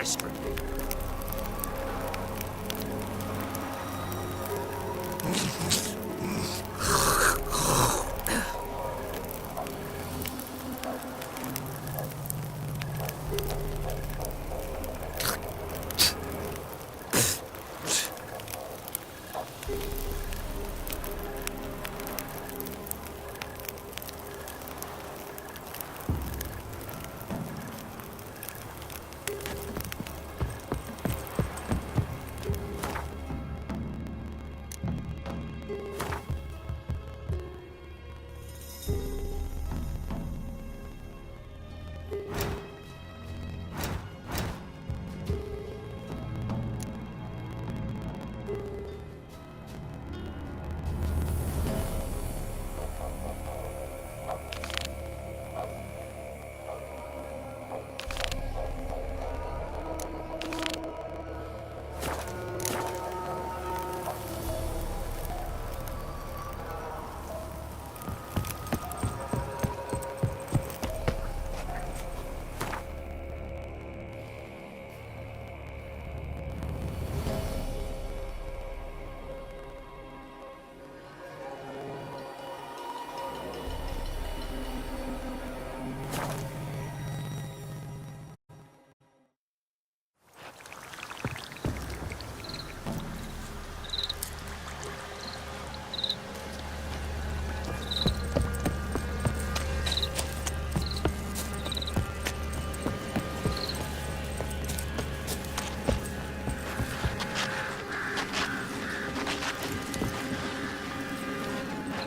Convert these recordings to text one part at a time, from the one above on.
desperate.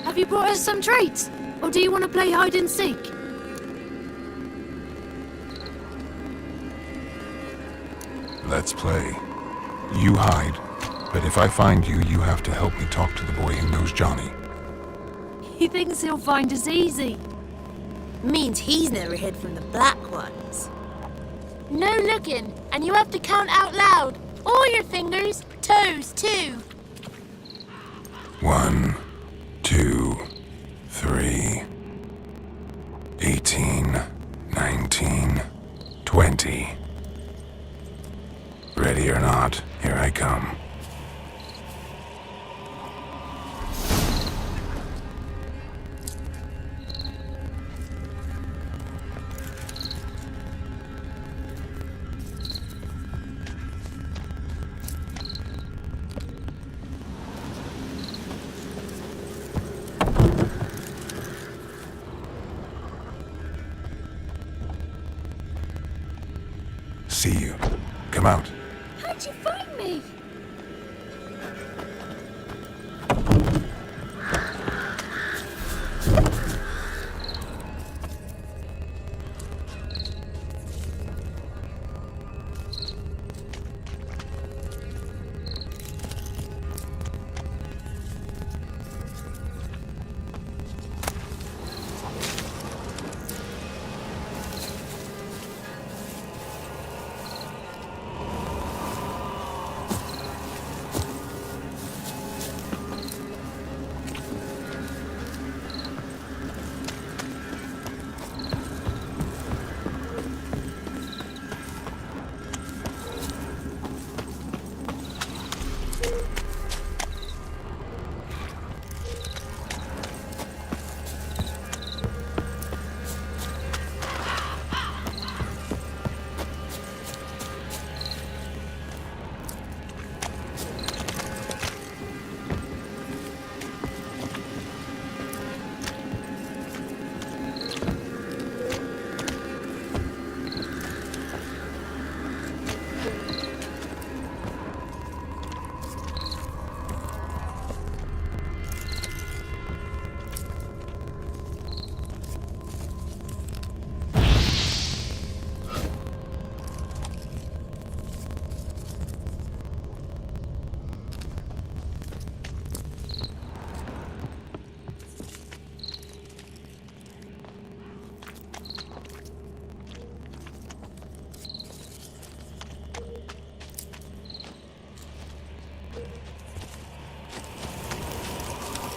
Have you brought us some treats? Or do you want to play hide and seek? Let's play. You hide, but if I find you, you have to help me talk to the boy who knows Johnny. He thinks he'll find us easy. Means he's never hid from the black ones. No looking, and you have to count out loud. All your fingers, toes too. 1, 2, 3, 18, 19, 20. Ready or not, here I come. See you. Come out. How'd you find me?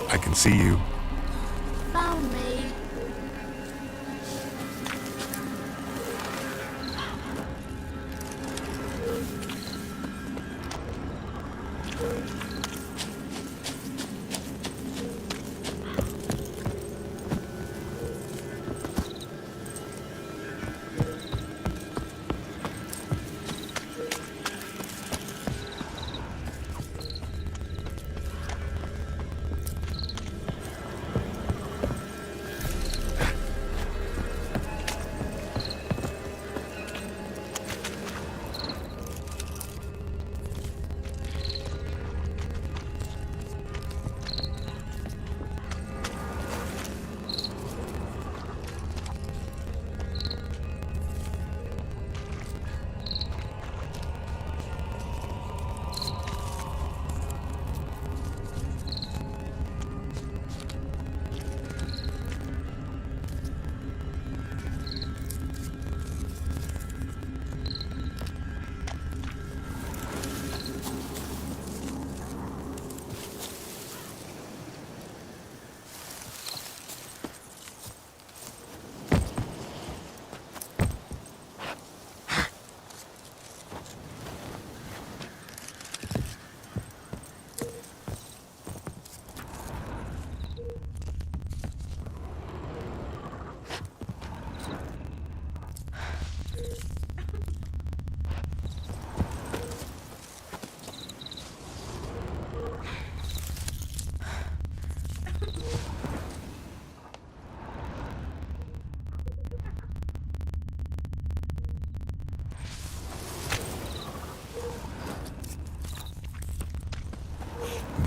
I can see you. Found me.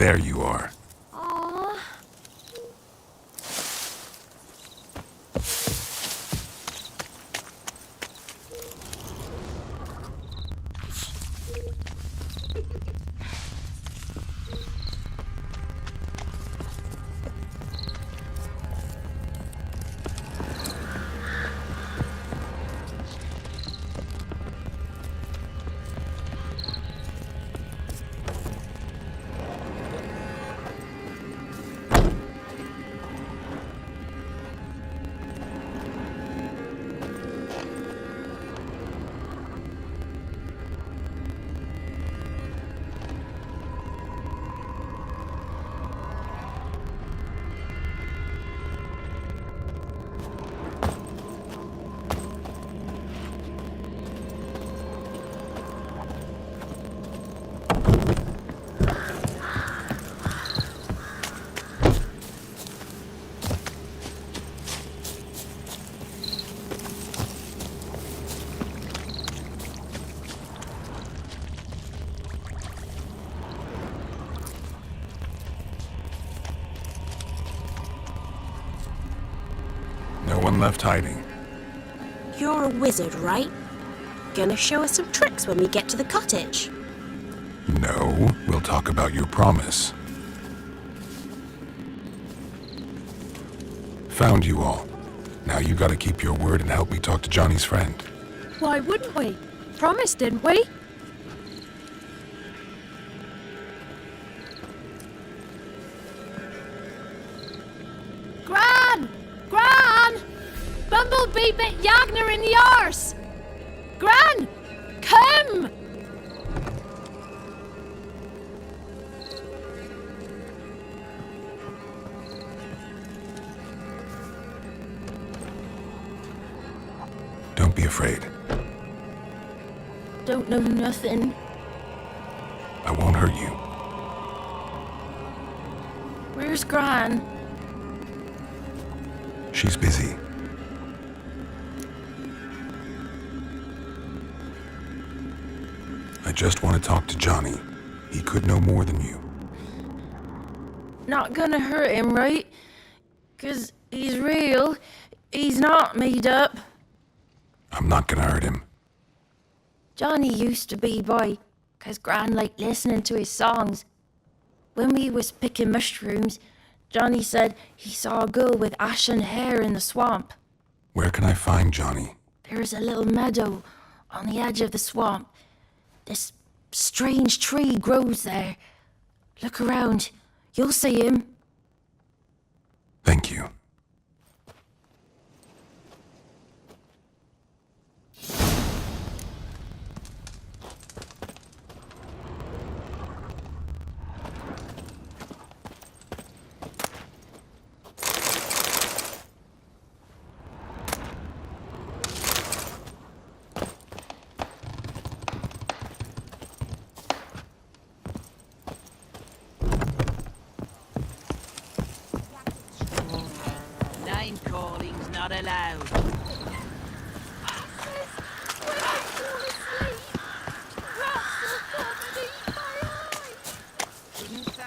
There you are. Aww. No one left hiding. You're a wizard, right? Gonna show us some tricks when we get to the cottage. No, we'll talk about your promise. Found you all. Now you gotta keep your word and help me talk to Johnny's friend. Why wouldn't we? Promised, didn't we? Gran! Gran! Bumblebee bit Yagner in the arse! Gran! Come! Don't be afraid. Don't know nothing. I won't hurt you. Where's Gran? She's busy. I just want to talk to Johnny. He could know more than you. Not gonna hurt him, right? 'Cause he's real. He's not made up. I'm not gonna hurt him. Johnny used to be boy, 'cause Gran liked listening to his songs. When we was picking mushrooms, Johnny said he saw a girl with ashen hair in the swamp. Where can I find Johnny? There's a little meadow on the edge of the swamp. This strange tree grows there. Look around. You'll see him. Thank you. Name calling's not allowed. Couldn't say.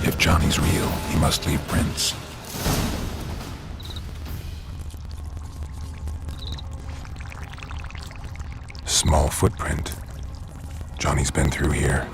If Johnny's real, he must leave prints. Small footprint. Johnny's been through here.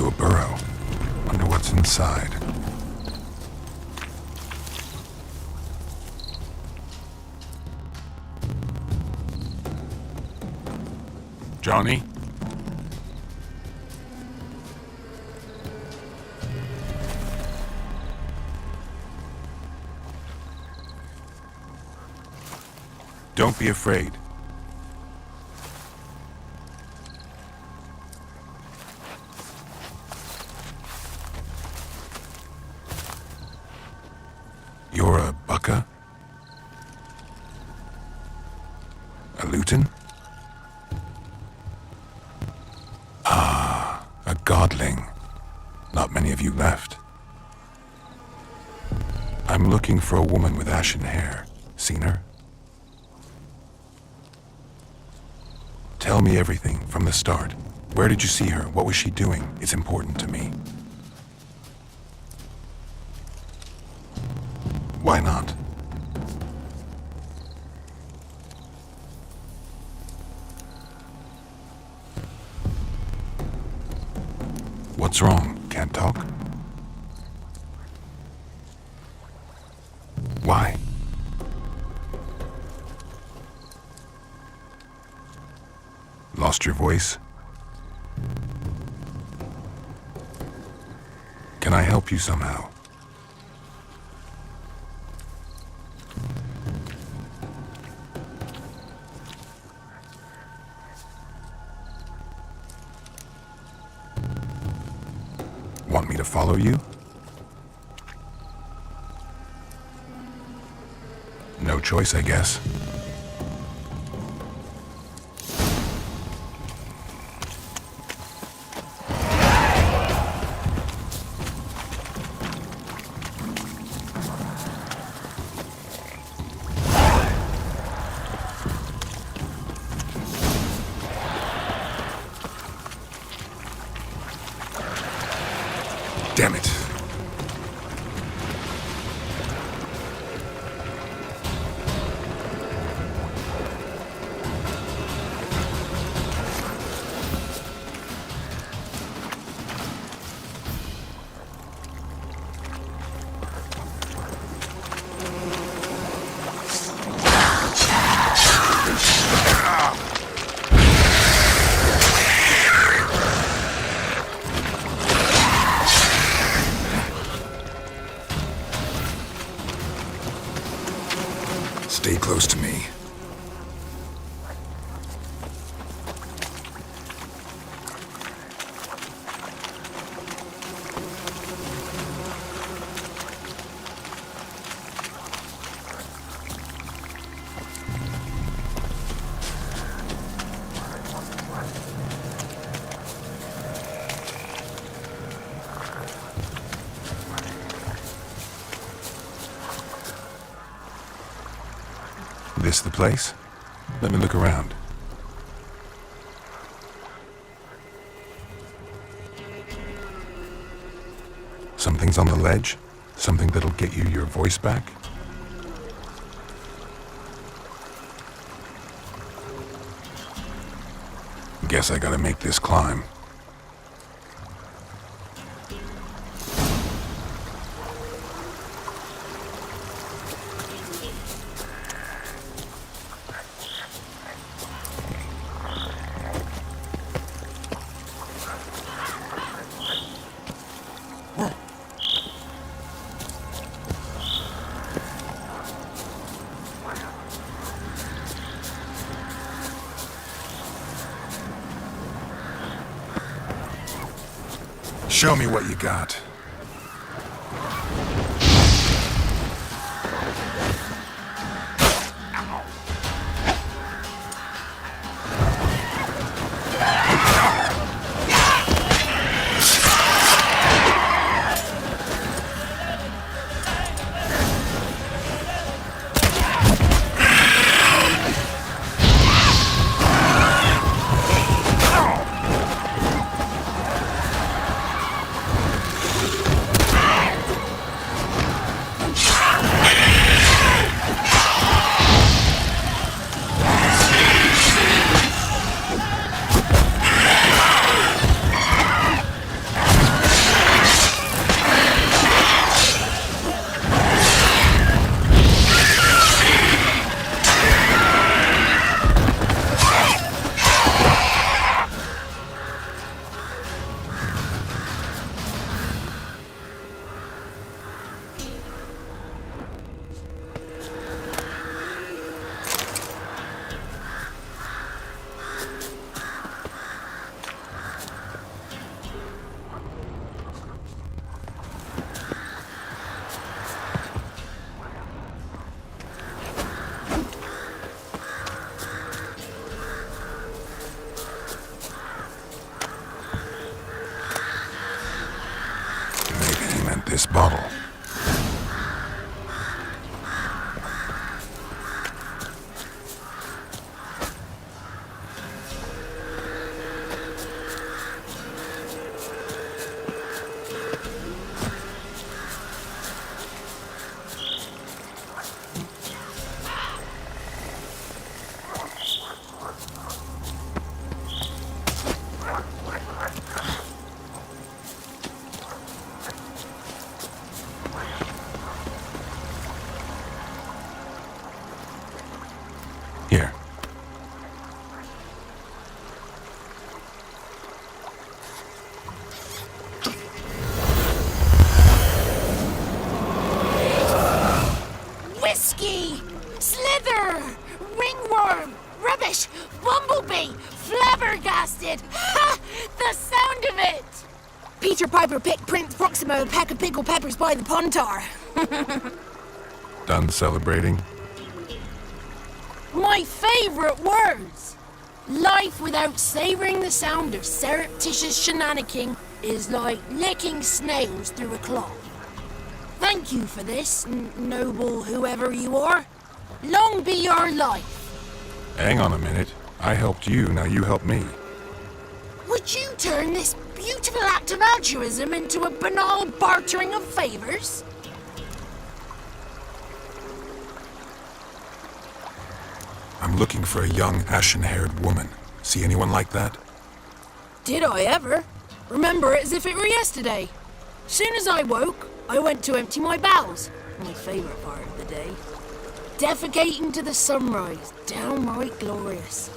a burrow. Wonder what's inside. Johnny? Don't be afraid. You're a bucka? A lutin? Ah, a godling. Not many of you left. I'm looking for a woman with ashen hair. Seen her? Tell me everything from the start. Where did you see her? What was she doing? It's important to me. Why not? What's wrong? Can't talk? Why? Lost your voice? Can I help you somehow? Want me to follow you? No choice, I guess. Damn it. Stay close to me. This the place? Let me look around. Something's on the ledge? Something that'll get you your voice back? Guess I gotta make this climb. Show me what you got. this bottle. Here. Whiskey! Slither! Ringworm! Rubbish! Bumblebee! Flabbergasted! Ha! The sound of it! Peter Piper picked Prince Proximo a pack of pickled peppers by the pontar. Done celebrating? My favorite words! Life without savoring the sound of surreptitious shenanigans is like licking snails through a cloth. Thank you for this, noble whoever you are. Long be your life. Hang on a minute. I helped you, now you help me. Would you turn this beautiful act of altruism into a banal bartering of favors? I'm looking for a young, ashen-haired woman. See anyone like that? Did I ever? Remember it as if it were yesterday. Soon as I woke, I went to empty my bowels. My favourite part of the day. Defecating to the sunrise, downright glorious.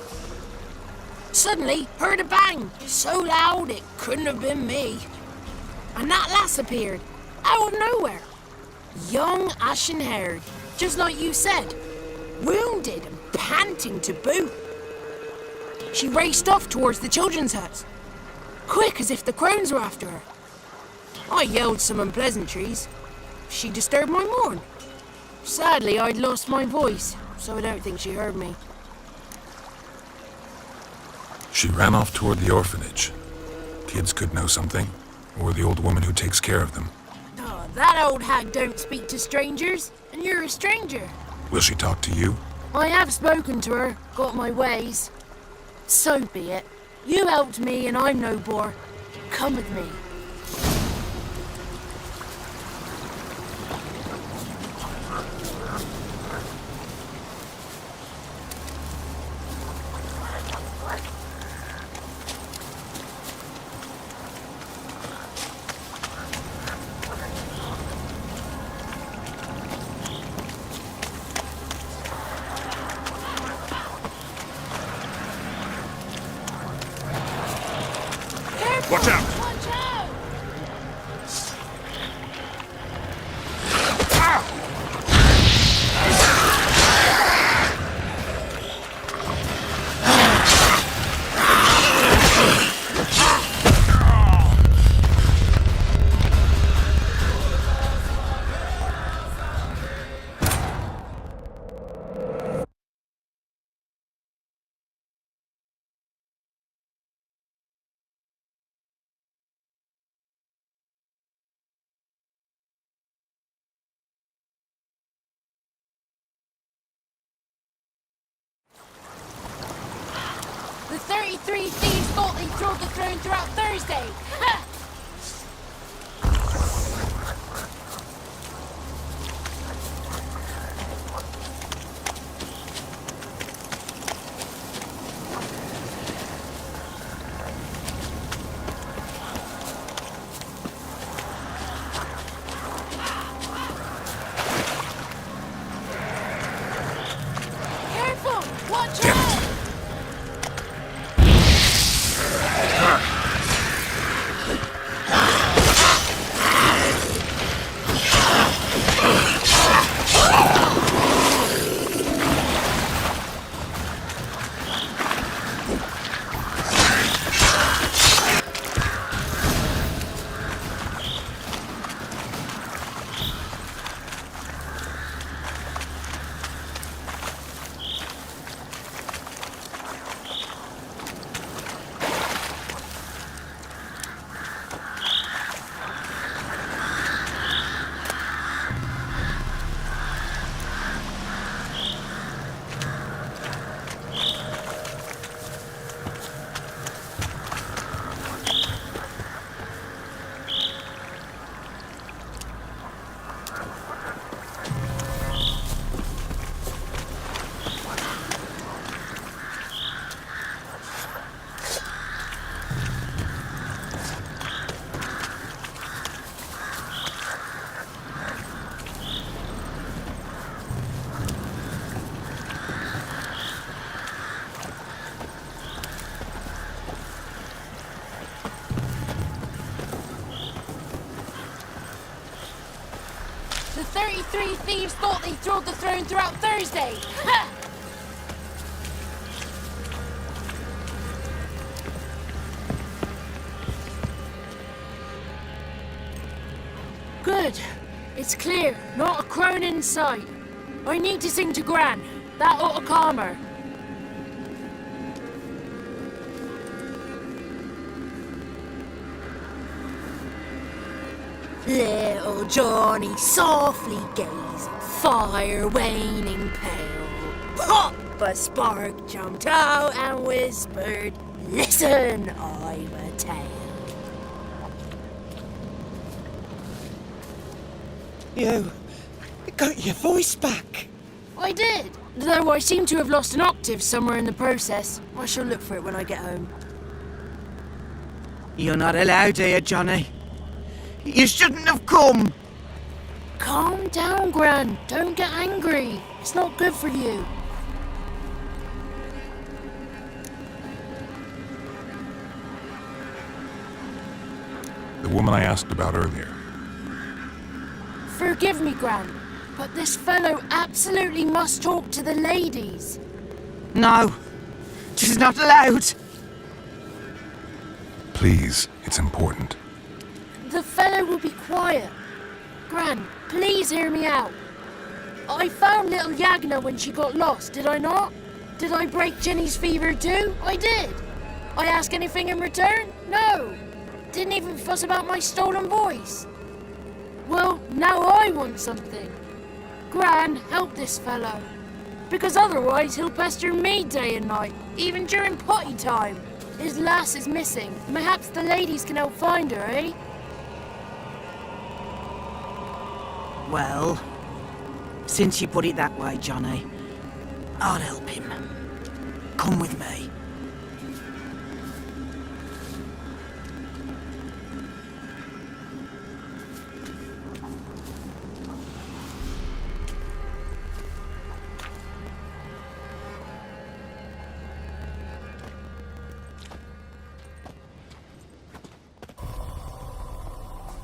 Suddenly, heard a bang, so loud it couldn't have been me. And that lass appeared, out of nowhere. Young, ashen-haired, just like you said. Wounded and panting to boot. She raced off towards the children's huts, quick as if the crones were after her. I yelled some unpleasantries. She disturbed my morn. Sadly, I'd lost my voice, so I don't think she heard me. She ran off toward the orphanage. Kids could know something, or the old woman who takes care of them. Oh, that old hag don't speak to strangers, and you're a stranger. Will she talk to you? I have spoken to her, got my ways. So be it. You helped me and I'm no bore. Come with me. Watch out! Watch out! The 33 thieves thought they throwed the throne throughout Thursday. Ha! Careful! Watch Damn out! it! 33 thieves thought they thrilled the throne throughout Thursday. Ha! Good. It's clear. Not a crone in sight. I need to sing to Gran. That ought to calm her. Little Johnny softly gazing, fire waning pale. Pop! A spark jumped out and whispered, "Listen, I'm a tale." You got your voice back. I did, though I seem to have lost an octave somewhere in the process. I shall look for it when I get home. You're not allowed here, Johnny. You shouldn't have come. Calm down, Gran. Don't get angry. It's not good for you. The woman I asked about earlier. Forgive me, Gran, but this fellow absolutely must talk to the ladies. No, she's not allowed. Please, it's important. The fellow will be quiet. Gran, please hear me out. I found little Yagna when she got lost, did I not? Did I break Jenny's fever too? I did. I ask anything in return? No. Didn't even fuss about my stolen voice. Well, now I want something. Gran, help this fellow. Because otherwise he'll pester me day and night, even during potty time. His lass is missing. Perhaps the ladies can help find her, eh? Well, since you put it that way, Johnny, I'll help him. Come with me.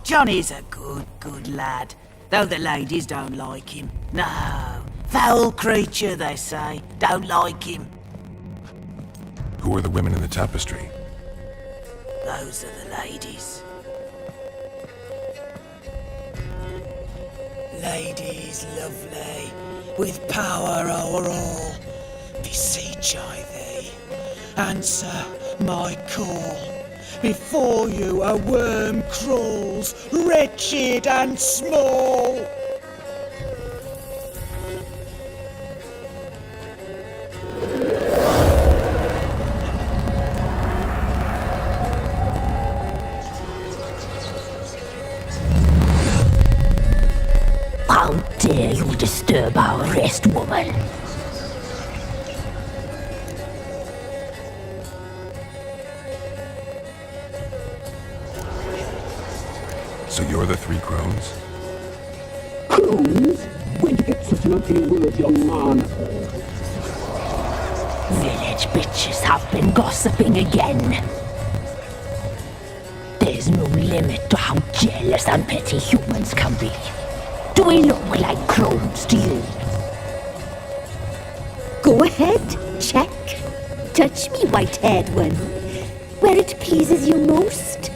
Johnny's a good lad, though the ladies don't like him. No, foul creature, they say. Don't like him. Who are the women in the tapestry? Those are the ladies. Ladies lovely, with power o'er all, beseech I thee, answer my call. Before you a worm crawls, wretched and small. How dare you disturb our rest, woman? So you're the three crones? Crones? Where'd you get such an ugly word, young man? Village bitches have been gossiping again. There's no limit to how jealous and petty humans can be. Do we look like crones to you? Go ahead, check. Touch me, white-haired one, where it pleases you most.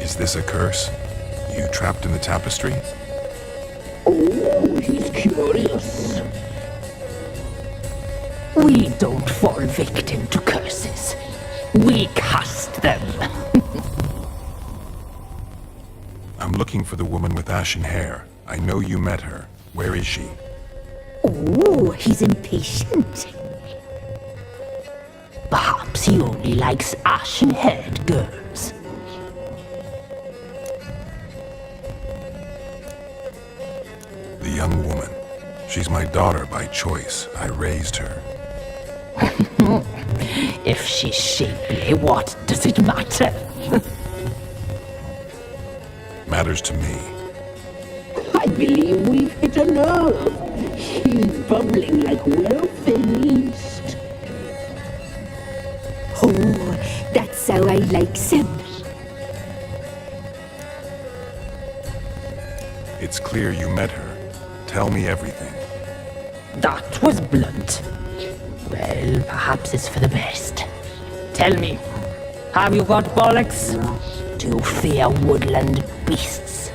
Is this a curse? You trapped in the tapestry? Oh, he's curious. We don't fall victim to curses. We cast them. I'm looking for the woman with ashen hair. I know you met her. Where is she? Oh, he's impatient. Perhaps he only likes ashen-haired girls. The young woman. She's my daughter by choice. I raised her. If she's shapely, what does it matter? Matters to me. I believe we've hit a nerve. He's bubbling like well finished. Oh, that's how I likes him. It's clear you met her. Tell me everything. That was blunt. Well, perhaps it's for the best. Tell me, have you got bollocks? Do you fear woodland beasts?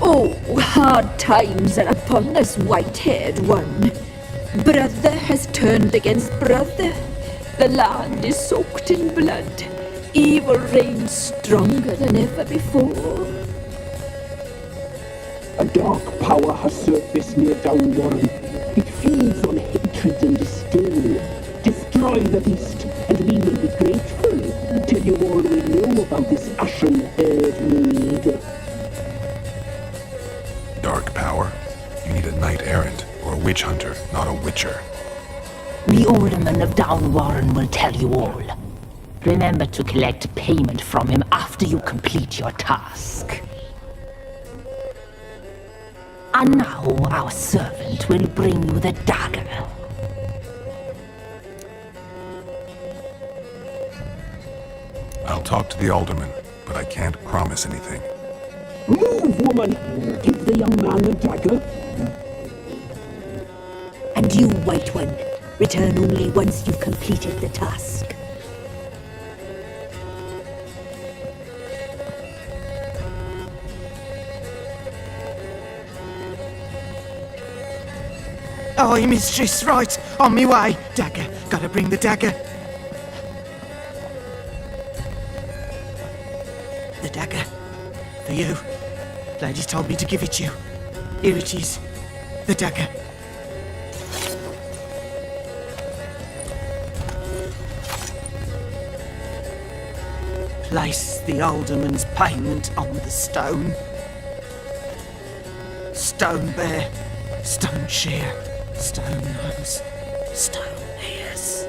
Oh, hard times are upon us, white-haired one. Brother has turned against brother. The land is soaked in blood. Evil reigns stronger than ever before. A dark power has surfaced near Downwarren. It feeds on hatred and hysteria. Destroy the beast, and we will be grateful. Tell you all we know about this ashen-haired maid. Dark power? You need a knight errant or a witch hunter, not a witcher. The alderman of Downwarren will tell you all. Remember to collect payment from him after you complete your task. And now our servant will bring you the dagger. I'll talk to the alderman, but I can't promise anything. Move, woman! Give the young man the dagger. And you, White One, return only once you've completed the task. Aye, mistress, right. On me way. Dagger. Gotta bring the dagger. The dagger. For you. Ladies told me to give it you. Here it is. The dagger. Place the alderman's payment on the stone. Stone bear. Stone shear. Stone nose. Stone ears.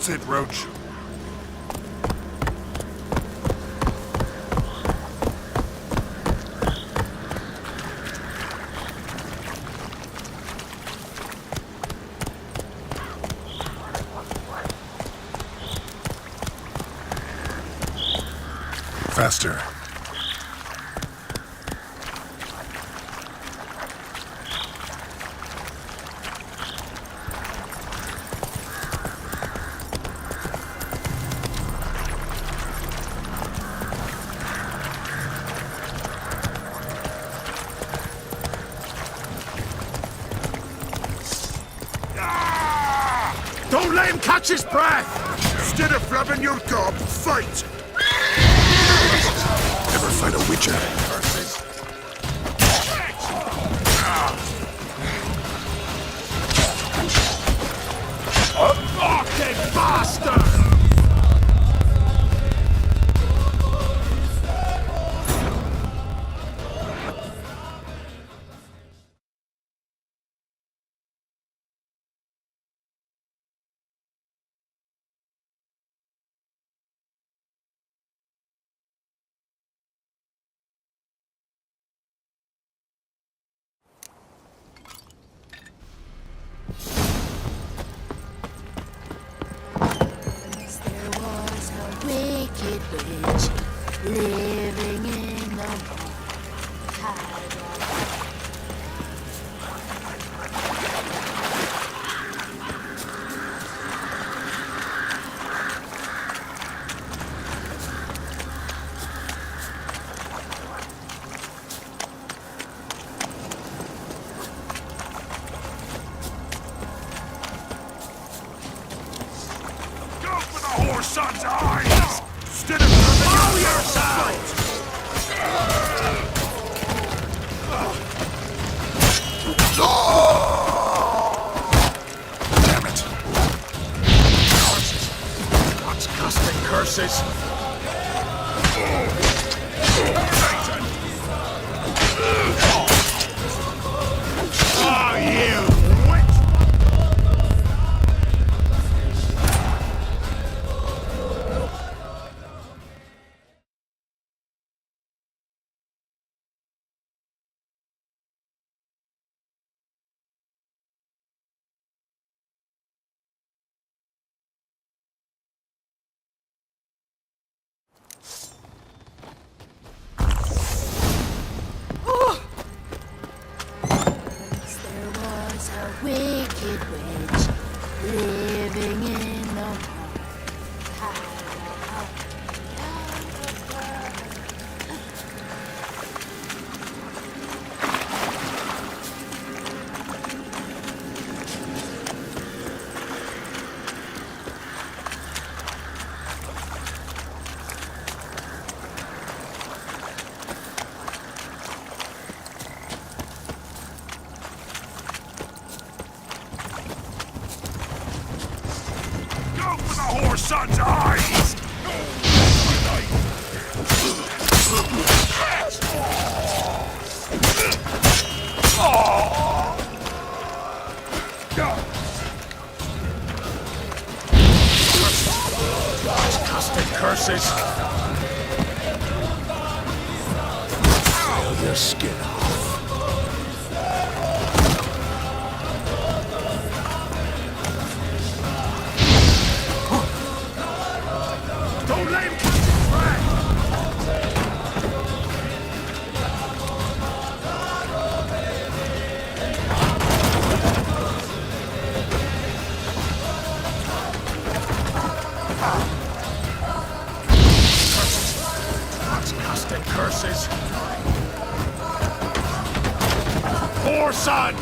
That's it, Roach. Faster. Don't let him catch his breath! Instead of flapping your gob, fight! Never fight a witcher. Fucking bastard! There was a wicked witch living in the Go for the whore's son's eyes! Instead of flapping your fight! Damn it. God's casting curses! Satan! Oh, you witch! There was a wicked witch living in the Go for the whore's son's eyes! God's casting curses! Peel your skin off. Don't let him catch his breath! God's casting curses! Poor son!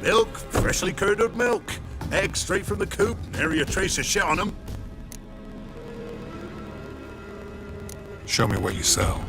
Milk, freshly curdled milk. Eggs straight from the coop, nary a trace of shit on them. Show me what you sell.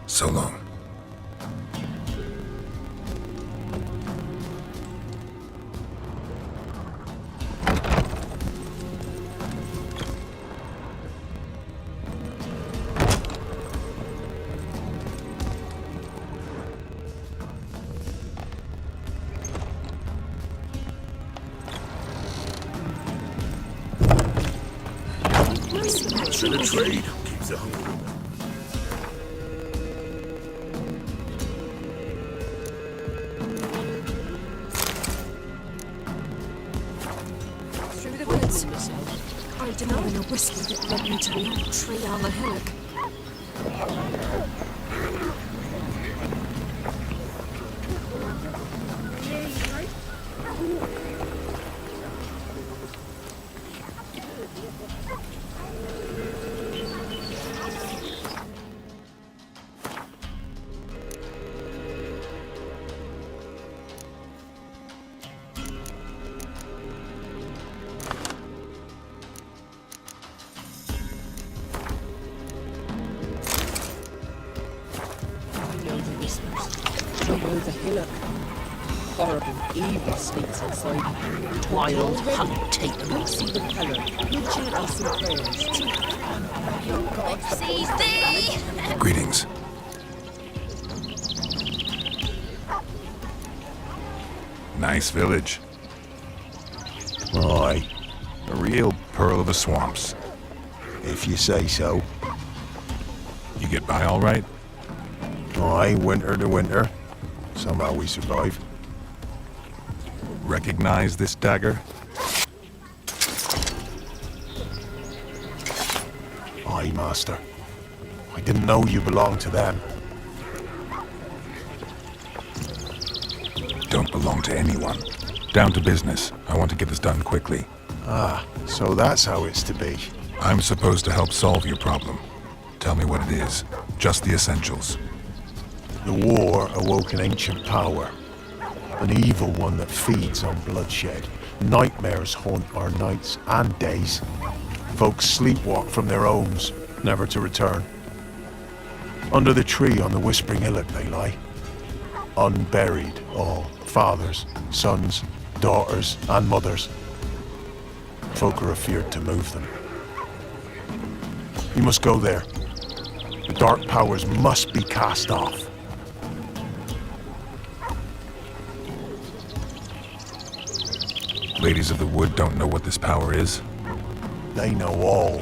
So long. To the trade keeps the hunger. Through the woods. I don't know the whiskey that led me to the old tree on the hillock. The hillock. Horrible, evil sleeps inside. Wild hunt take them. See the colour. You chant us some prayers. Your God Sees thee! Greetings. Nice village. Aye, A real pearl of the swamps. if you say so. You get by all right? Aye, winter to winter. Somehow we survive. Recognize this dagger? Aye, master. I didn't know you belonged to them. Don't belong to anyone. Down to business. I want to get this done quickly. Ah, so that's how it's to be. I'm supposed to help solve your problem. Tell me what it is. Just the essentials. The war awoke an ancient power. An evil one that feeds on bloodshed. Nightmares haunt our nights and days. Folks sleepwalk from their homes, never to return. Under the tree on the Whispering Hillock they lie. Unburied, all. Fathers, sons, daughters, and mothers. Folk are afeard to move them. You must go there. The dark powers must be cast off. Ladies of the Wood don't know what this power is. They know all.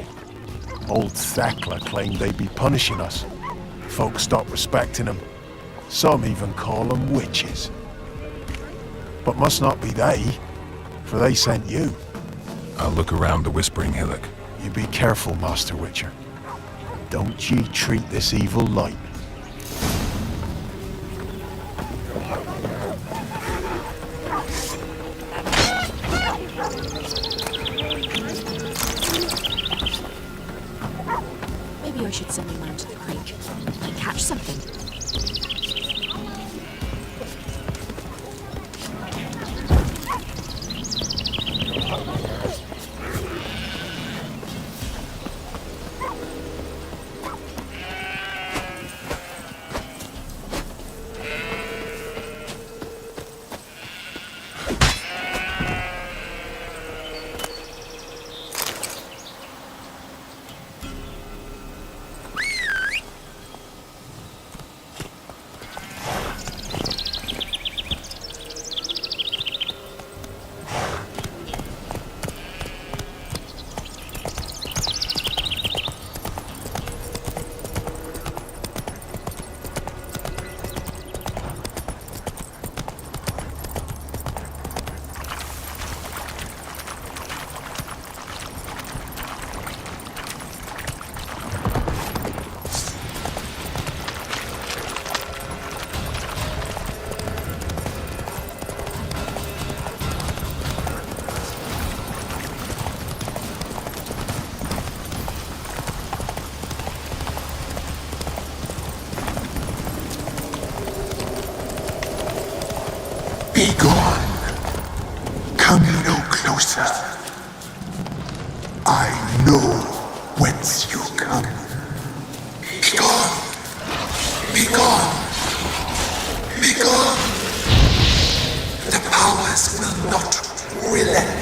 Old Thekla claimed they'd be punishing us. Folk stopped respecting them. Some even call them witches. But must not be they, for they sent you. I'll look around the Whispering Hillock. You be careful, Master Witcher. Don't ye treat this evil light. Maybe I should send a man to the creek and catch something. closer. I know whence you come. Be gone! Be gone! Be gone! The powers will not relent.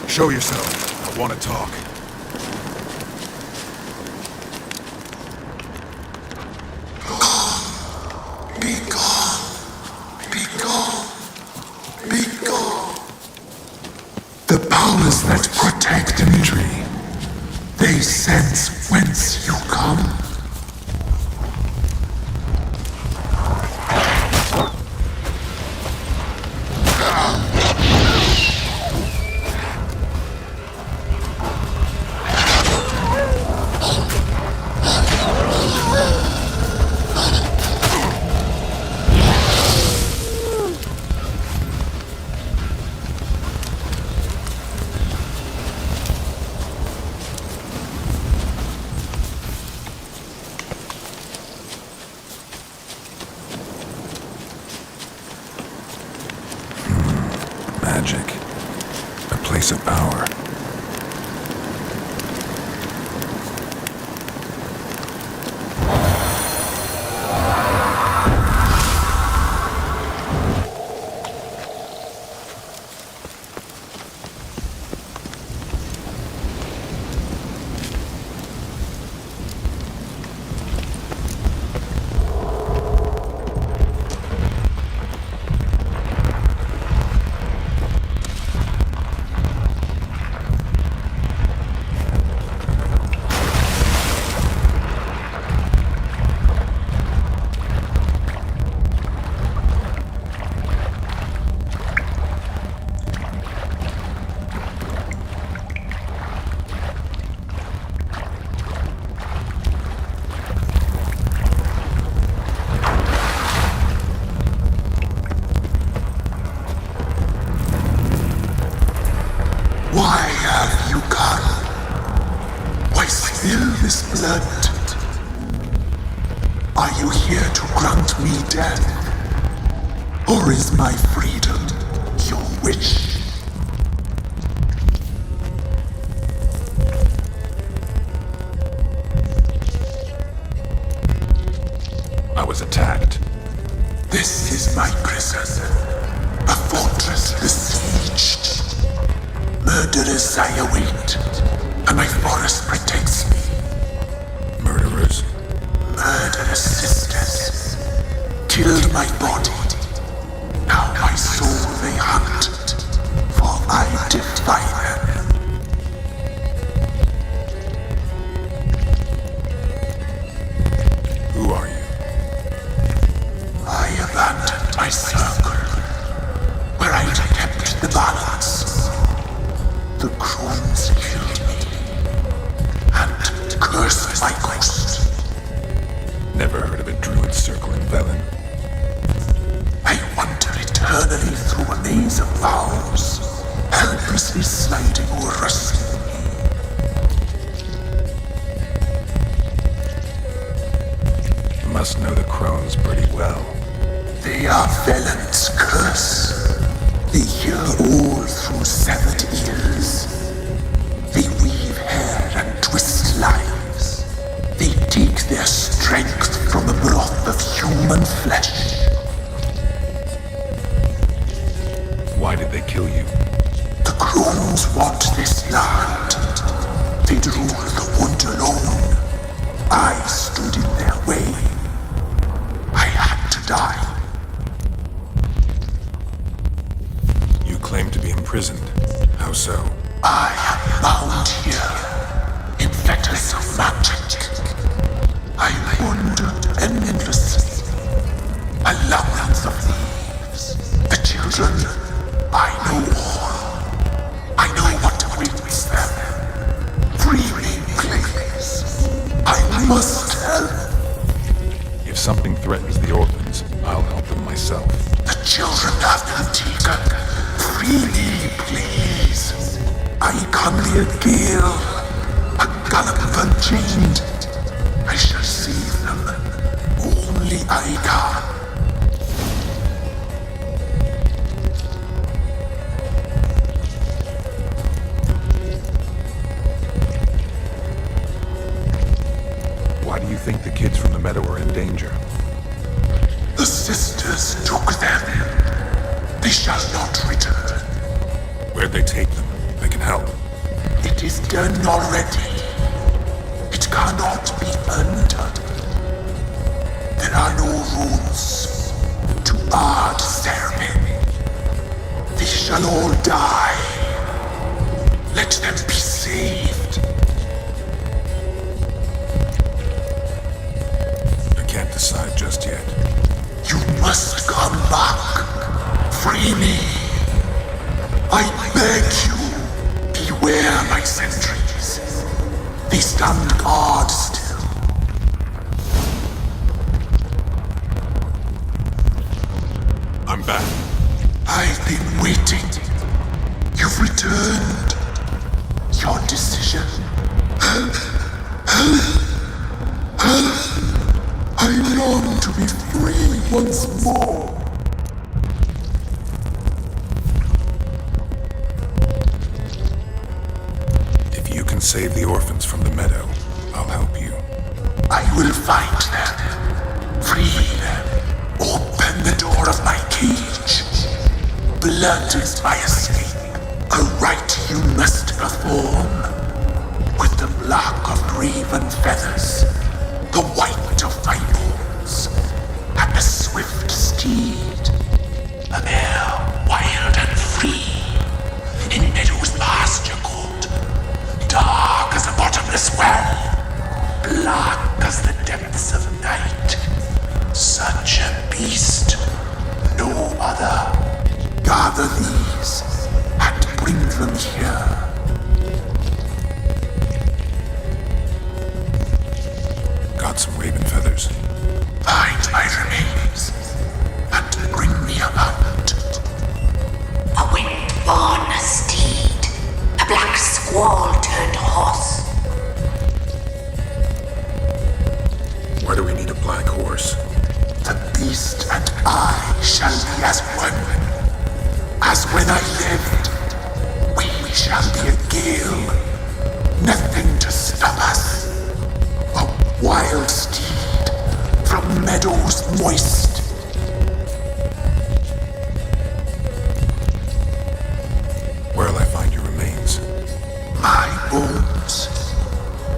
Show yourself. I want to talk. Be gone. Be gone. Be gone. The powers that protect Dimitri, they sense whence you come. Magic. A place of power. Why have you come? Why spill this blood? Are you here to grant me death? Or is my freedom your wish? I was attacked. This is my prison, a fortress besieged. Murderers I await, and my forest protects me. Murderers? Murderous sisters killed my body. Now my soul they hunt, for I defy them. Who are you? I abandoned my circle, where I kept the balance. The crones killed me, and cursed my ghost. Never heard of a druid circle in Velen. I wander eternally through a maze of vows, helplessly sliding or rusting. Must know the crones pretty well. They are Velen's curse. They hear all through severed ears. They weave hair and twist lives. They take their strength from the broth of human flesh. Why did they kill you? The crones want this land. They'd rule the wood alone. I stood in their way. I had to die. You claim to be imprisoned. How so? I am bound here in fetters of magic. I wandered endlessly, a labyrinth of leaves. The children, I know all. I know what must help. If something threatens the orphans, I'll help them myself. The children of Antigua, free me, please. I can be a gale, a gallop unchained. I shall save them. Only I can. Why do you think the kids from the meadow are in danger? The sisters took them. They shall not return. Where'd they take them? I can help. It is done already. It cannot be undone. There are no rules to bar the ceremony. They shall all die. Let them be saved. I can't decide just yet. You must come back. Free me. I beg you. Beware my sentries. They stand guard still. I'm back. I've been waiting. You've returned. Your decision. I long to be free once more. If you can save the orphans from the meadow, I'll help you. I will find them. Free them. Open the door of my cage. Blood is my escape. A rite you must perform. With the black of raven feathers, the white of my bones, and the swift steed. A mare wild and free, in meadows pasture cold, dark as a bottomless well, black as the depths of night. Such a beast, no other. Gather these and bring them here. Got some raven feathers. Find my remains and bring me a mount. A wind-born steed, a black squall turned horse. Why do we need a black horse? The beast and I shall be as one. As when I lived, we shall be a gale. Nothing to stop us. A wild steed from meadows moist. Where'll I find your remains? My bones,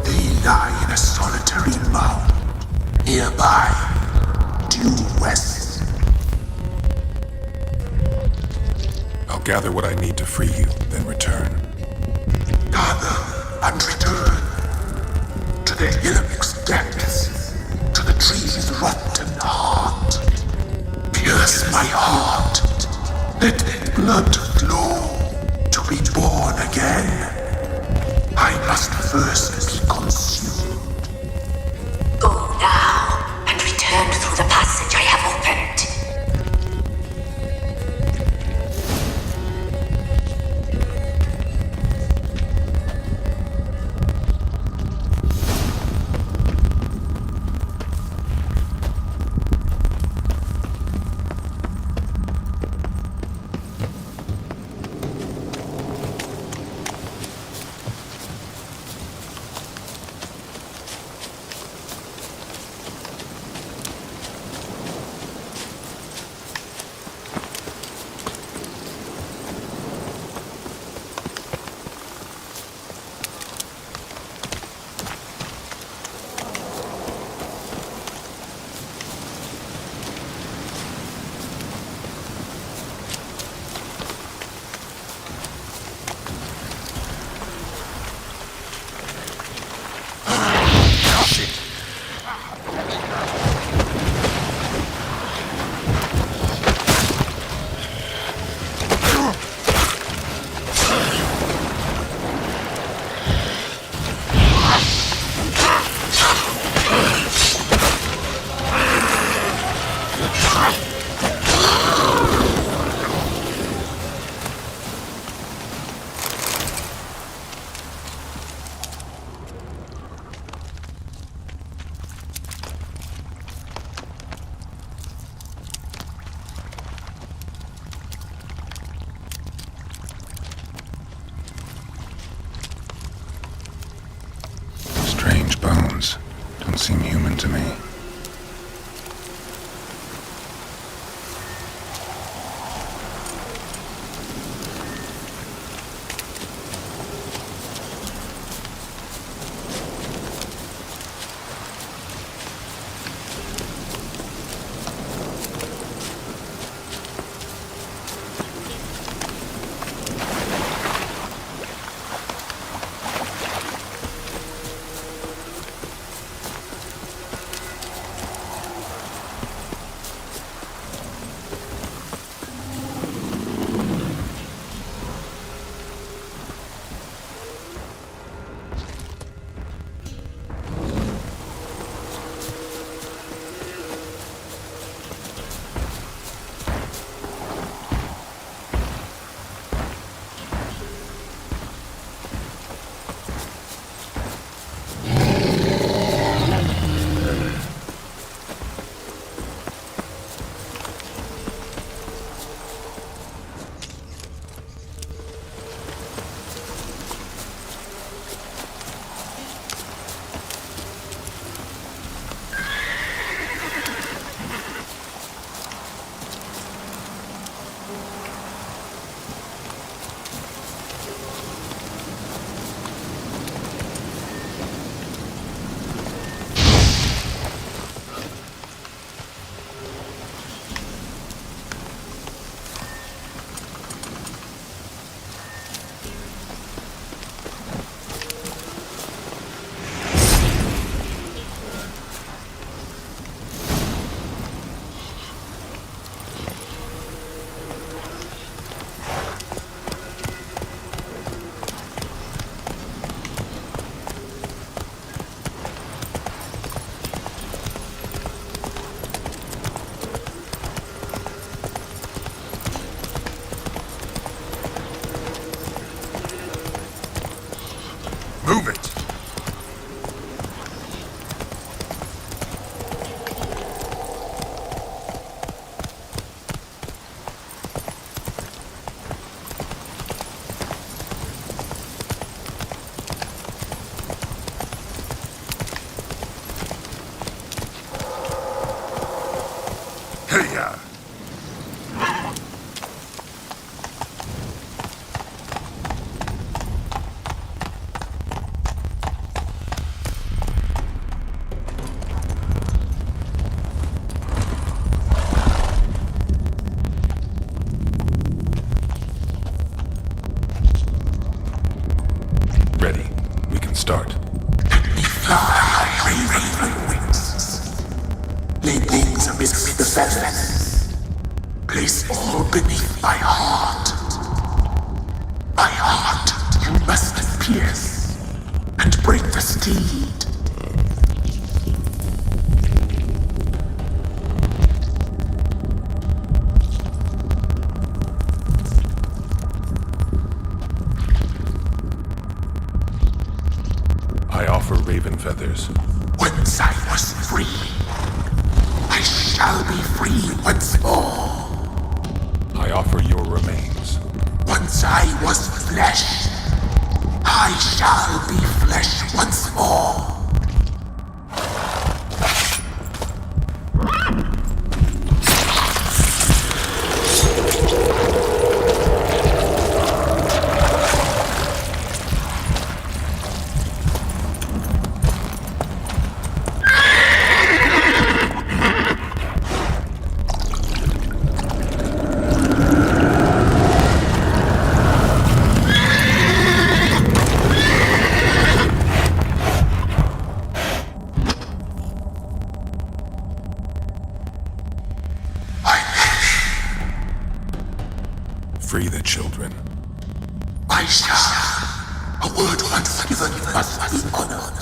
they lie in a solitary mound. Nearby, due west. I'll gather what I need to free you, then return. Gather and return to the Illimix depths, to the tree's rotten heart. Pierce my heart, let blood flow to be born again. I must first be consumed. Go now and return through the passage I have opened. don't seem human to me. Move it! Hey-ya! Ready. We can start. Lay things amidst the feathers. Place all beneath my heart. My heart you must pierce and break the steed. I offer raven feathers. Once I was free, I shall be free once more. I offer your remains. Once I was flesh, I shall be flesh once more. Free the children. I shall. A word once given must be honored.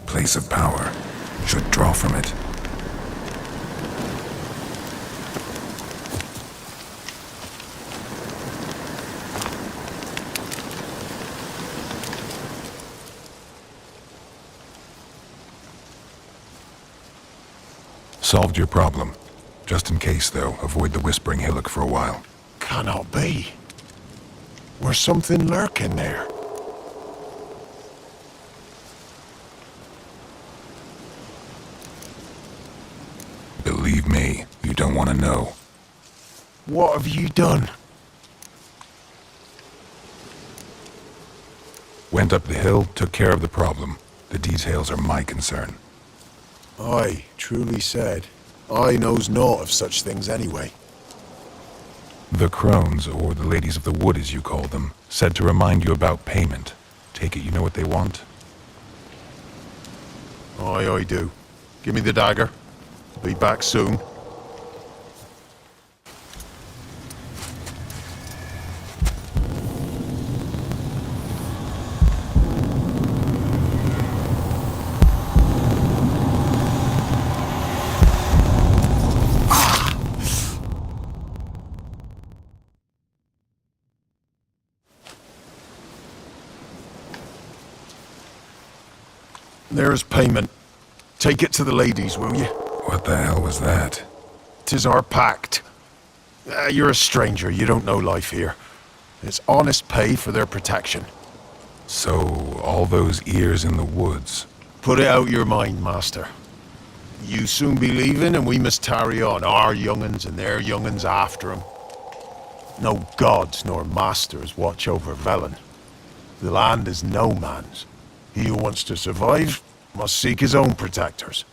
Place of power. Should draw from it. Solved your problem. Just in case, though, avoid the whispering hillock for a while. Cannot be. There's something lurking there. Believe me, you don't want to know. What have you done? Went up the hill, took care of the problem. The details are my concern. Aye, truly said. I knows naught of such things anyway. The crones, or the ladies of the wood as you call them, said to remind you about payment. Take it you know what they want? Aye, I do. Give me the dagger. Be back soon. There's payment. Take it to the ladies, will you? What the hell was that? 'Tis our pact. You're a stranger, you don't know life here. It's honest pay for their protection. So, all those ears in the woods. Put it out your mind, master. You soon be leaving and we must tarry on, our young'uns and their young'uns after 'em. No gods nor masters watch over Velen. The land is no man's. He who wants to survive must seek his own protectors.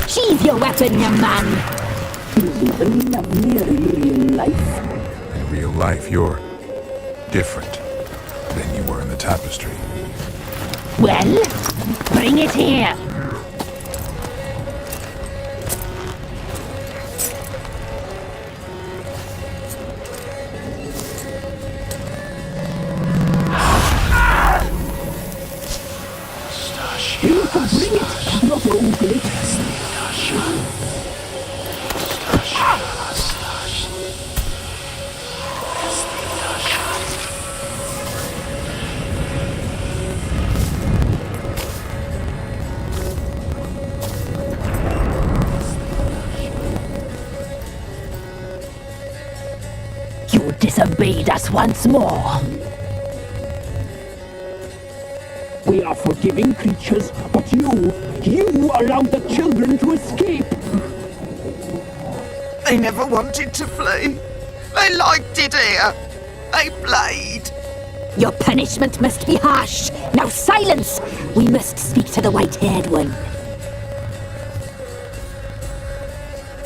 Sheathe your weapon, young man. Isn't lovely in real life? In real life, you're different than you were in the tapestry. Well, bring it here. You can bring it, not open it. You disobeyed us once more. We are forgiving creatures, but you allowed the children to escape. They never wanted to flee. They liked it here. They played. Your punishment must be harsh. Now silence! We must speak to the white-haired one.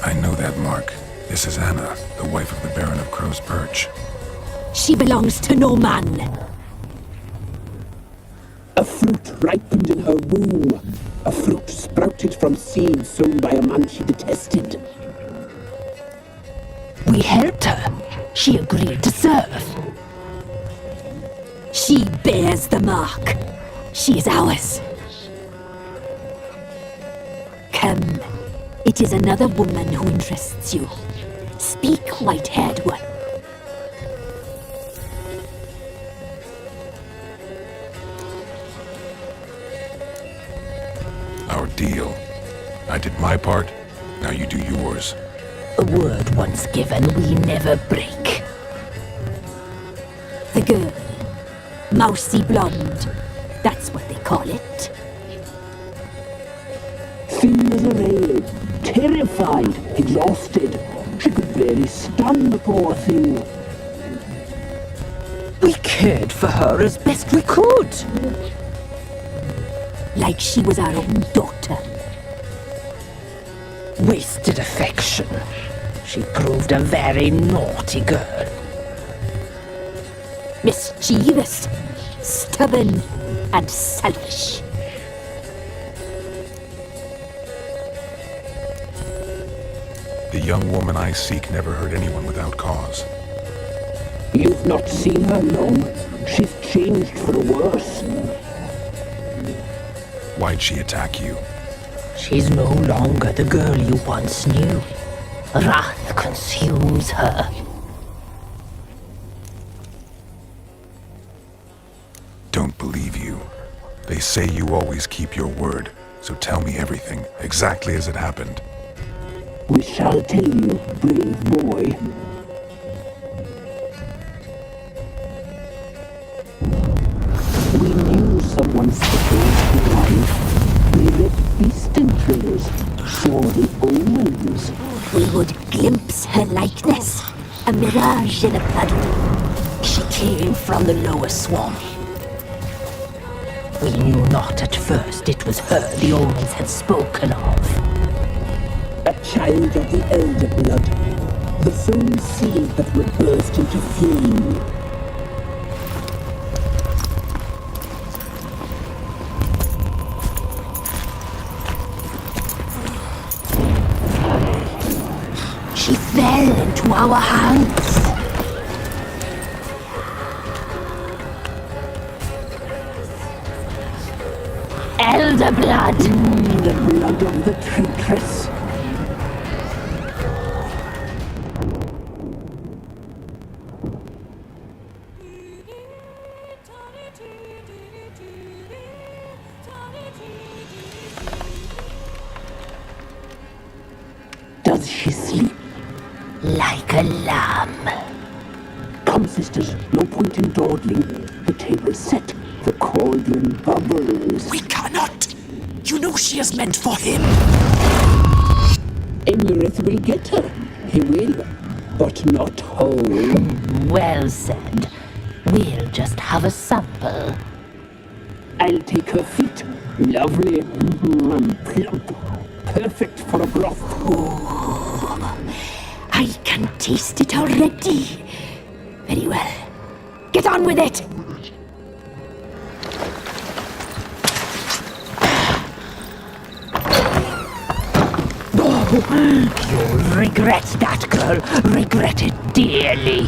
I know that mark. This is Anna, the wife of the Baron of Crow's Perch. She belongs to no man. A fruit ripened in her womb. A fruit sprouted from seeds sown by a man she detested. We helped her. She agreed to serve. She bears the mark. She is ours. Come. It is another woman who interests you. Speak, white-haired one. Our deal. I did my part, now you do yours. A word once given, we never break. The girl. Mousy blonde. That's what they call it. Thin as a rail, terrified, exhausted. She could barely stand, the poor thing. We cared for her as best we could. Like she was our own daughter. Wasted affection. She proved a very naughty girl. Mischievous, stubborn, and selfish. The young woman I seek never hurt anyone without cause. You've not seen her long. She's changed for the worse. Why'd she attack you? She's no longer the girl you once knew. Wrath consumes her. Don't believe you. They say you always keep your word, so tell me everything, exactly as it happened. We shall tell you, brave boy. We knew someone supposed to life. We read beast trailers, saw the omens. We would glimpse her likeness, a mirage in a puddle. She came from the lower swamp. We knew not at first it was her the omens had spoken of. A child of the elder blood, the soul seed that would burst into flame. She fell into our hands. Elder blood! The blood of the traitress. Does she sleep? Like a lamb. Come, sisters, no point in dawdling. The table's set, the cauldron bubbles. We cannot! You know she is meant for him! Emirath will get her. He will, but not whole. Well said. We'll just have a sample. I'll take her feet. Lovely and plump. Perfect for a broth. I can taste it already. Very well. Get on with it! You'll regret that, girl. Regret it dearly.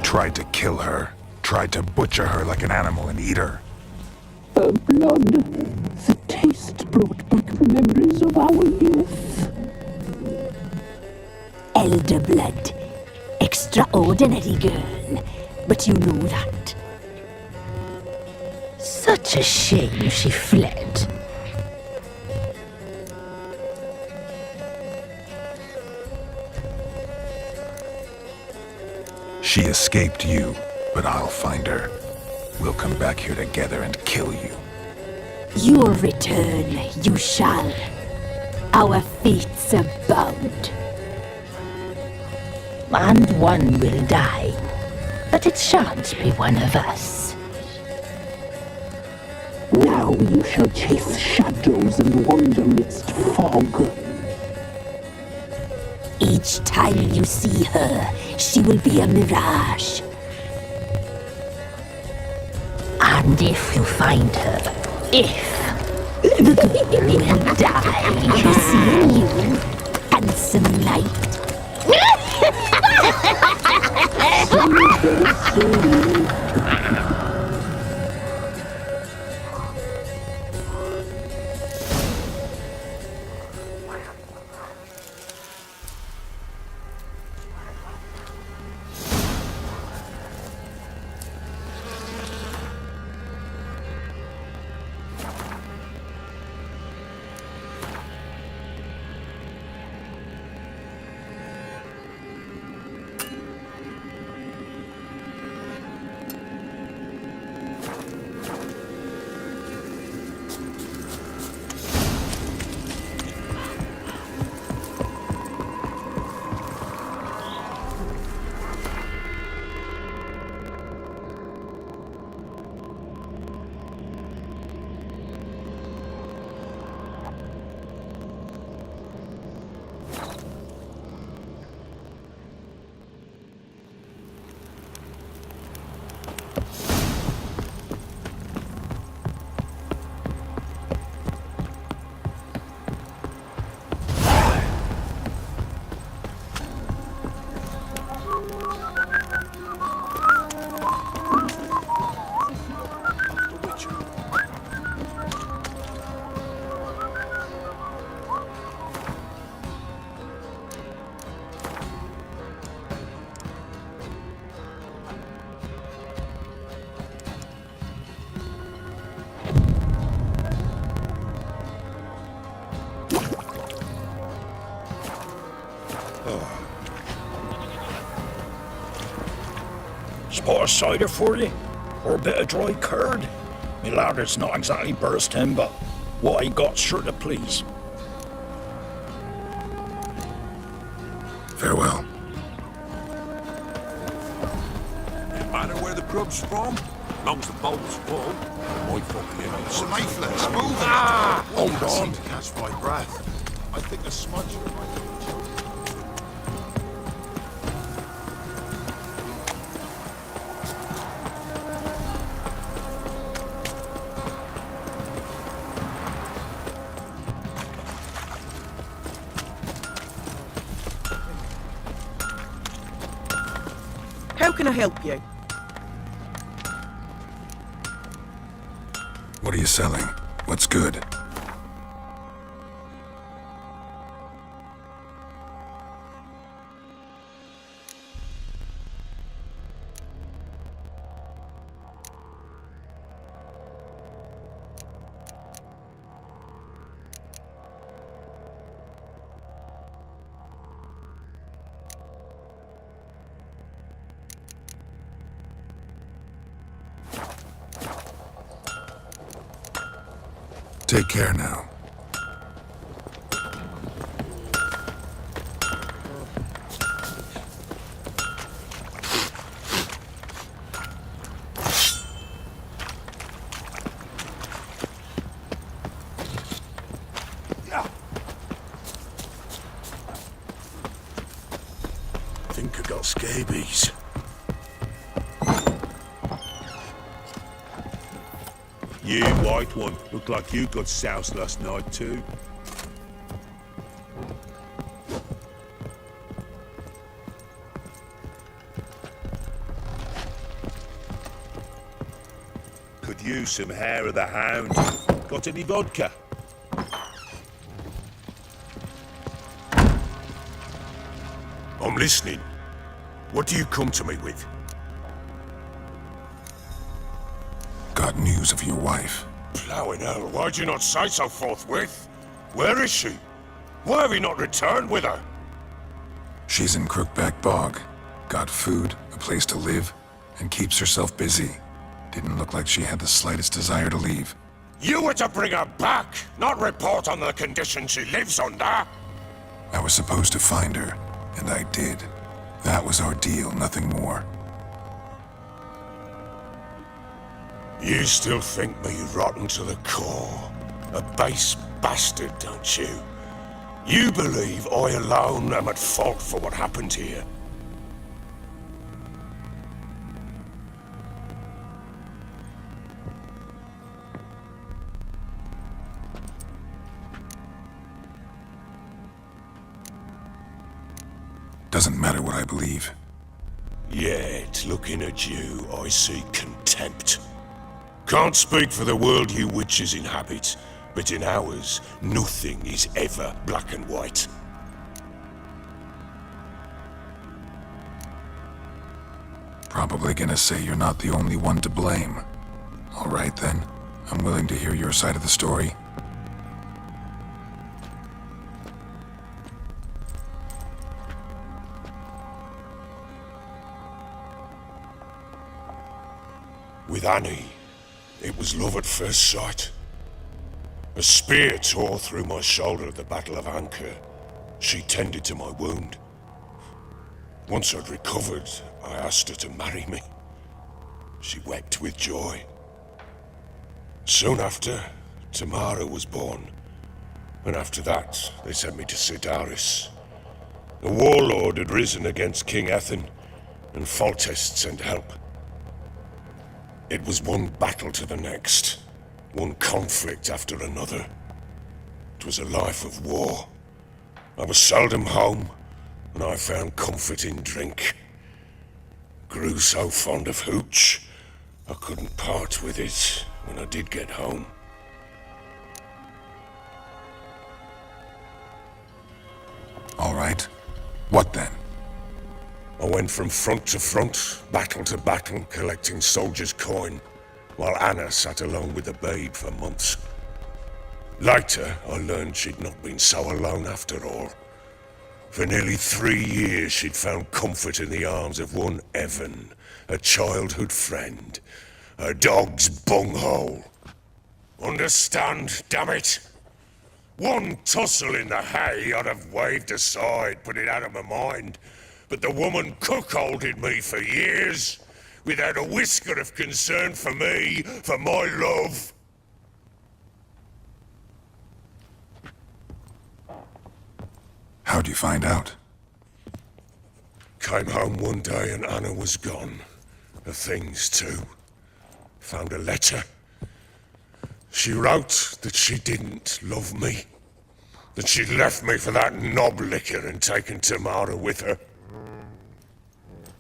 Tried to kill her. Tried to butcher her like an animal and eat her. Her blood. The taste brought back memories of our youth. Elder blood. Extraordinary girl. But you know that. Such a shame she fled. She escaped you, but I'll find her. We'll come back here together and kill you. Your return you shall. Our fates are bound. And one will die, but it shan't be one of us. Now you shall chase shadows and wander midst fog. Each time you see her, she will be a mirage. And if you find her, the girl will die. Seeing you, handsome knight. Spot of cider for you? Or a bit of dry curd? Me ladder's not exactly bursting, but what I got's sure to please. Farewell. Matter where the grub's from? Long as the bowl's full. My fucking innards. Lifeless, move it! Hold I seem on. to catch my breath. I think a smudge might be. How can I help you? What are you selling? What's good? Take care now. Think I got scabies. You white one, look like you got soused last night too. Could use some hair of the hound. Got any vodka? I'm listening. What do you come to me with? Got news of your wife. Plowing hell, why'd you not say so forthwith? Where is she? Why have you not returned with her? She's in Crookback Bog. Got food, a place to live, and keeps herself busy. Didn't look like she had the slightest desire to leave. You were to bring her back, not report on the conditions she lives under. I was supposed to find her, and I did. That was our deal, nothing more. You still think me rotten to the core. A base bastard, don't you? You believe I alone am at fault for what happened here. Doesn't matter what I believe. Yet, looking at you, I see contempt. Can't speak for the world you witches inhabit, but in ours, nothing is ever black and white. Probably gonna say you're not the only one to blame. All right then, I'm willing to hear your side of the story. With Annie, it was love at first sight. A spear tore through my shoulder at the Battle of Anchor. She tended to my wound. Once I'd recovered, I asked her to marry me. She wept with joy. Soon after, Tamara was born. And after that, they sent me to Sidaris. A warlord had risen against King Ethan, and Foltest sent help. It was one battle to the next, one conflict after another. It was a life of war. I was seldom home, and I found comfort in drink. Grew so fond of hooch, I couldn't part with it when I did get home. All right. What then? I went from front to front, battle to battle, collecting soldiers' coin, while Anna sat alone with the babe for months. Later, I learned she'd not been so alone after all. For nearly 3 years, she'd found comfort in the arms of one Evan, a childhood friend, a dog's bunghole. Understand, damn it? One tussle in the hay I'd have waved aside, put it out of my mind. But the woman cuckolded me for years, without a whisker of concern for me, for my love. How'd you find out? Came home one day and Anna was gone. Her things too. Found a letter. She wrote that she didn't love me. That she'd left me for that knob licker and taken Tamara with her.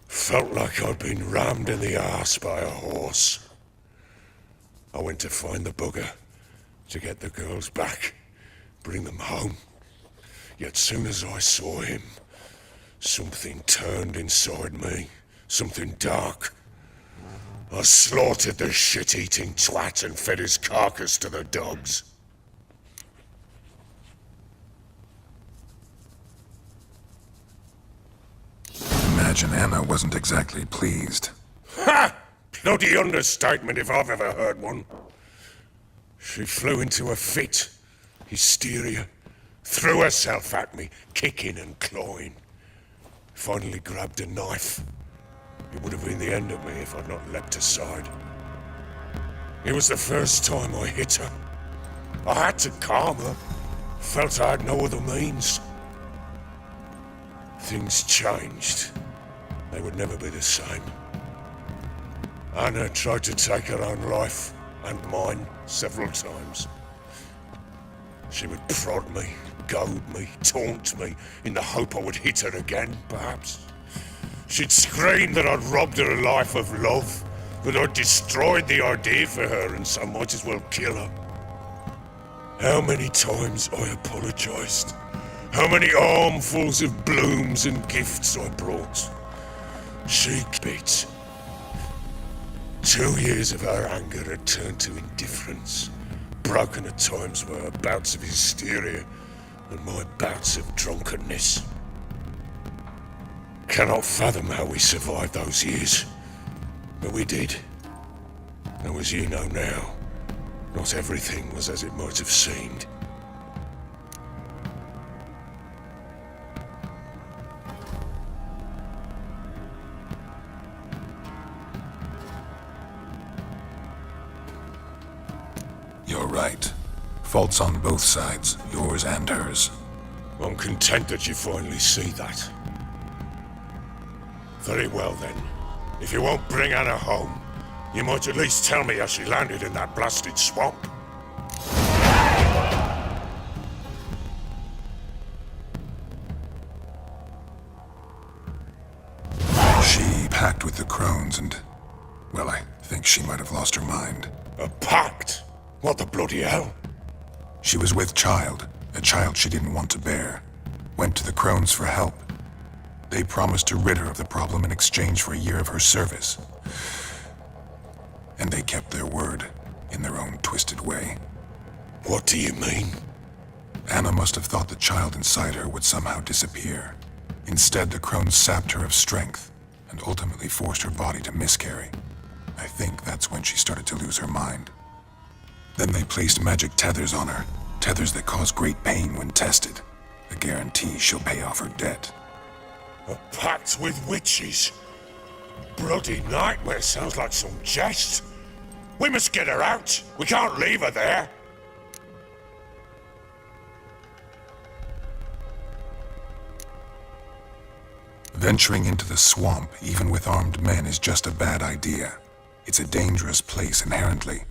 Felt like I'd been rammed in the arse by a horse. I went to find the bugger, to get the girls back, bring them home. Yet soon as I saw him, something turned inside me, something dark. I slaughtered the shit-eating twat and fed his carcass to the dogs. Imagine Anna wasn't exactly pleased. Ha! Bloody understatement if I've ever heard one. She flew into a fit, hysteria, threw herself at me, kicking and clawing. Finally grabbed a knife. It would have been the end of me if I'd not leapt aside. It was the first time I hit her. I had to calm her. Felt I had no other means. Things changed. They would never be the same. Anna tried to take her own life, and mine, several times. She would prod me, goad me, taunt me, in the hope I would hit her again, perhaps. She'd scream that I'd robbed her life of love, that I'd destroyed the idea for her, and so might as well kill her. How many times I apologized. How many armfuls of blooms and gifts I brought. She bit. 2 years of her anger had turned to indifference, broken at times by her bouts of hysteria and my bouts of drunkenness. cannot fathom how we survived those years. But we did. Though as you know now, not everything was as it might have seemed. You're right. Faults on both sides, yours and hers. I'm content that you finally see that. Very well then. If you won't bring Anna home, you might at least tell me how she landed in that blasted swamp. She packed with the crones and, well, I think she might have lost her mind. A pact? What the bloody hell? She was with child, a child she didn't want to bear. Went to the crones for help. They promised to rid her of the problem in exchange for a year of her service. And they kept their word, in their own twisted way. What do you mean? Anna must have thought the child inside her would somehow disappear. Instead, the crones sapped her of strength, and ultimately forced her body to miscarry. I think that's when she started to lose her mind. Then they placed magic tethers on her, tethers that cause great pain when tested. A guarantee she'll pay off her debt. A pact with witches? Bloody nightmare, sounds like some jest. We must get her out. We can't leave her there. Venturing into the swamp, even with armed men, is just a bad idea. It's a dangerous place inherently,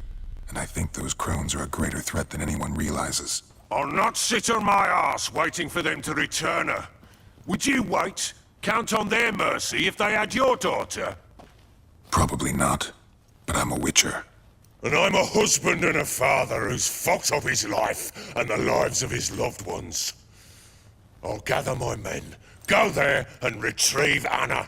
and I think those crones are a greater threat than anyone realizes. I'll not sit on my arse waiting for them to return her. Would you wait? Count on their mercy if they had your daughter? Probably not, but I'm a witcher. And I'm a husband and a father who's fucked up his life and the lives of his loved ones. I'll gather my men, go there and retrieve Anna.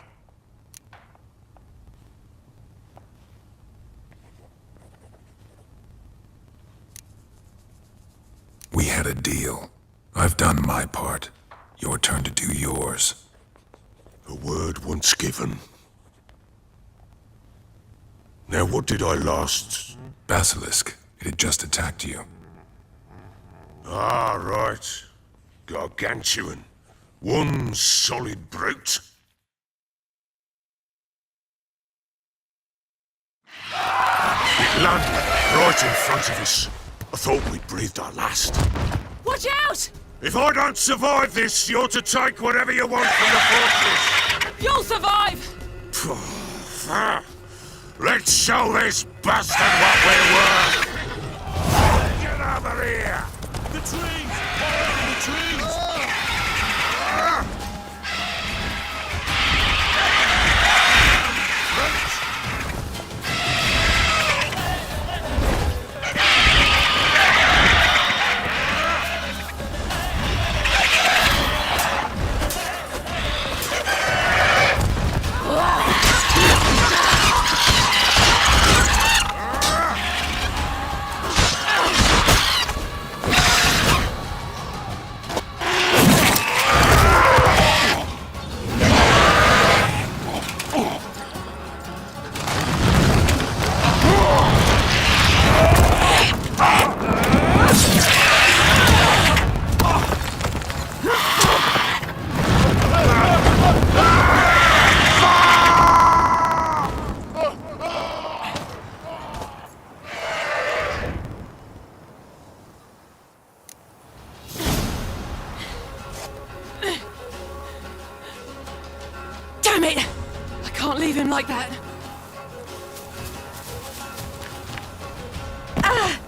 We had a deal. I've done my part. Your turn to do yours. A word once given. Now what did I last... Basilisk. It had just attacked you. Ah, right. Gargantuan. One solid brute. It landed right in front of us. I thought we'd breathed our last. Watch out! If I don't survive this, you're to take whatever you want from the fortress. You'll survive! Let's show this bastard what we're worth! Get over here! The trees! The trees! Damn it! I can't leave him like that. Ah!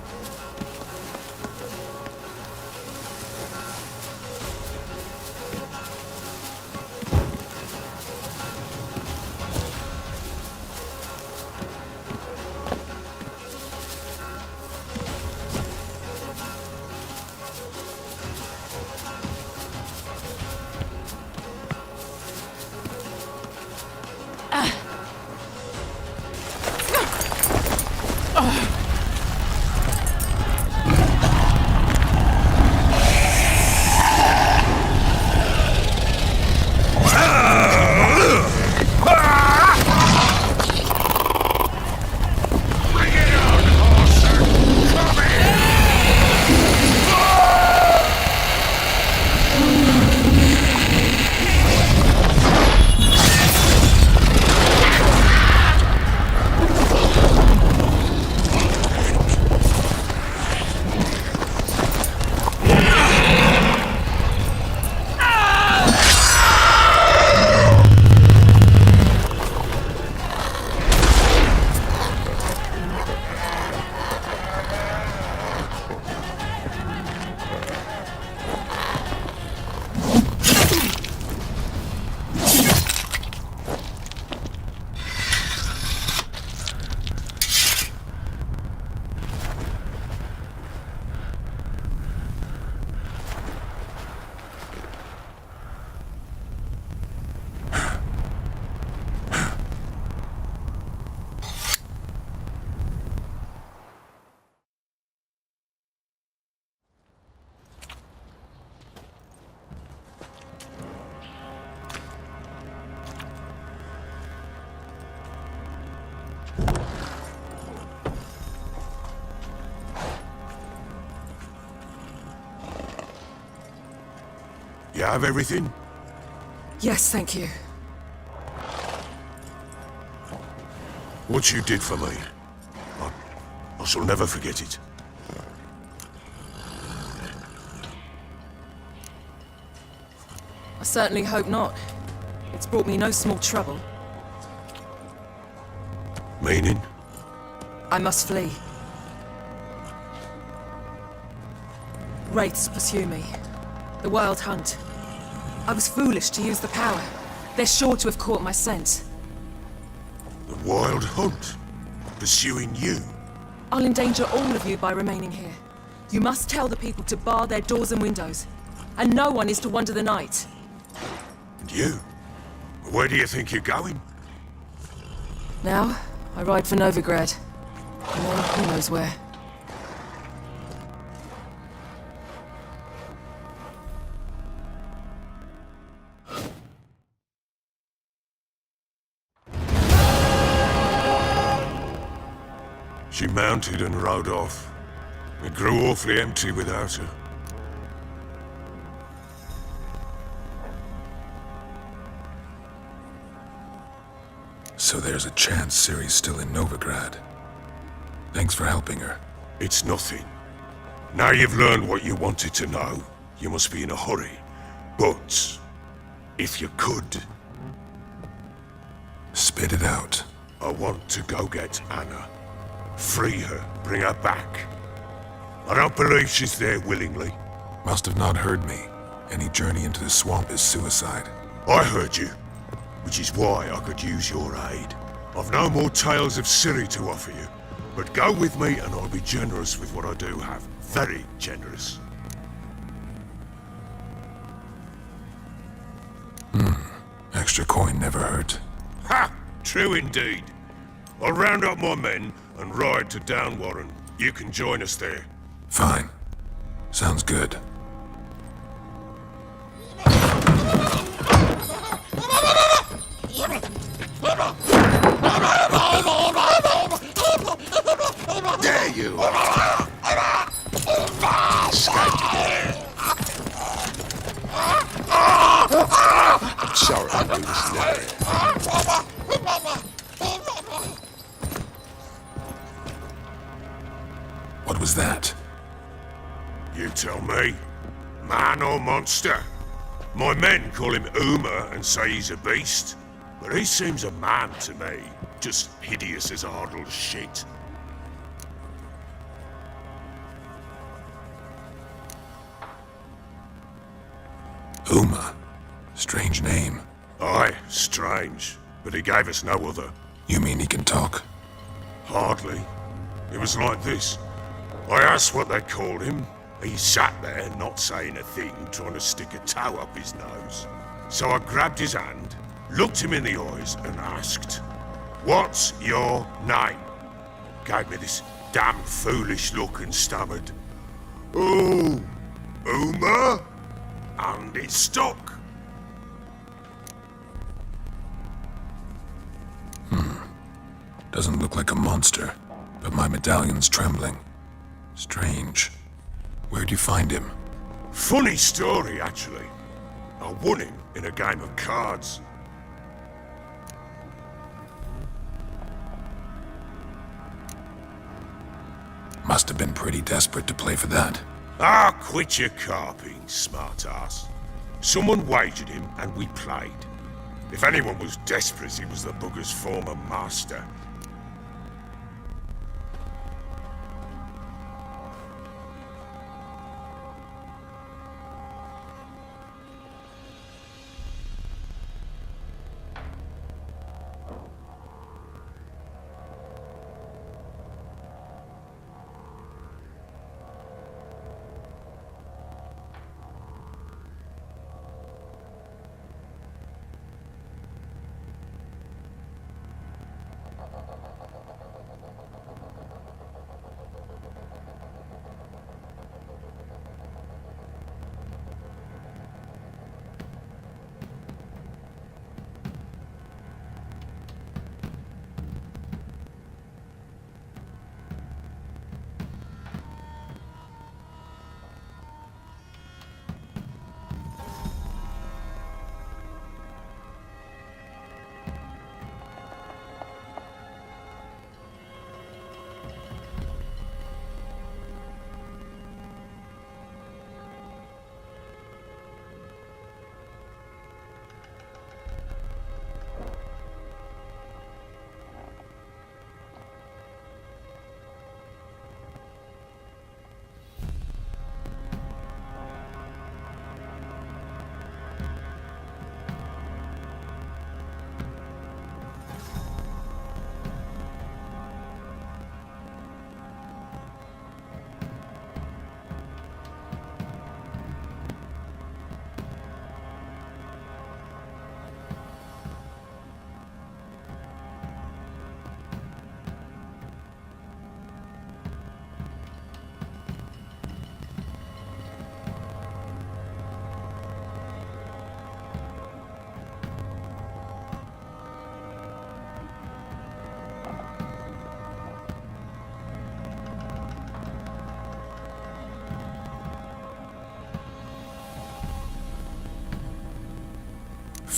You have everything? Yes, thank you. What you did for me, I shall never forget it. I certainly hope not. It's brought me no small trouble. Meaning? I must flee. Wraiths pursue me. The wild hunt. I was foolish to use the power. They're sure to have caught my scent. The wild hunt? Pursuing you? I'll endanger all of you by remaining here. You must tell the people to bar their doors and windows. And no one is to wander the night. And you? Where do you think you're going? Now, I ride for Novigrad. And then who knows where. She mounted and rode off. It grew awfully empty without her. So there's a chance Ciri's still in Novigrad. Thanks for helping her. It's nothing. Now you've learned what you wanted to know, you must be in a hurry. But, if you could... Spit it out. I want to go get Anna. Free her, bring her back. I don't believe she's there willingly. Must have not heard me. Any journey into the swamp is suicide. I heard you, which is why I could use your aid. I've no more tales of Ciri to offer you, but go with me and I'll be generous with what I do have. Very generous. Extra coin never hurt. Ha! True indeed. I'll round up my men and ride to Downwarren. You can join us there. Fine. Sounds good. There you are! I'm sorry I do this now. What was that? You tell me. Man or monster? My men call him Uma and say he's a beast, but he seems a man to me. Just hideous as Ardle's shit. Uma. Strange name. Aye, strange. But he gave us no other. You mean he can talk? Hardly. It was like this. I asked what they called him. He sat there, not saying a thing, trying to stick a toe up his nose. So I grabbed his hand, looked him in the eyes, and asked, "What's your name?" Gave me this damn foolish look and stammered, "Oh, Uma?" And it stuck. Doesn't look like a monster, but my medallion's trembling. Strange. Where'd you find him? Funny story, actually. I won him in a game of cards. Must have been pretty desperate to play for that. Ah, quit your carping, smartass. Someone wagered him and we played. If anyone was desperate, he was the bugger's former master.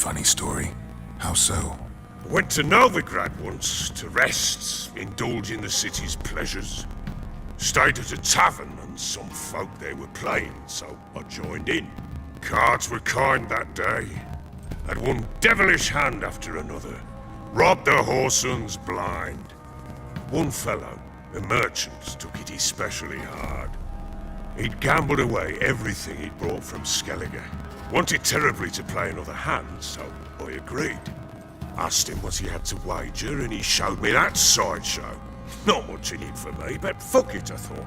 funny story. How so? Went to Novigrad once to rest, indulge in the city's pleasures. Stayed at a tavern and some folk there were playing, so I joined in. Cards were kind that day. Had one devilish hand after another. Robbed the whoresons blind. One fellow, a merchant, took it especially hard. He'd gambled away everything he'd brought from Skellige. Wanted terribly to play another hand, so I agreed. Asked him what he had to wager, and he showed me that sideshow. Not much in it for me, but fuck it, I thought.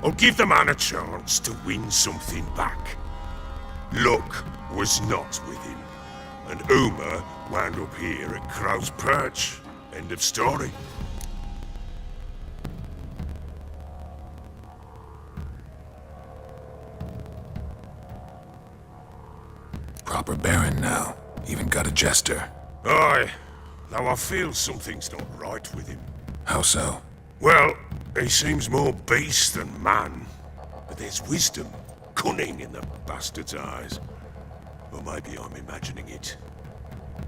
I'll give the man a chance to win something back. Luck was not with him, and Uma wound up here at Crow's Perch. End of story. Proper baron now. Even got a jester. Aye, though I feel something's not right with him. How so? Well, he seems more beast than man. But there's wisdom, cunning in the bastard's eyes. Or maybe I'm imagining it.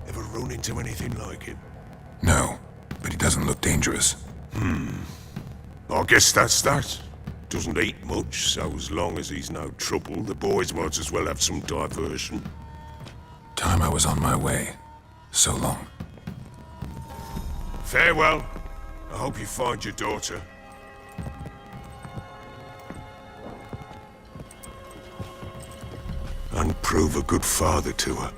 Ever run into anything like him? No, but he doesn't look dangerous. I guess that's that. Doesn't eat much, so as long as he's no trouble, the boys might as well have some diversion. Time I was on my way. So long. Farewell. I hope you find your daughter. And prove a good father to her.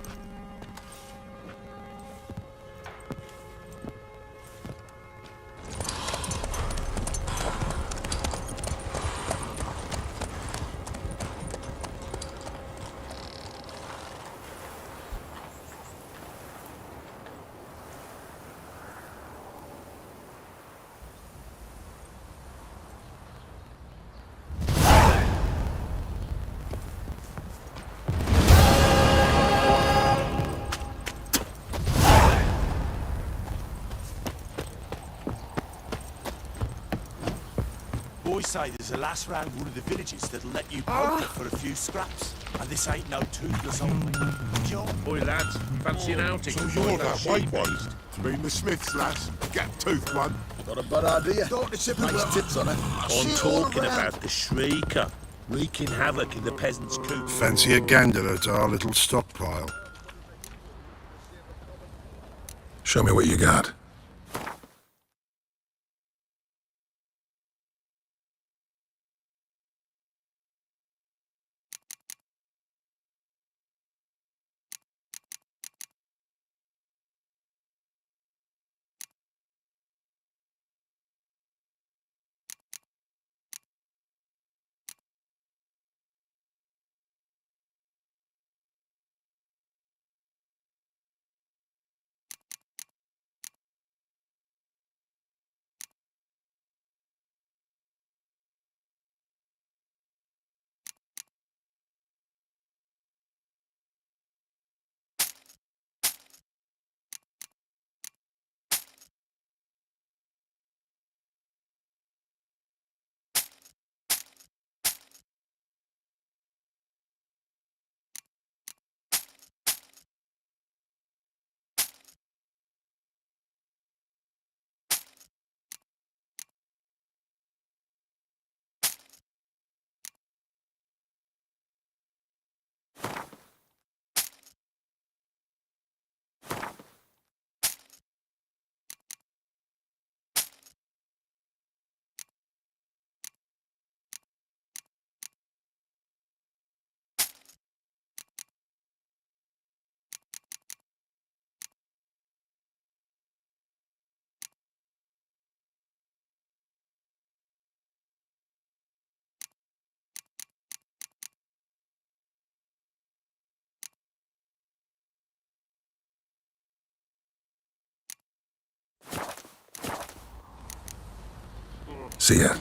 Boys say there's a lass round one of the villages that'll let you poker for a few scraps. And this ain't no toothless old John. Boy, lads, fancy an outing? So you're that white one? Mean the Smiths, lass. Get toothed one. Not a bad idea. Nice tips on it. I'm talking about the Shrieker, wreaking havoc in the peasants' coop. Fancy a gander at our little stockpile. Show me what you got. See ya.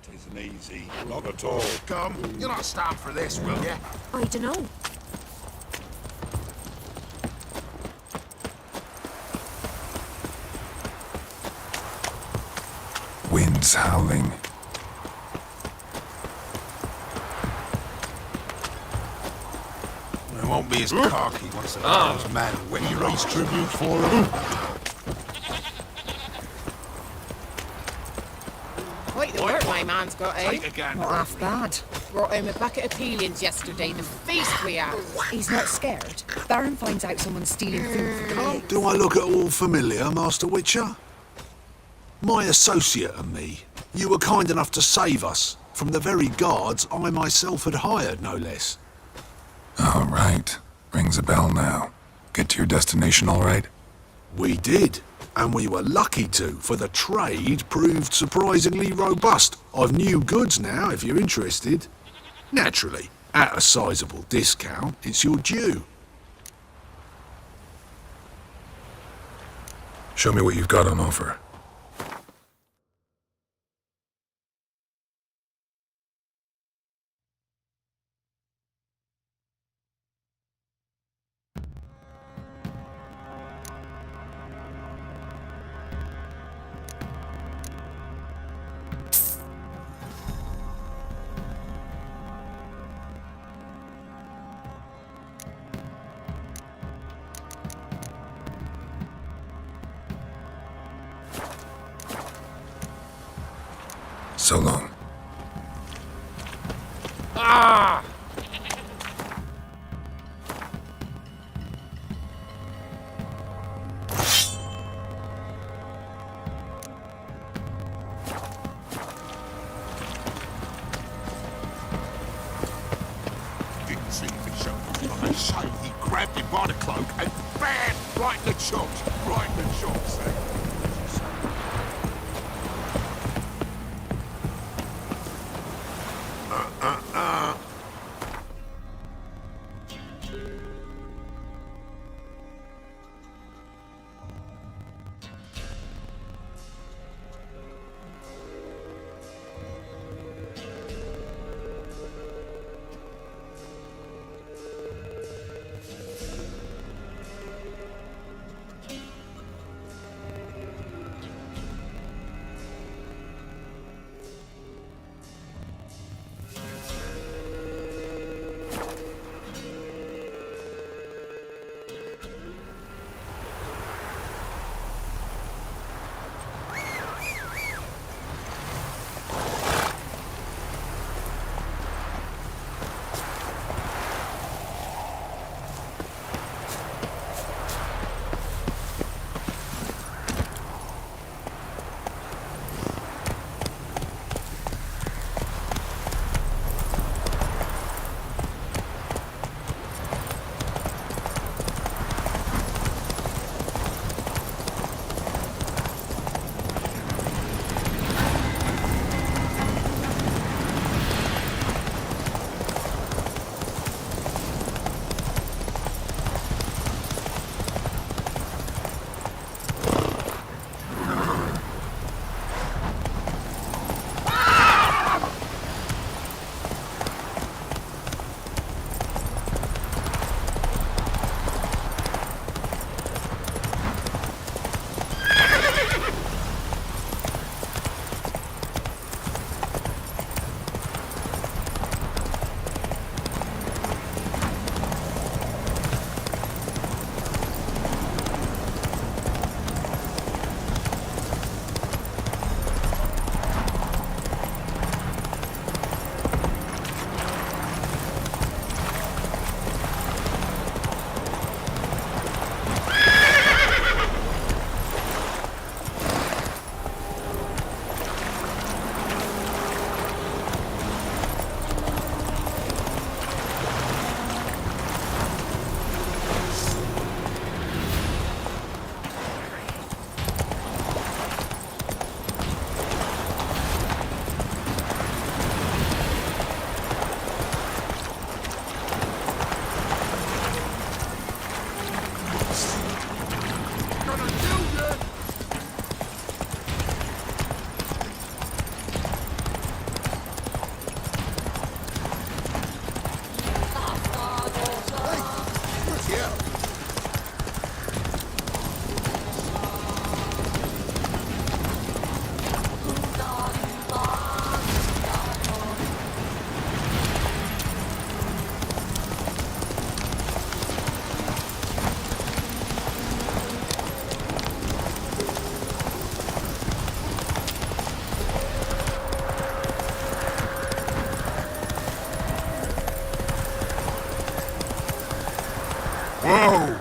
Tisn't easy. Not at all. Come, you'll not stand for this, will you? I dunno. Wind's howling. won't be as cocky once the Lord's man when you raise tribute for him. Quite the work my man's got, eh? Take a gander. Not half bad. Brought home a bucket of peelings yesterday, the feast we had. He's not scared. Baron finds out someone's stealing food for the pigs. Do I look at all familiar, Master Witcher? My associate and me, you were kind enough to save us from the very guards I myself had hired, no less. All right. Rings a bell now. Get to your destination all right? We did, and we were lucky to, for the trade proved surprisingly robust. I've new goods now, if you're interested. Naturally, at a sizable discount, it's your due. Show me what you've got on offer. So long. Ah! Didn't see me, so I say he grabbed him by the cloak and bam! Right in the chops. Right in the chops, eh? Whoa!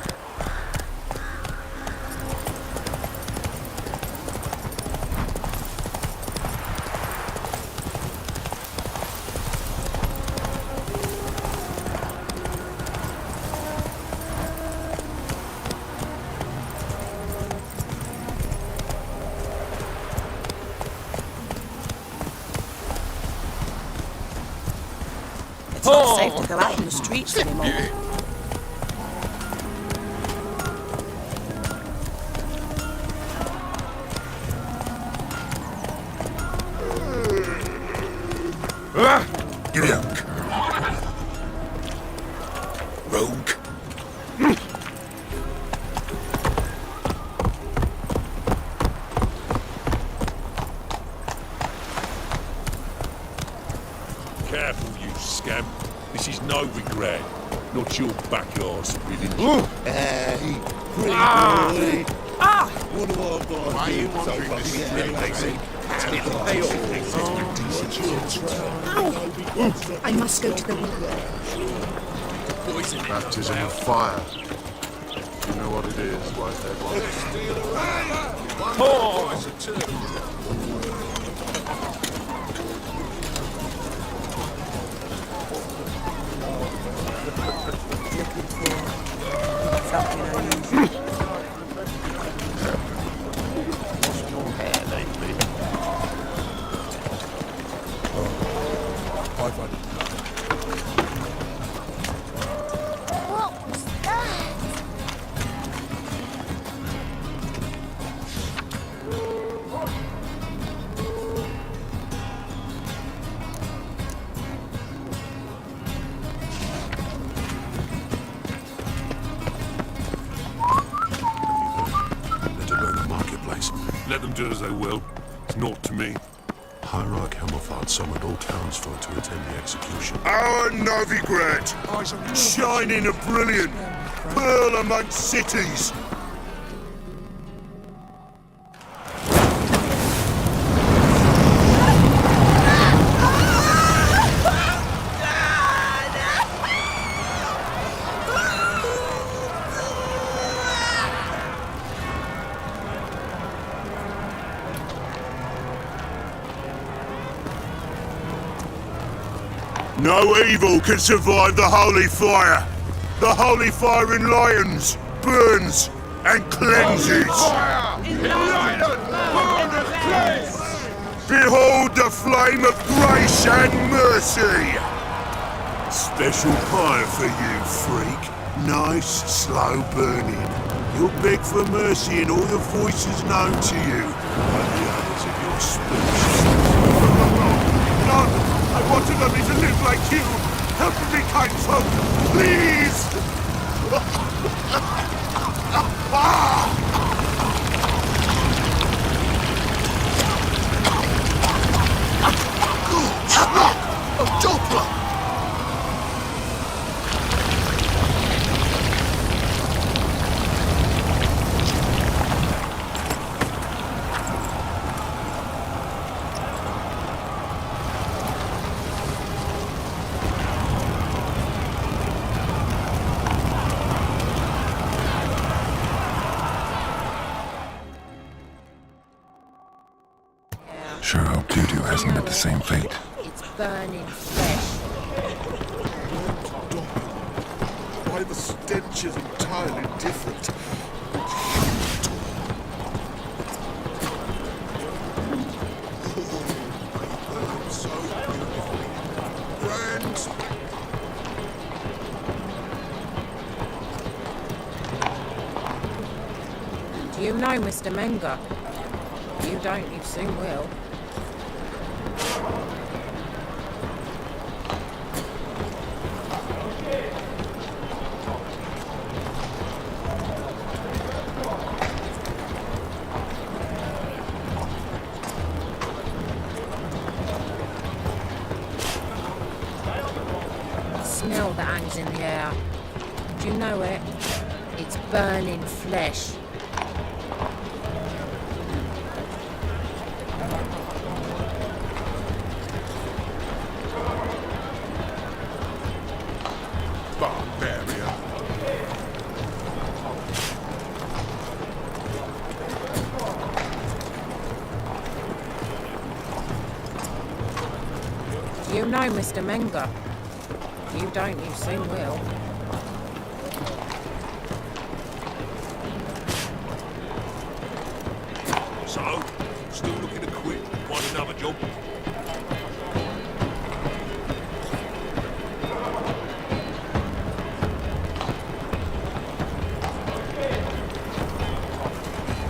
It's not safe to go out in the streets anymore. Get out. Rogue. Careful, you scamp. This is no regret. Not your backyard spilling. Hey, pretty boy. What do I got? Why are you wandering this way? I must go to the Baptism of fire. You know what it is, Whitehead. Let them do as they will. It's not to me. Hierarch Hemelfart summoned all townsfolk to attend the execution. Our Novigrad! Shining a brilliant pearl amongst cities! No evil can survive the holy fire. The holy fire enlightens, burns, and cleanses. Behold the flame of grace and mercy. Special fire for you, freak. Nice, slow burning. You'll beg for mercy in all the voices known to you, and the others of your species. No! I wanted only to live like you! Help me, kind folk! Please! A Doppler! Sure hope Dudu hasn't met the same fate. It's burning flesh. Why the stench is entirely different. Do you know Mr. Menger? You don't, you soon will. The smell that hangs in the air. Do you know it? It's burning flesh. know Mr. Menger? You don't, you soon will. So, still looking to quit, find another job?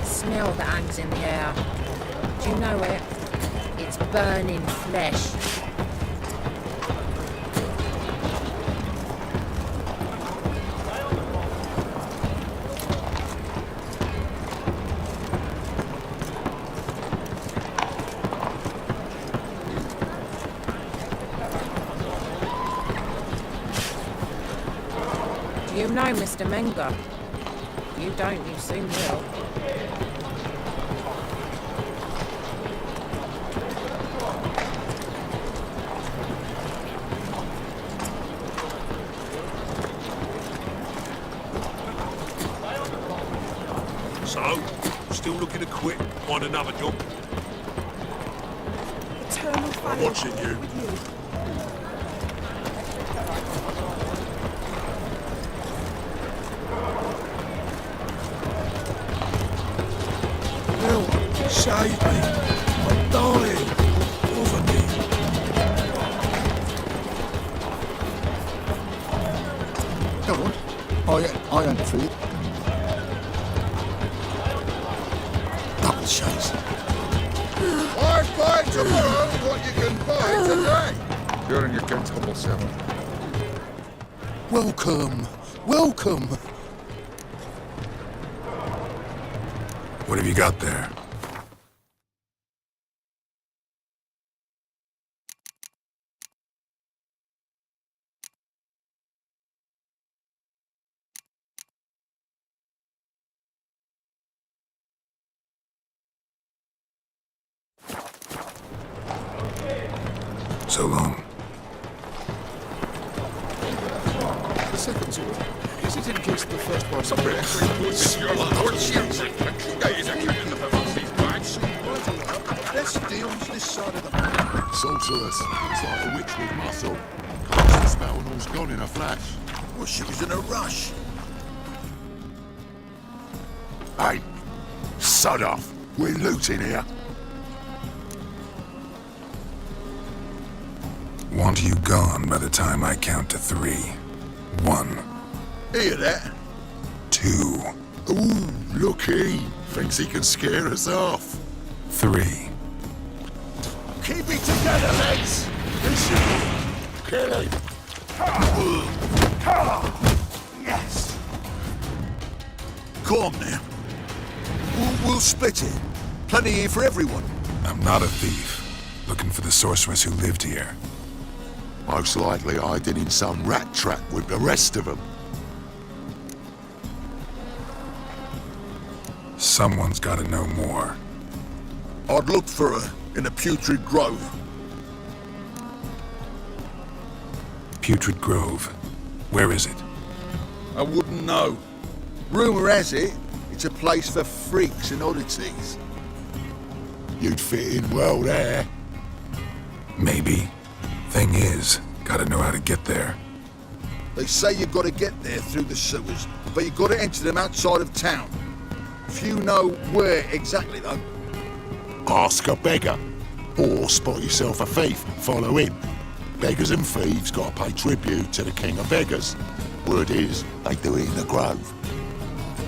Smell that hangs in the air. Do you know it? It's burning flesh. Do you know Mr. Menger? You don't, you soon will. So, still looking to quit, find another job? I'm watching you. Help! Save me! I'm dying! Over me! Come on. I ain't for it. Double shows. I buy tomorrow what you can buy today. You're in your comfortable cell. Welcome. Welcome. What have you got there? So long. The second's all. Is it in case the first one? Let's deal this side of the map. Sorceress. It's like a witch with muscle. Casts the spell and all's gone in a flash. Well, she was in a rush. Hey, sod off. We're looting here. Want you gone by the time I count to 3. 1. Hear that? 2. Ooh, look he. Thinks he can scare us off. 3. Keep it together, lads. Kill him. Yes. Go on now. We'll split it. Plenty here for everyone. I'm not a thief. Looking for the sorceress who lived here. Most likely hiding in some rat trap with the rest of them. Someone's gotta know more. I'd look for her in the Putrid Grove. Putrid Grove. Where is it? I wouldn't know. Rumour has it, it's a place for freaks and oddities. You'd fit in well there. Maybe. Thing is, gotta know how to get there. They say you've got to get there through the sewers, but you've got to enter them outside of town. Few know where exactly, though. Ask a beggar. Or spot yourself a thief, follow him. Beggars and thieves gotta pay tribute to the king of beggars. Word is, they do it in the grove.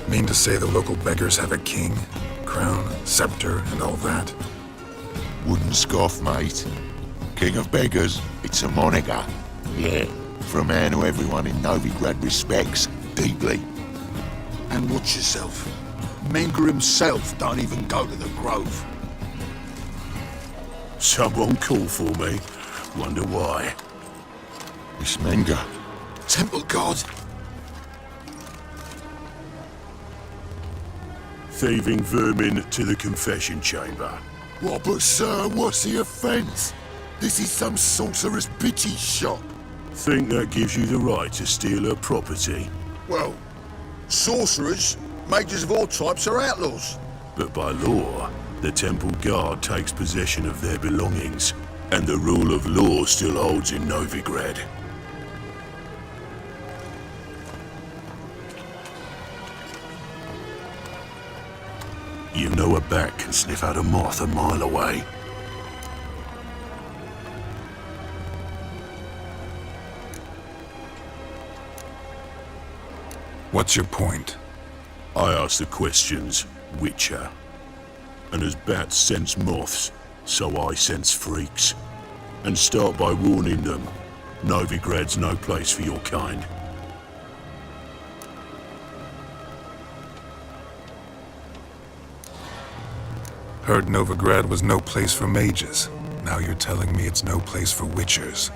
Mean to say the local beggars have a king, crown, scepter, and all that? Wouldn't scoff, mate. King of beggars, it's a moniker. Yeah, for a man who everyone in Novigrad respects deeply. And watch yourself. Menger himself don't even go to the grove. Someone call for me. Wonder why. Miss Menger. Temple God. Thieving vermin to the confession chamber. What, but sir, what's the offence? This is some sorcerer's pity shop. Think that gives you the right to steal her property? Well, sorcerers, mages of all types are outlaws. But by law, the temple guard takes possession of their belongings. And the rule of law still holds in Novigrad. You know a bat can sniff out a moth a mile away. What's your point? I ask the questions, Witcher. And as bats sense moths, so I sense freaks. And start by warning them, Novigrad's no place for your kind. Heard Novigrad was no place for mages. Now you're telling me it's no place for witchers.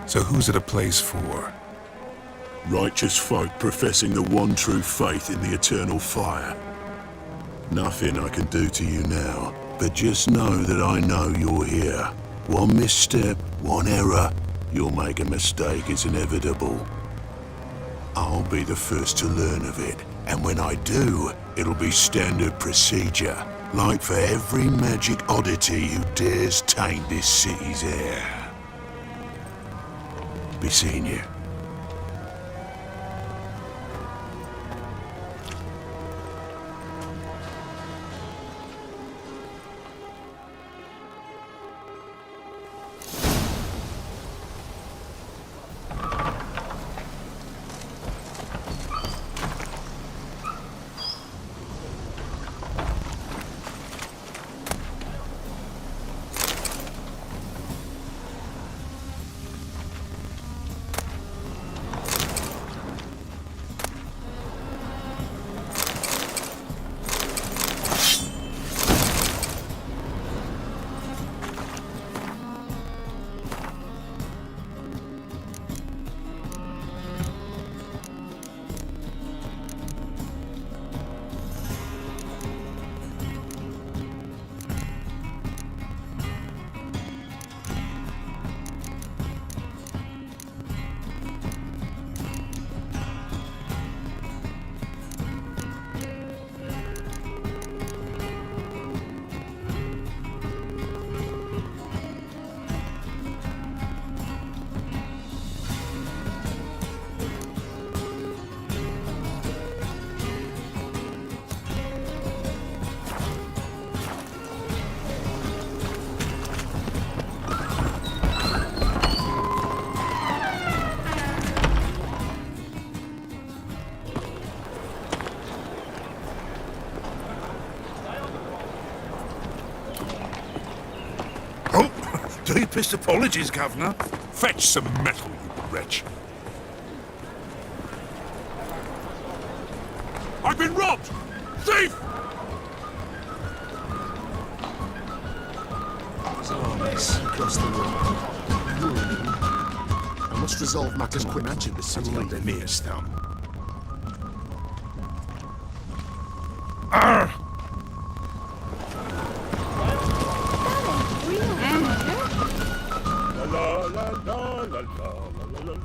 So who's it a place for? Righteous folk professing the one true faith in the eternal fire. Nothing I can do to you now, but just know that I know you're here. One misstep, one error, you'll make a mistake, it's inevitable. I'll be the first to learn of it, and when I do, it'll be standard procedure, like for every magic oddity who dares taint this city's air. Be seeing you. Deepest apologies, Governor. Fetch some metal, you wretch. I've been robbed! Thief! Armies across the world. I must resolve matters quick. Imagine the city like the mere stump.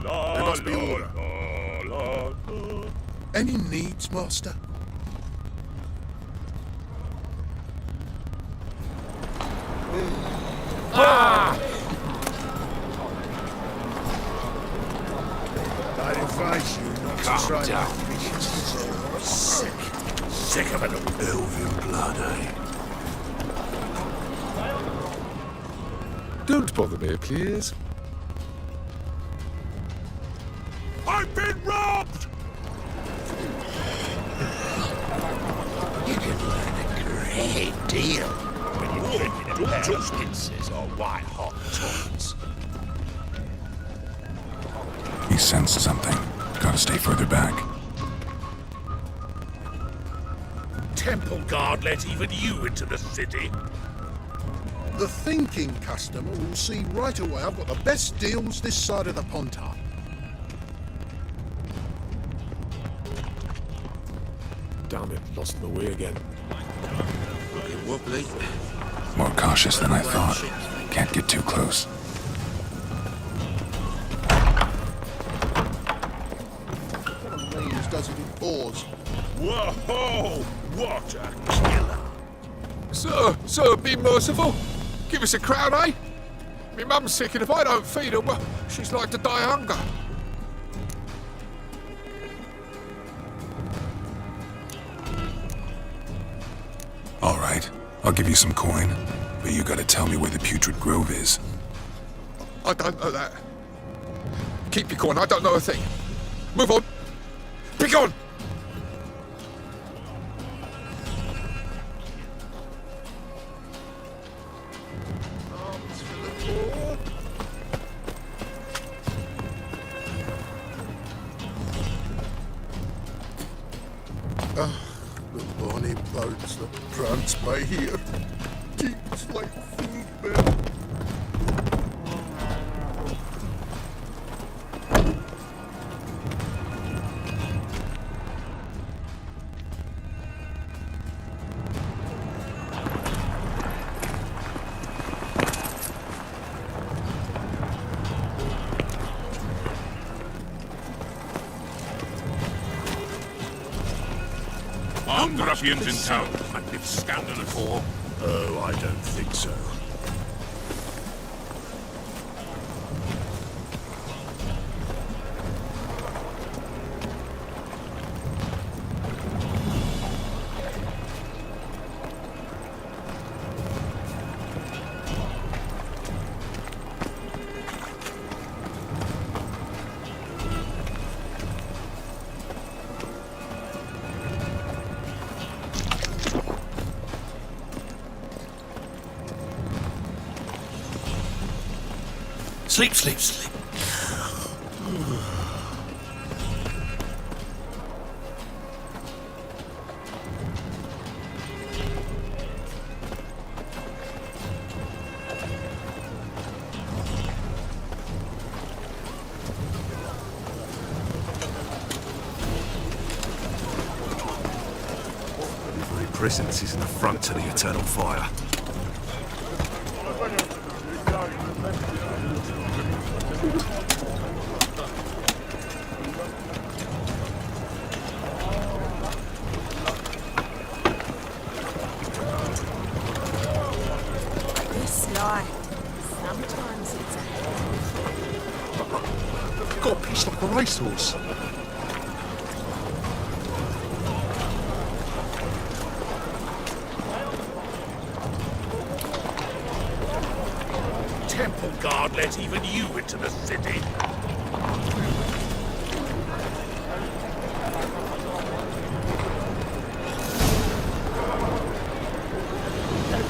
There must be order. Any needs, Master? I'd advise you not to try that. Sick of it. Elven blood, eh? Don't bother me, please. I've been robbed! You can learn a great deal when you drink in a pair of pincers or white-hot tons. He sensed something. Gotta stay further back. Temple guard let even you into the city. The thinking customer will see right away I've got the best deals this side of the Pontar. Damn it, lost my way again. Looking wobbly. More cautious than I thought. Can't get too close. Means does it in pause. Whoa! What a killer! Sir, be merciful. Give us a crown, eh? My mum's sick, and if I don't feed her, well, she's like to die of hunger. All right, I'll give you some coin, but you gotta tell me where the putrid grove is. I don't know that. Keep your coin, I don't know a thing. Move on. Be gone! The bonny birds that prance by here. Teats like food men. Armed ruffians in town. It's scandalous. Oh, I don't think so. Sleep, sleep, sleep. Every presence is an affront to the eternal fire. This life, sometimes it's a Got pissed like a racehorse. Temple guard let even you into the city.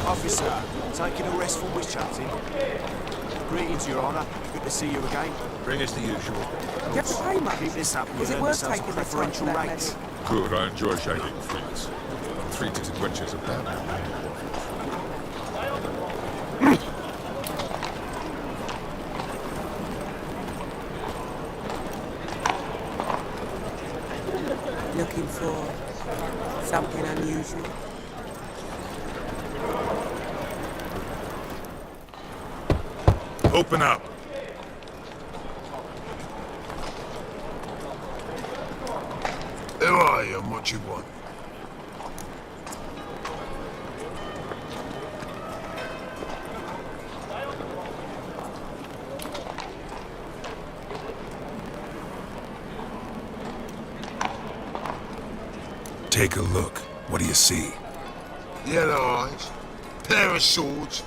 Officer, taking a rest from witch-hunting. Greetings, Your Honour. Good to see you again. Bring us the usual. Get the pay, mate. Keep this up. Is it worth taking the preferential time for that, rates? Good, I enjoy shaving fleas. 3-tised wenches of that. Looking for something unusual? Open up. Who are you and what you want? Take a look. What do you see? Yellow eyes, pair of swords,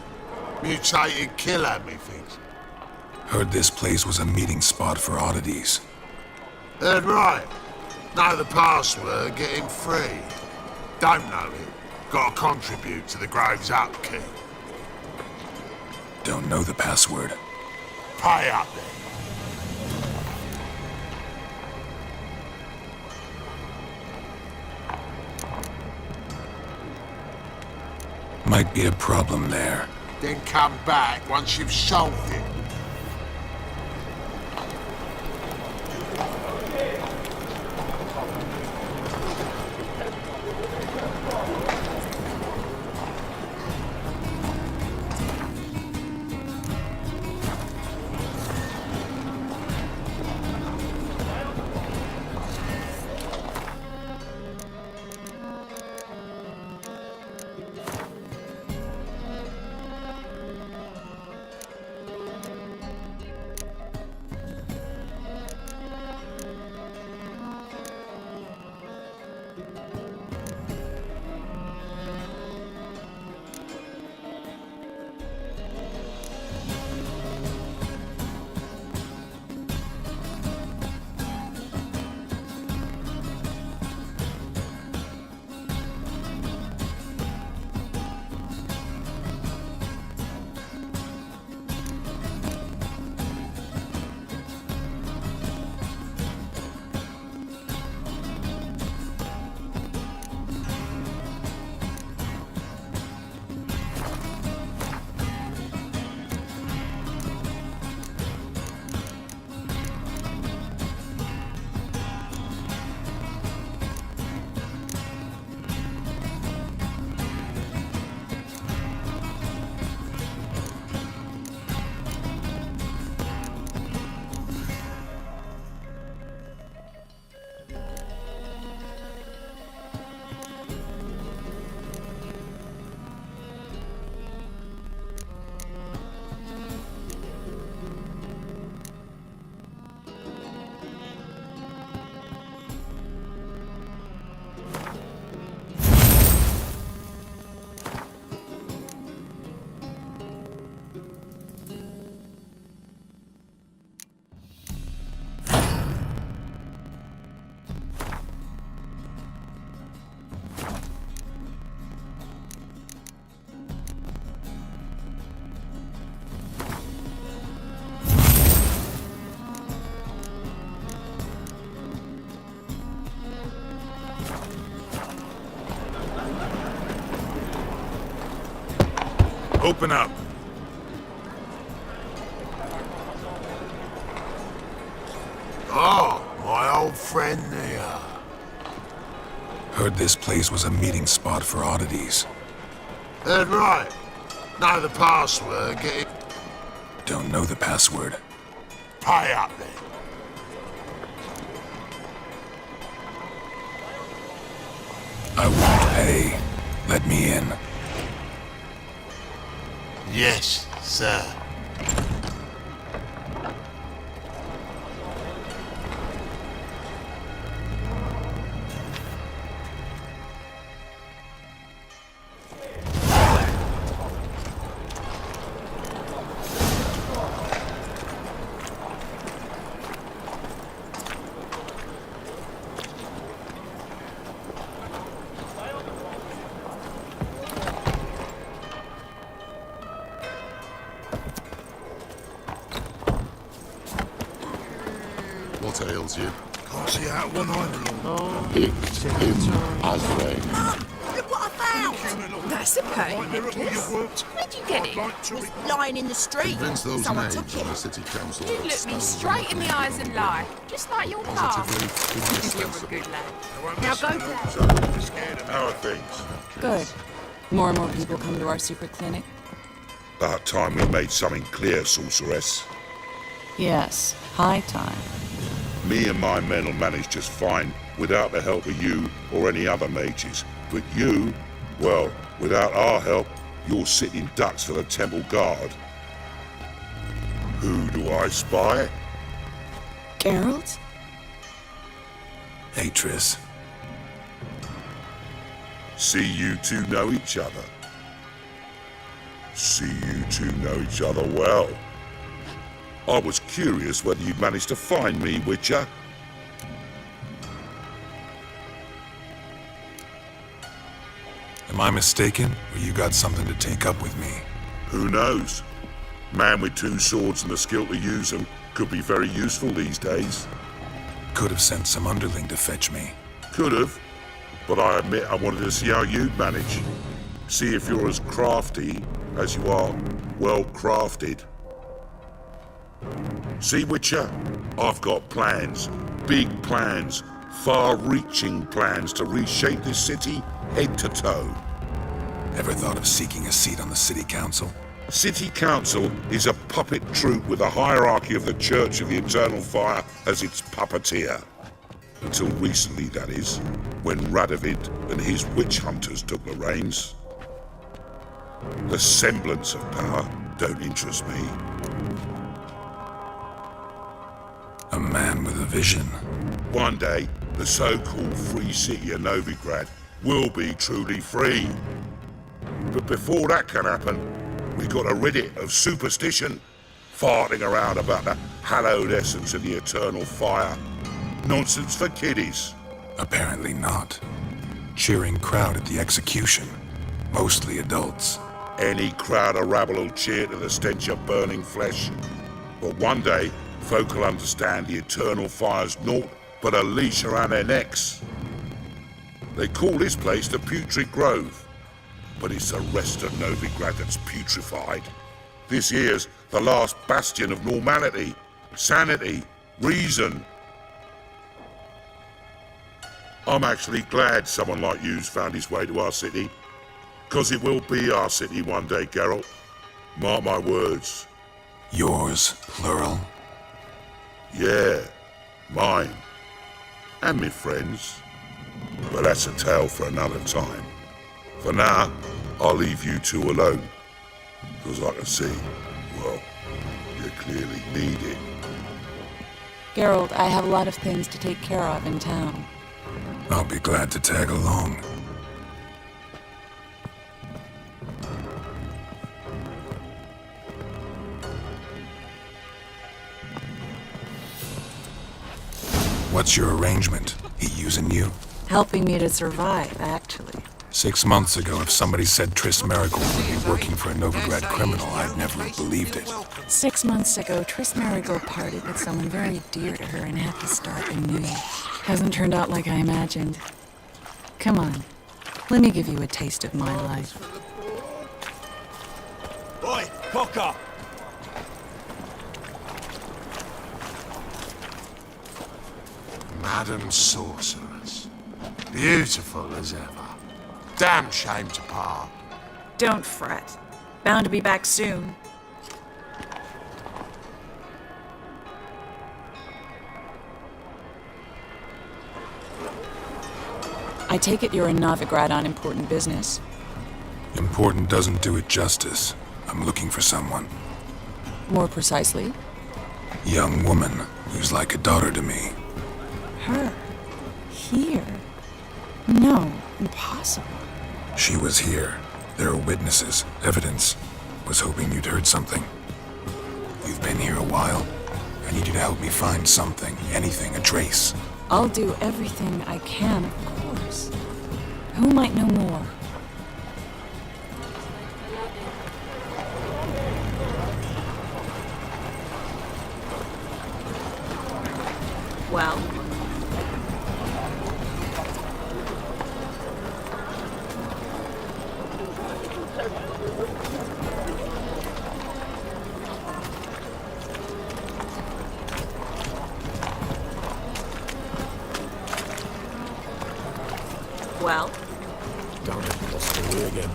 mutated killer, methinks. Heard this place was a meeting spot for oddities. Heard right. Know the password, get him free. Don't know it, gotta contribute to the Grove's upkeep. Don't know the password. Pay up then. Might be a problem there. Then come back once you've solved it. Open up. Ah, my old friend there. Heard this place was a meeting spot for oddities. That's right. Know the password, get it. Don't know the password. Pay up then. I won't pay. Let me in. Yes, sir. What ails you? Can't see out one eye. It's him, Azrael. Look what I found! That's a pain, Nicholas. Where'd you get it? It was lying in the street. Convince those Someone names took on the it. city council. You that look me stolen straight in the eyes and lie, just like your pa. Positively You're a indispensable. good lad. Now go play. How are things? Good. More and more people come to our super clinic. About time we made something clear, sorceress. Yes, high time. Me and my men will manage just fine without the help of you or any other mages. But you, well, without our help, you're sitting ducks for the temple guard. Who do I spy? Geralt? Hey, Triss. See you two know each other. See you two know each other well. I was curious whether you'd managed to find me, Witcher. Am I mistaken, or you got something to take up with me? Who knows? Man with two swords and the skill to use them could be very useful these days. Could have sent some underling to fetch me. Could have, but I admit I wanted to see how you'd manage. See if you're as crafty as you are well-crafted. See, Witcher? I've got plans. Big plans. Far-reaching plans to reshape this city head to toe. Ever thought of seeking a seat on the city council? City council is a puppet troupe with a hierarchy of the Church of the Eternal Fire as its puppeteer. Until recently, that is, when Radovid and his witch hunters took the reins. The semblance of power don't interest me. A man with a vision. One day, the so-called free city of Novigrad will be truly free. But before that can happen, we got to rid it of superstition, farting around about the hallowed essence of the eternal fire. Nonsense for kiddies. Apparently not. Cheering crowd at the execution. Mostly adults. Any crowd of rabble will cheer to the stench of burning flesh. But one day, folk will understand the eternal fire's naught but a leash around their necks. They call this place the Putrid Grove, but it's the rest of Novigrad that's putrefied. This here's the last bastion of normality, sanity, reason. I'm actually glad someone like you's found his way to our city, 'cause it will be our city one day, Geralt. Mark my words. Yours, plural? Yeah, mine. And me friends. But that's a tale for another time. For now, I'll leave you two alone. 'Cause I can see, well, you clearly need it. Geralt, I have a lot of things to take care of in town. I'll be glad to tag along. What's your arrangement? He using you? Helping me to survive, actually. 6 months ago, if somebody said Triss Marigold would be working for a Novigrad criminal, I'd never have believed it. 6 months ago, Triss Marigold parted with someone very dear to her and had to start anew. Hasn't turned out like I imagined. Come on, let me give you a taste of my life. Cock up! Madam Sorceress. Beautiful as ever. Damn shame to part. Don't fret. Bound to be back soon. I take it you're in Novigrad on important business. Important doesn't do it justice. I'm looking for someone. More precisely? Young woman who's like a daughter to me. Her? Here? No, impossible. She was here. There are witnesses, evidence. Was hoping you'd heard something. You've been here a while. I need you to help me find something, anything, a trace. I'll do everything I can, of course. Who might know more? Well? Well? Damn it, lost the way again.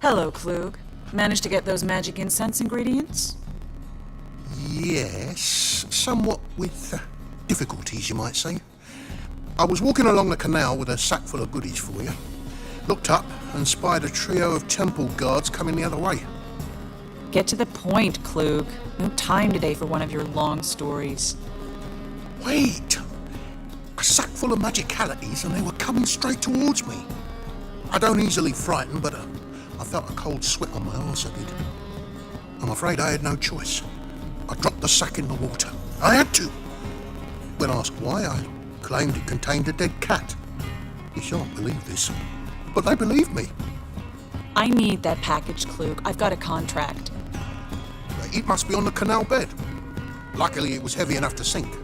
Hello, Klug. Managed to get those magic incense ingredients? Yes, somewhat with difficulties, you might say. I was walking along the canal with a sack full of goodies for you. Looked up and spied a trio of temple guards coming the other way. Get to the point, Klug. No time today for one of your long stories. Wait! A sack full of magicalities and they were coming straight towards me. I don't easily frighten, but I felt a cold sweat on my arse, I did. I'm afraid I had no choice. I dropped the sack in the water. I had to. When asked why, I claimed it contained a dead cat. You shan't believe this, but they believed me. I need that package, Klug. I've got a contract. It must be on the canal bed. Luckily, it was heavy enough to sink.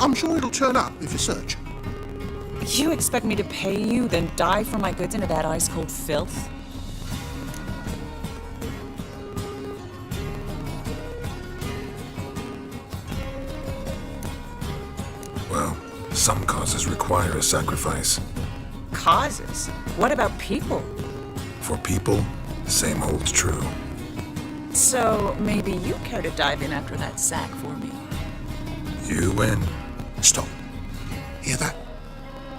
I'm sure it'll turn up if you search. You expect me to pay you, then dive for my goods into that ice-cold filth? Well, some causes require a sacrifice. Causes? What about people? For people, the same holds true. So, maybe you care to dive in after that sack for me? You win. Stop. Hear that?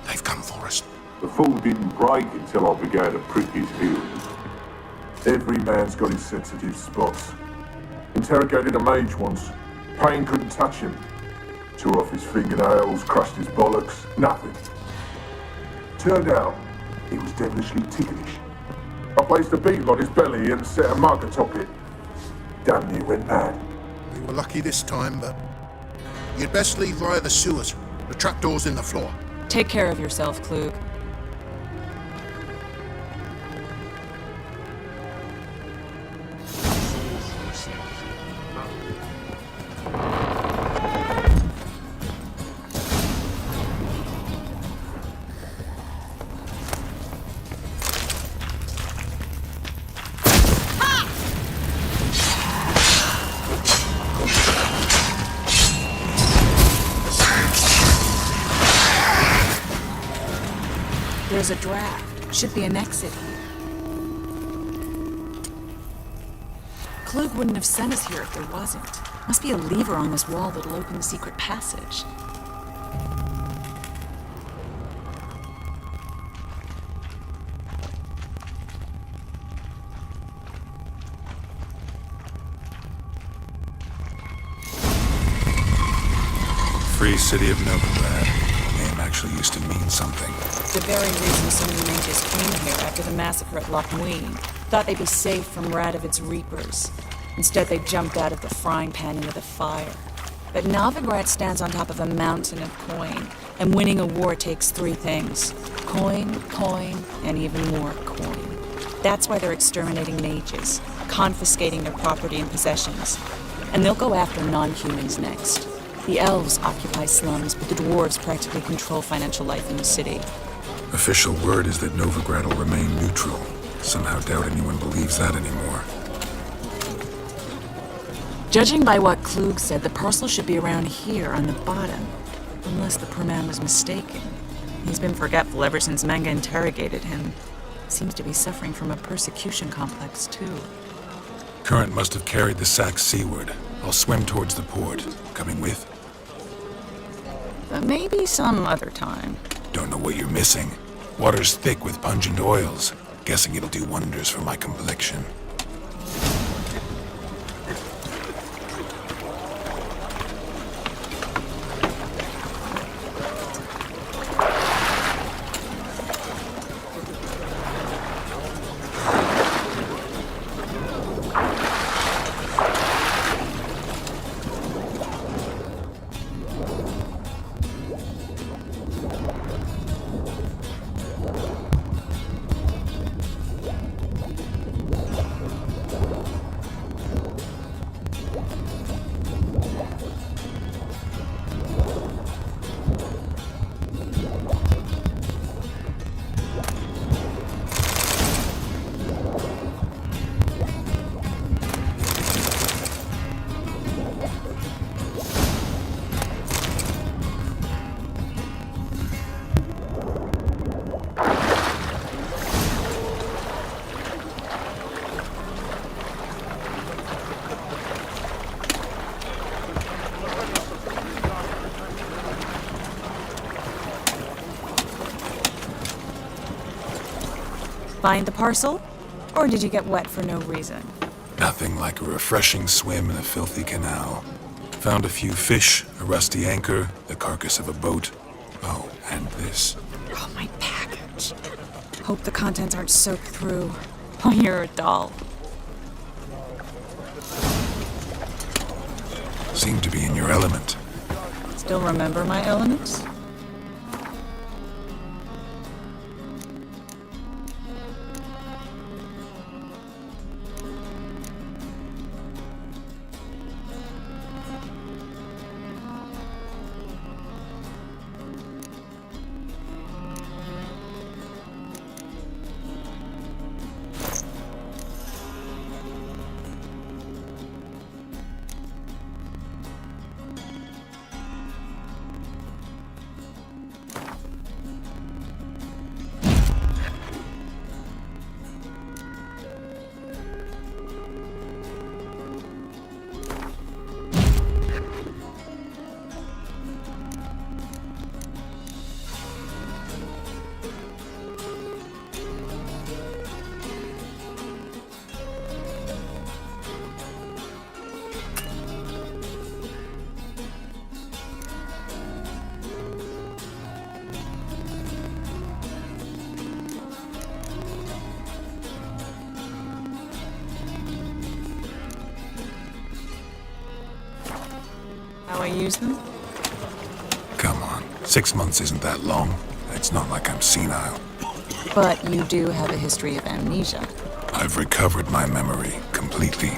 They've come for us. The fall didn't break until I began to prick his heels. Every man's got his sensitive spots. Interrogated a mage once. Pain couldn't touch him. Tore off his fingernails, crushed his bollocks, nothing. Turned out, he was devilishly ticklish. I placed a beetle on his belly and set a mug atop it. Damn near went mad. We were lucky this time, but you'd best leave via the sewers. The trapdoor's in the floor. Take care of yourself, Klug. There's a draft. Should be an exit here. Klug wouldn't have sent us here if there wasn't. Must be a lever on this wall that'll open the secret passage. Free city of Novigrad. Name actually used to mean something. The very reason so many mages came here after the massacre at Loch Muin. Thought they'd be safe from Radovid's reapers. Instead, they jumped out of the frying pan into the fire. But Novigrad stands on top of a mountain of coin, and winning a war takes three things. Coin, coin, and even more coin. That's why they're exterminating mages, confiscating their property and possessions. and they'll go after non-humans next. The elves occupy slums, but the dwarves practically control financial life in the city. Official word is that Novigrad will remain neutral. Somehow doubt anyone believes that anymore. Judging by what Klug said, the parcel should be around here on the bottom. Unless the poor man was mistaken. He's been forgetful ever since Manga interrogated him. Seems to be suffering from a persecution complex, too. Current must have carried the sack seaward. I'll swim towards the port. Coming with? But maybe some other time. Don't know what you're missing. Water's thick with pungent oils. Guessing it'll do wonders for my complexion. Find the parcel? Or did you get wet for no reason? Nothing like a refreshing swim in a filthy canal. Found a few fish, a rusty anchor, the carcass of a boat. Oh, and this. Oh, my package. Hope the contents aren't soaked through. Oh, you're a doll. Seem to be in your element. Still remember my elements? How I use them? Come on, 6 months isn't that long. It's not like I'm senile. But you do have a history of amnesia. I've recovered my memory completely.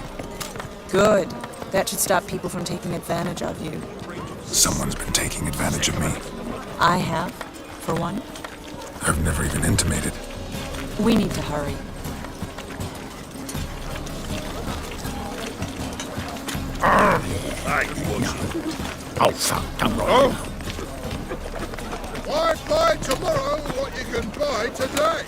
Good. That should stop people from taking advantage of you. Someone's been taking advantage of me. I have, for one. I've never even intimated. We need to hurry. Oh, fuck, come on. Why buy tomorrow what you can buy today?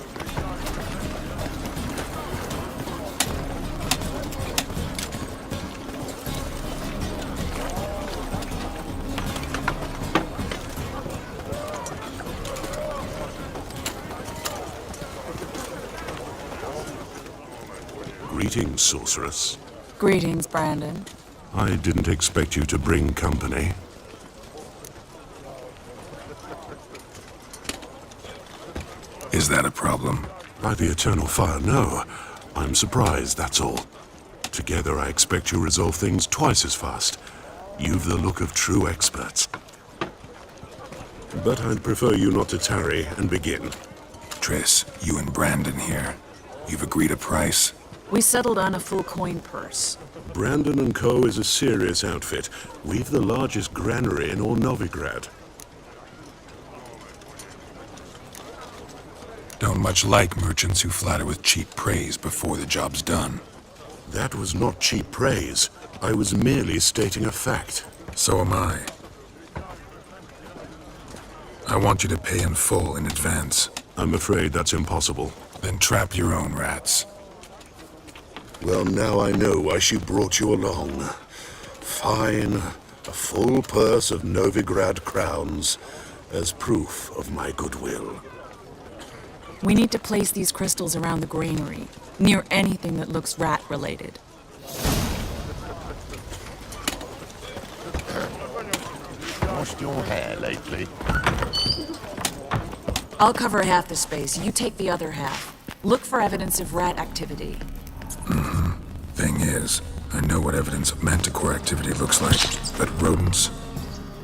Greetings, sorceress. Greetings, Brandon. I didn't expect you to bring company. Is that a problem? By the eternal fire, no. I'm surprised, that's all. Together, I expect you resolve things twice as fast. You've the look of true experts. But I'd prefer you not to tarry and begin. Triss, you and Brandon here. You've agreed a price? We settled on a full coin purse. Brandon and Co. is a serious outfit. We've the largest granary in all Novigrad. Don't much like merchants who flatter with cheap praise before the job's done. That was not cheap praise. I was merely stating a fact. So am I. I want you to pay in full in advance. I'm afraid that's impossible. Then trap your own rats. Well, now I know why she brought you along. Fine. A full purse of Novigrad crowns as proof of my goodwill. We need to place these crystals around the granary, near anything that looks rat-related. Washed your hair lately? I'll cover half the space, you take the other half. Look for evidence of rat activity. Thing is, I know what evidence of manticore activity looks like, but rodents...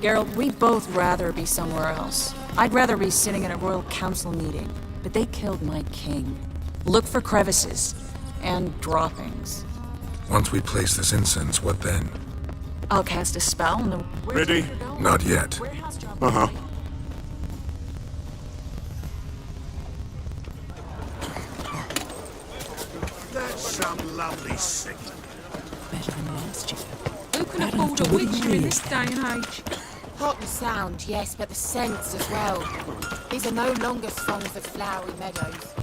Geralt, we'd both rather be somewhere else. I'd rather be sitting in a royal council meeting, but they killed my king. Look for crevices and droppings. Once we place this incense, what then? I'll cast a spell and the... Ready? Not yet. Uh-huh. That's some lovely singing. Better than last year. Who can afford a witcher in this day and age? Hot and sound, yes, but the scents as well. These are no longer songs of flowery meadows.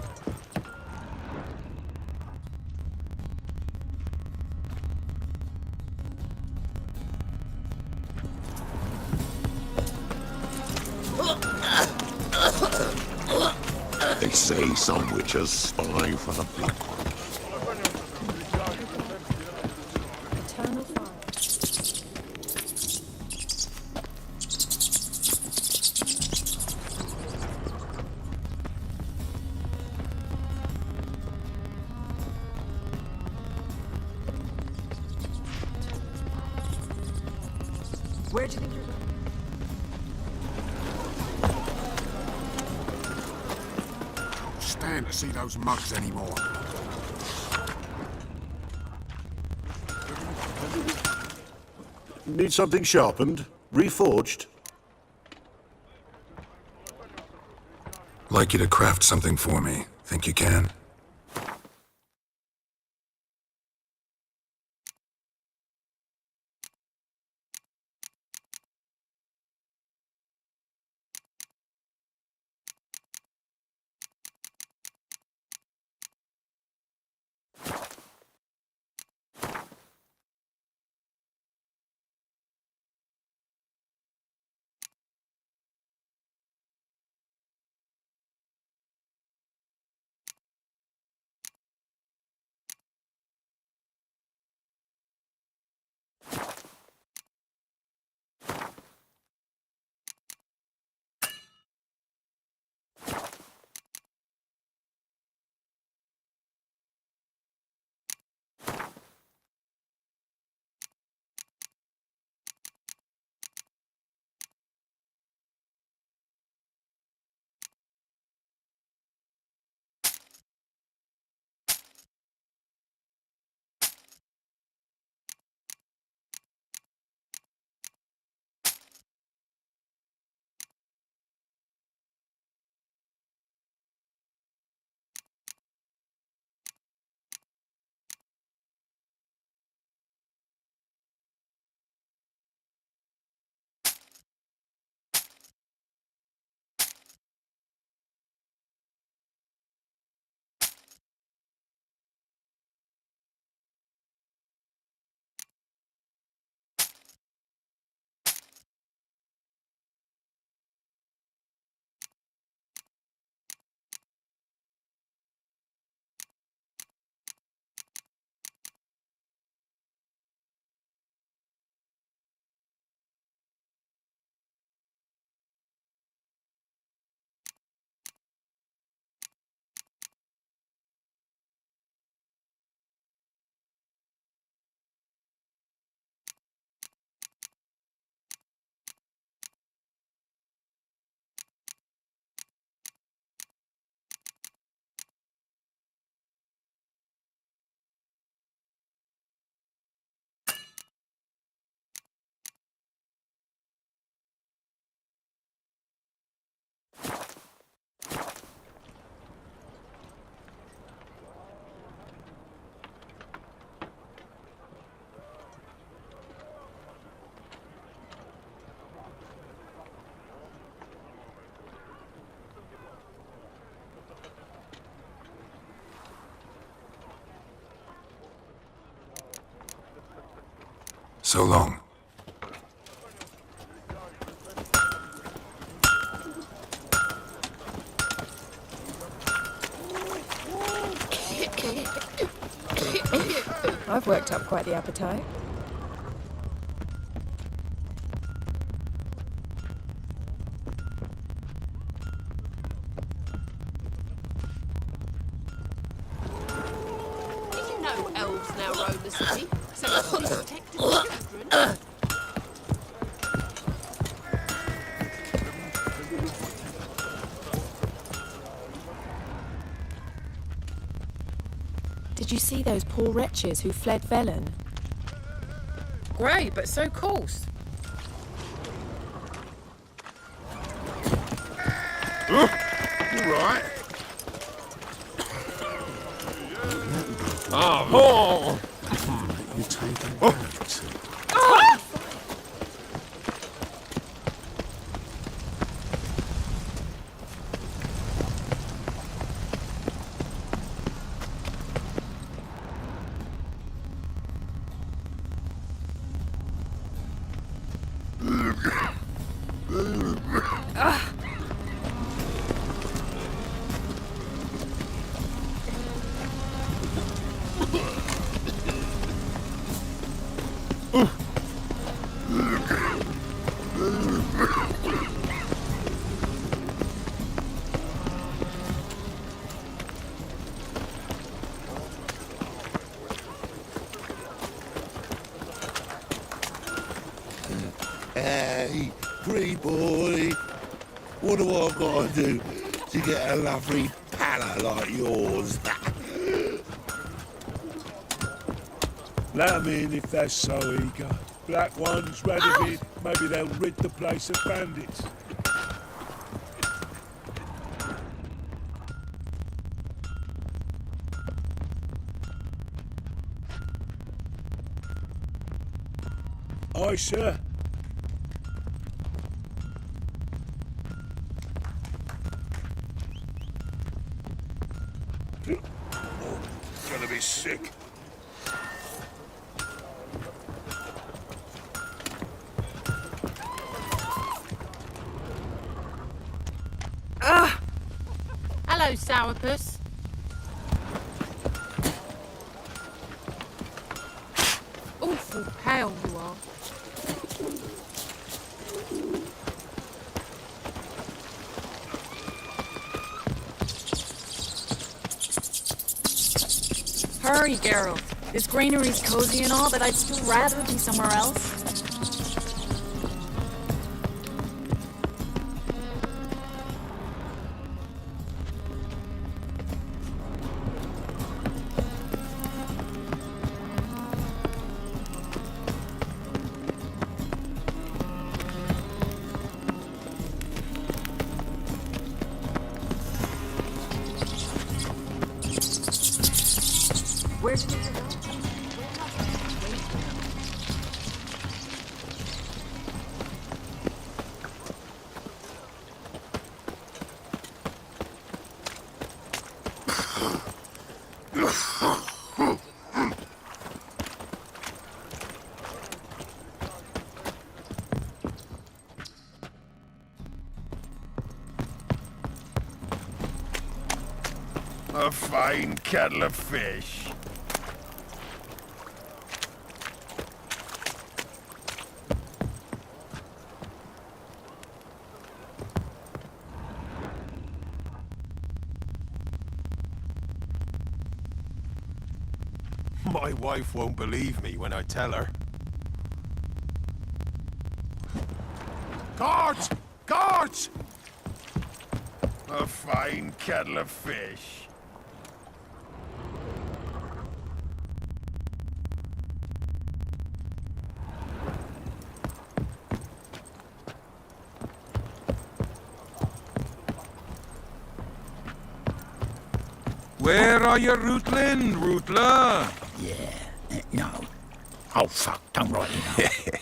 They say some witches spy for the blood one. Eternal fire. Where'd you think you're going? Stand to see those mugs anymore. Need something sharpened? Reforged? Like you to craft something for me. Think you can? So long. I've worked up quite the appetite. Did you know elves now roam the city? So they protect the children. Did you see those poor wretches who fled Velen? Great, but so coarse. You right? Oh! You take a note. Hey, pretty boy. What do I gotta do to get a lovely palate like yours? Let 'em in if they're so eager. Black ones, red of it, maybe they'll rid the place of bandits. Aye, sir. Oh, gonna be sick. Hello, sourpuss. Awful pale you are. Hurry, Geralt. This greenery's cozy and all, but I'd still rather be somewhere else. Where's the A fine kettle of fish. My wife won't believe me when I tell her. Guards! Guards! A fine kettle of fish. Where are you, Rutland, Rootler? Yeah, no. Oh, fuck, don't write it up.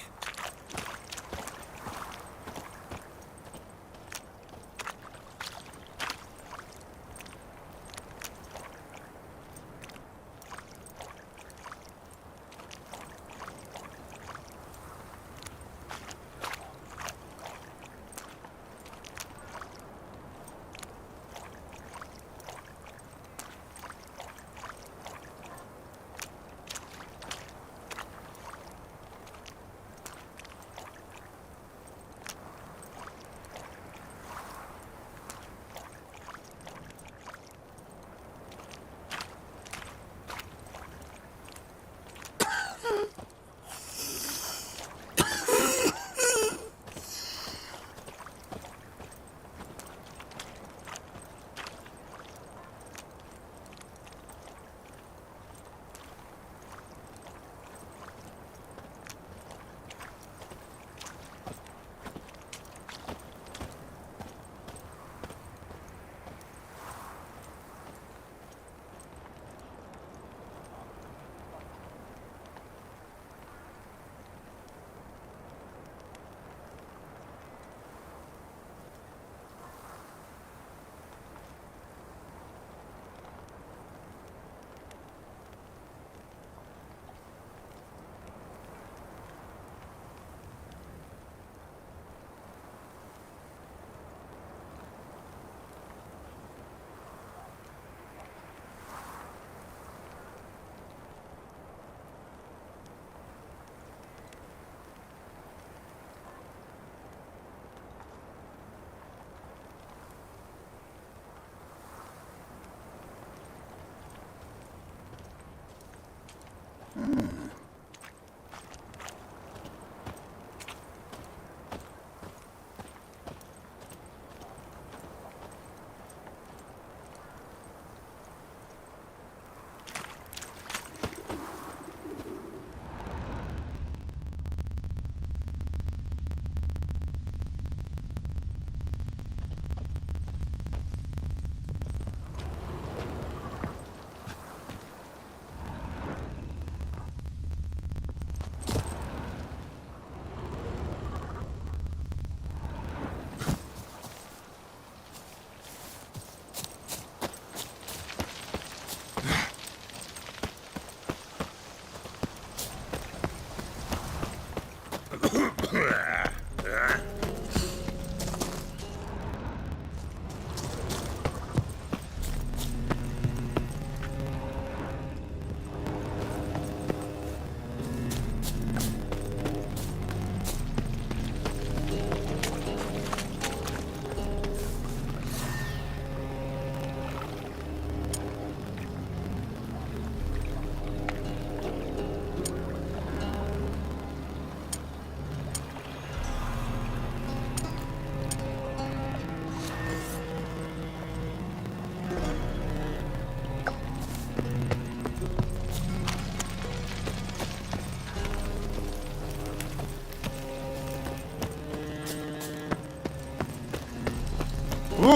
Me?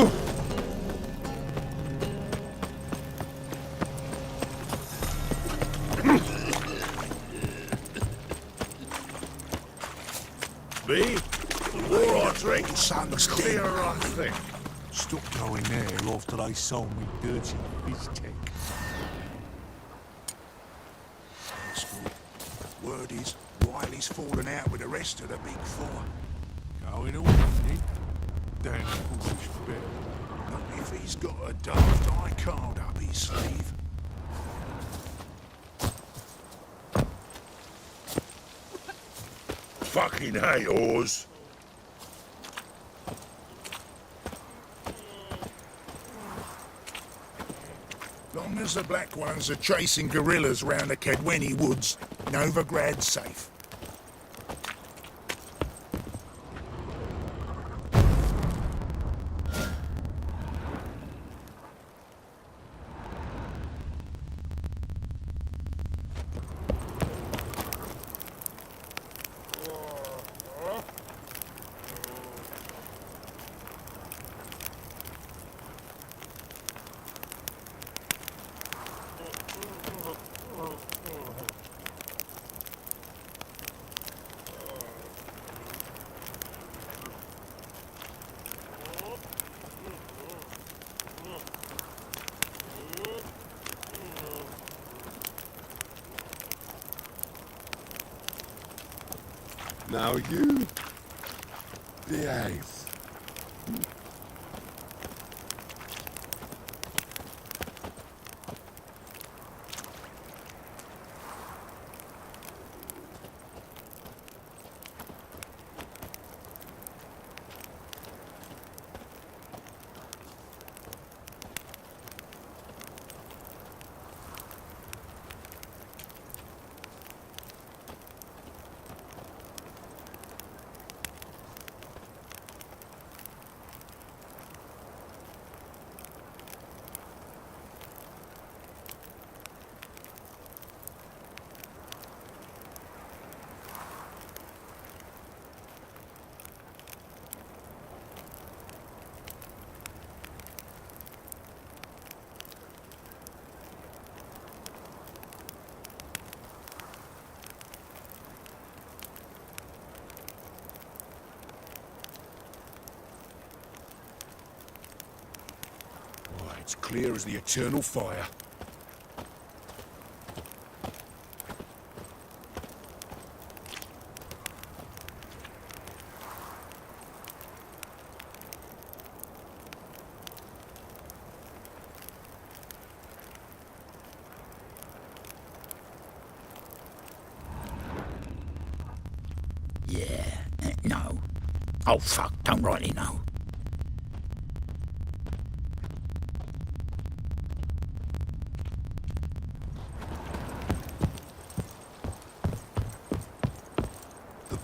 All I drink something's clearer, I think. Stop going there after they sold me dirty fish tank. That's good. Word is, Riley's fallen out with the rest of the big four. Going away, then? Damn foolish bet. Not if he's got a daft eye card up his sleeve. Fucking hate whores. Long as the black ones are chasing gorillas round the Kedweni woods, Novograd's safe. Now you behave. It's clear as the eternal fire. Yeah, no. Oh, fuck, don't rightly know.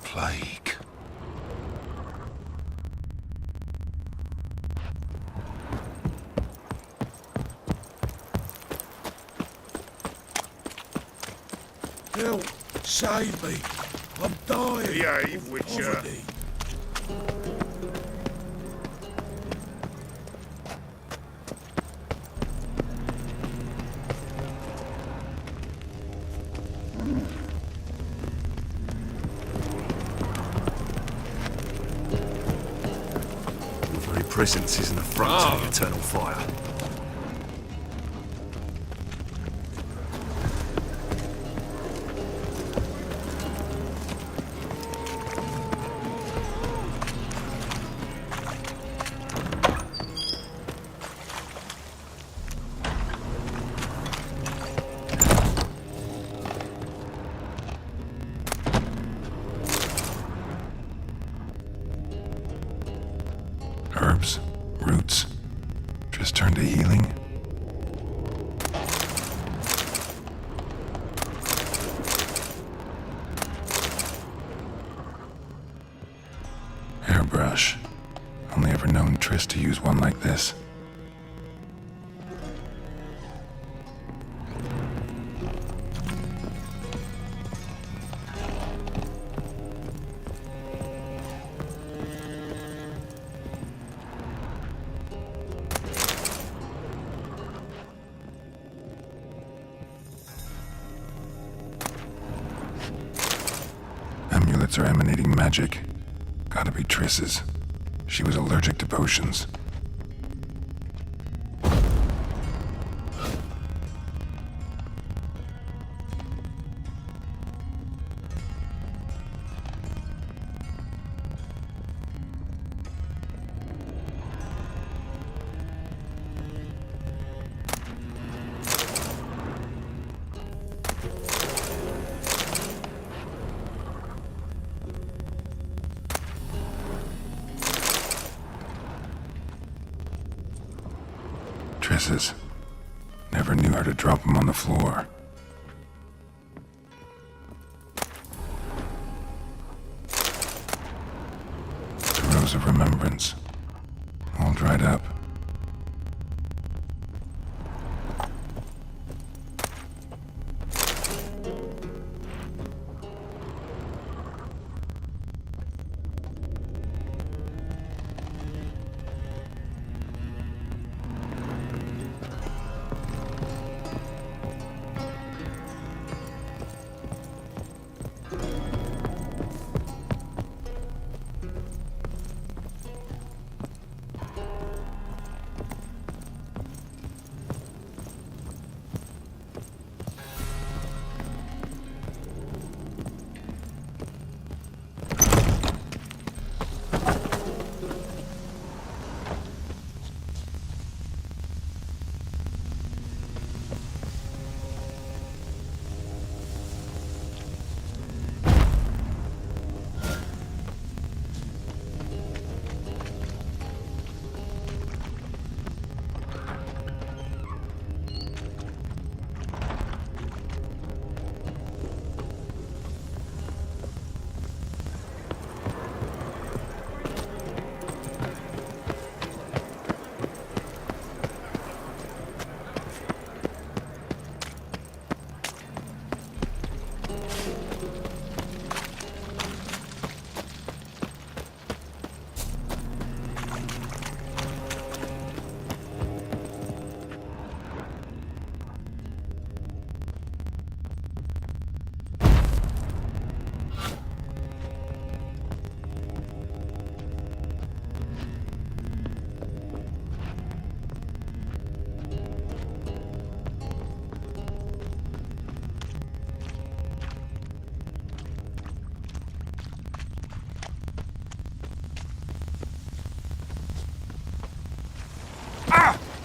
Plague. Help! Save me! I'm dying! Behave, Witcher! Presence is an affront to the eternal fire. Herbs, roots, just turn to healing. Hairbrush. Only ever known Triss to use one like this. are emanating magic. Gotta be Triss's. She was allergic to potions. Triss's. Never knew how to drop them on the floor. The Rose of Remembrance. All dried up.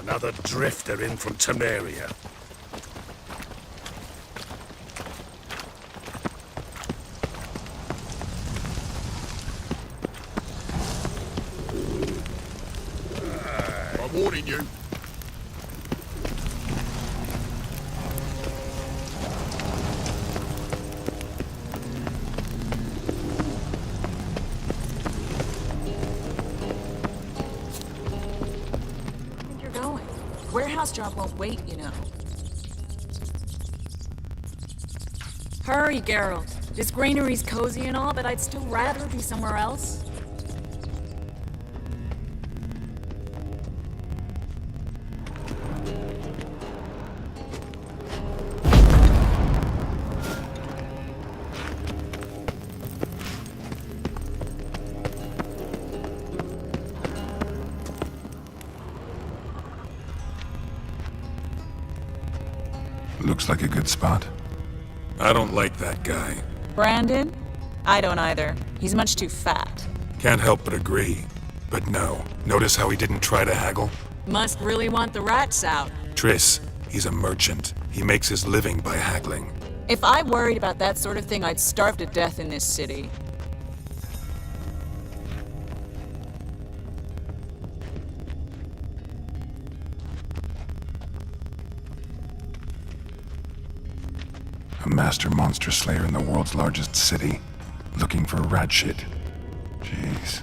Another drifter in from Temeria. I'm warning you. Warehouse job won't wait, you know. Hurry, Geralt. This granary's cozy and all, but I'd still rather be somewhere else. Looks like a good spot. I don't like that guy. Brandon? I don't either. He's much too fat. Can't help but agree. But no. Notice how he didn't try to haggle? Must really want the rats out. Triss, he's a merchant. He makes his living by haggling. If I worried about that sort of thing, I'd starve to death in this city. A master monster slayer in the world's largest city. Looking for rat shit. Jeez.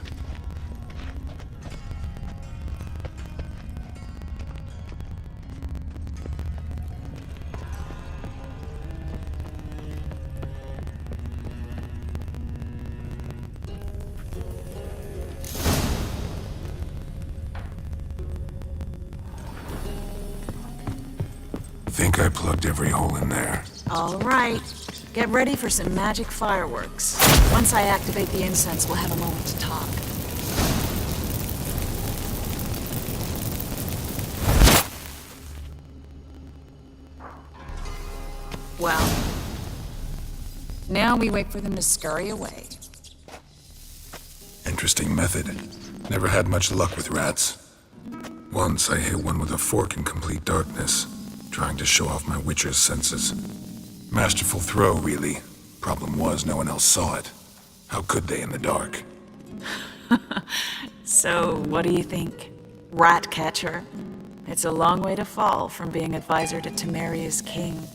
Think I plugged every hole in there. All right. Get ready for some magic fireworks. Once I activate the incense, we'll have a moment to talk. Well, now we wait for them to scurry away. Interesting method. Never had much luck with rats. Once I hit one with a fork in complete darkness, trying to show off my witcher's senses. Masterful throw, really. Problem was, no one else saw it. How could they in the dark? So, what do you think? Rat catcher? It's a long way to fall from being advisor to Temeria's king.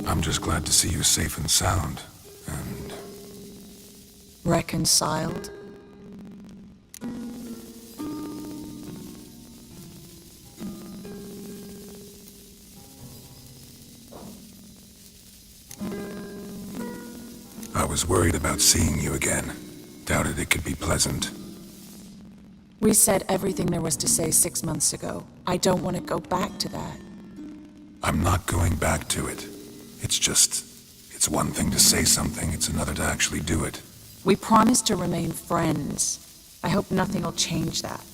I'm just glad to see you safe and sound, and... Reconciled? I was worried about seeing you again. Doubted it could be pleasant. We said everything there was to say 6 months ago. I don't want to go back to that. I'm not going back to it. It's one thing to say something, it's another to actually do it. We promised to remain friends. I hope nothing will change that.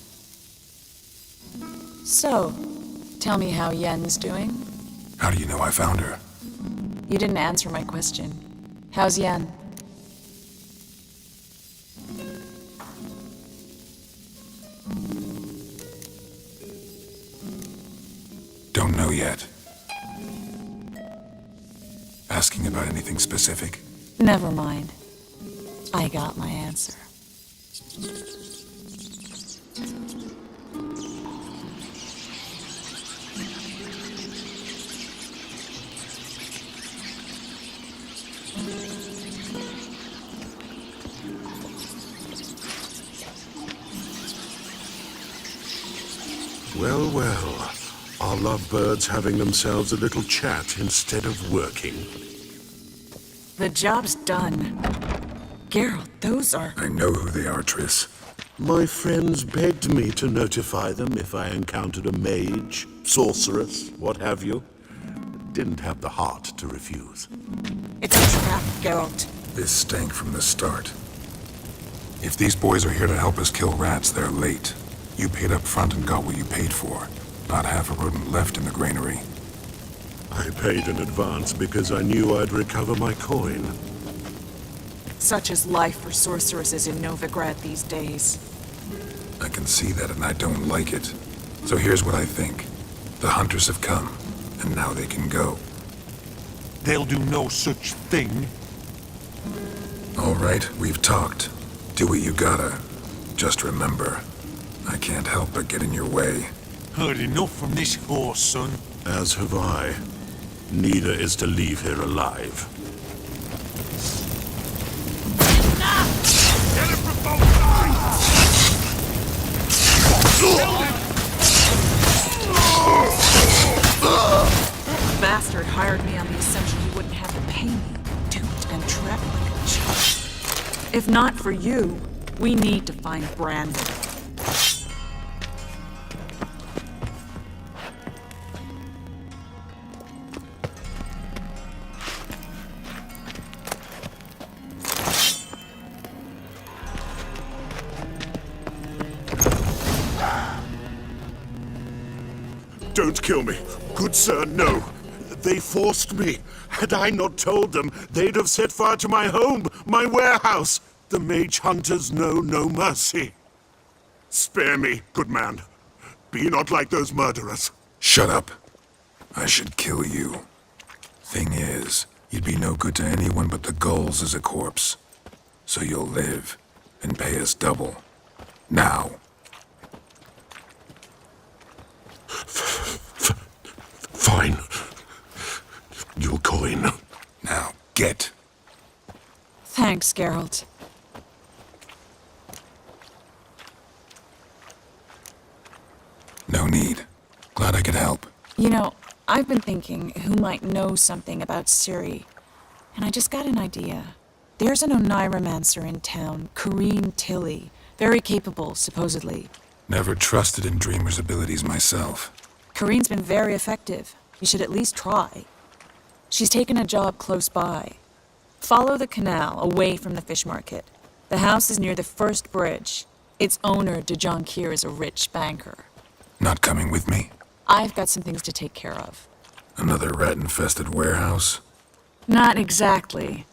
So, tell me how Yen's doing? How do you know I found her? You didn't answer my question. How's Yen? Don't know yet. Asking about anything specific? Never mind. I got my answer. Well, well. Are lovebirds having themselves a little chat instead of working? The job's done. Geralt, those are... I know who they are, Triss. My friends begged me to notify them if I encountered a mage, sorceress, what have you. Didn't have the heart to refuse. It's a trap, Geralt. This stank from the start. If these boys are here to help us kill rats, they're late. You paid up front and got what you paid for. Not half a rodent left in the granary. I paid in advance because I knew I'd recover my coin. Such is life for sorceresses in Novigrad these days. I can see that and I don't like it. So here's what I think. The hunters have come, and now they can go. They'll do no such thing. All right, we've talked. Do what you gotta. Just remember, I can't help but get in your way. Heard enough from this horse, son. As have I. Neither is to leave here alive. Get him from both sides! The bastard hired me on the assumption he wouldn't have to pay me. Duped and trapped like a child. If not for you, we need to find Brandon. Don't kill me. Good sir, no. They forced me. Had I not told them, they'd have set fire to my home, my warehouse. The mage hunters know no mercy. Spare me, good man. Be not like those murderers. Shut up. I should kill you. Thing is, you'd be no good to anyone but the gulls as a corpse. So you'll live, and pay us double. Now. Fine. Your coin. Now, get. Thanks, Geralt. No need. Glad I could help. You know, I've been thinking who might know something about Ciri, and I just got an idea. There's an Oneiromancer in town, Corrine Tilly. Very capable, supposedly. Never trusted in Dreamer's abilities myself. Corrine's been very effective. You should at least try. She's taken a job close by. Follow the canal away from the fish market. The house is near the first bridge. Its owner, John Keir, is a rich banker. Not coming with me? I've got some things to take care of. Another rat-infested warehouse? Not exactly.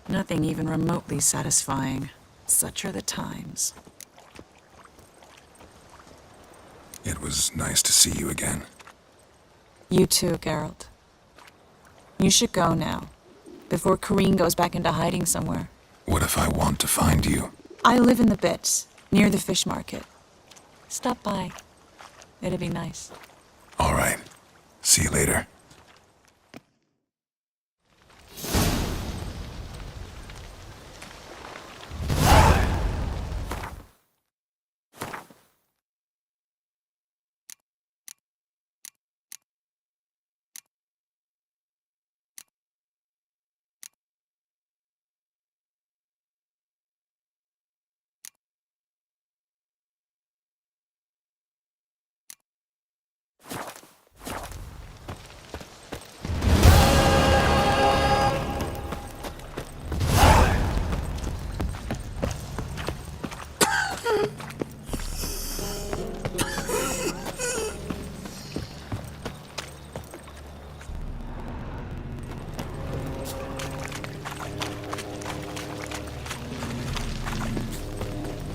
Nothing even remotely satisfying. Such are the times. It was nice to see you again. You too, Geralt. You should go now, before Kareen goes back into hiding somewhere. What if I want to find you? I live in the bits, near the fish market. Stop by. It'd be nice. All right. See you later.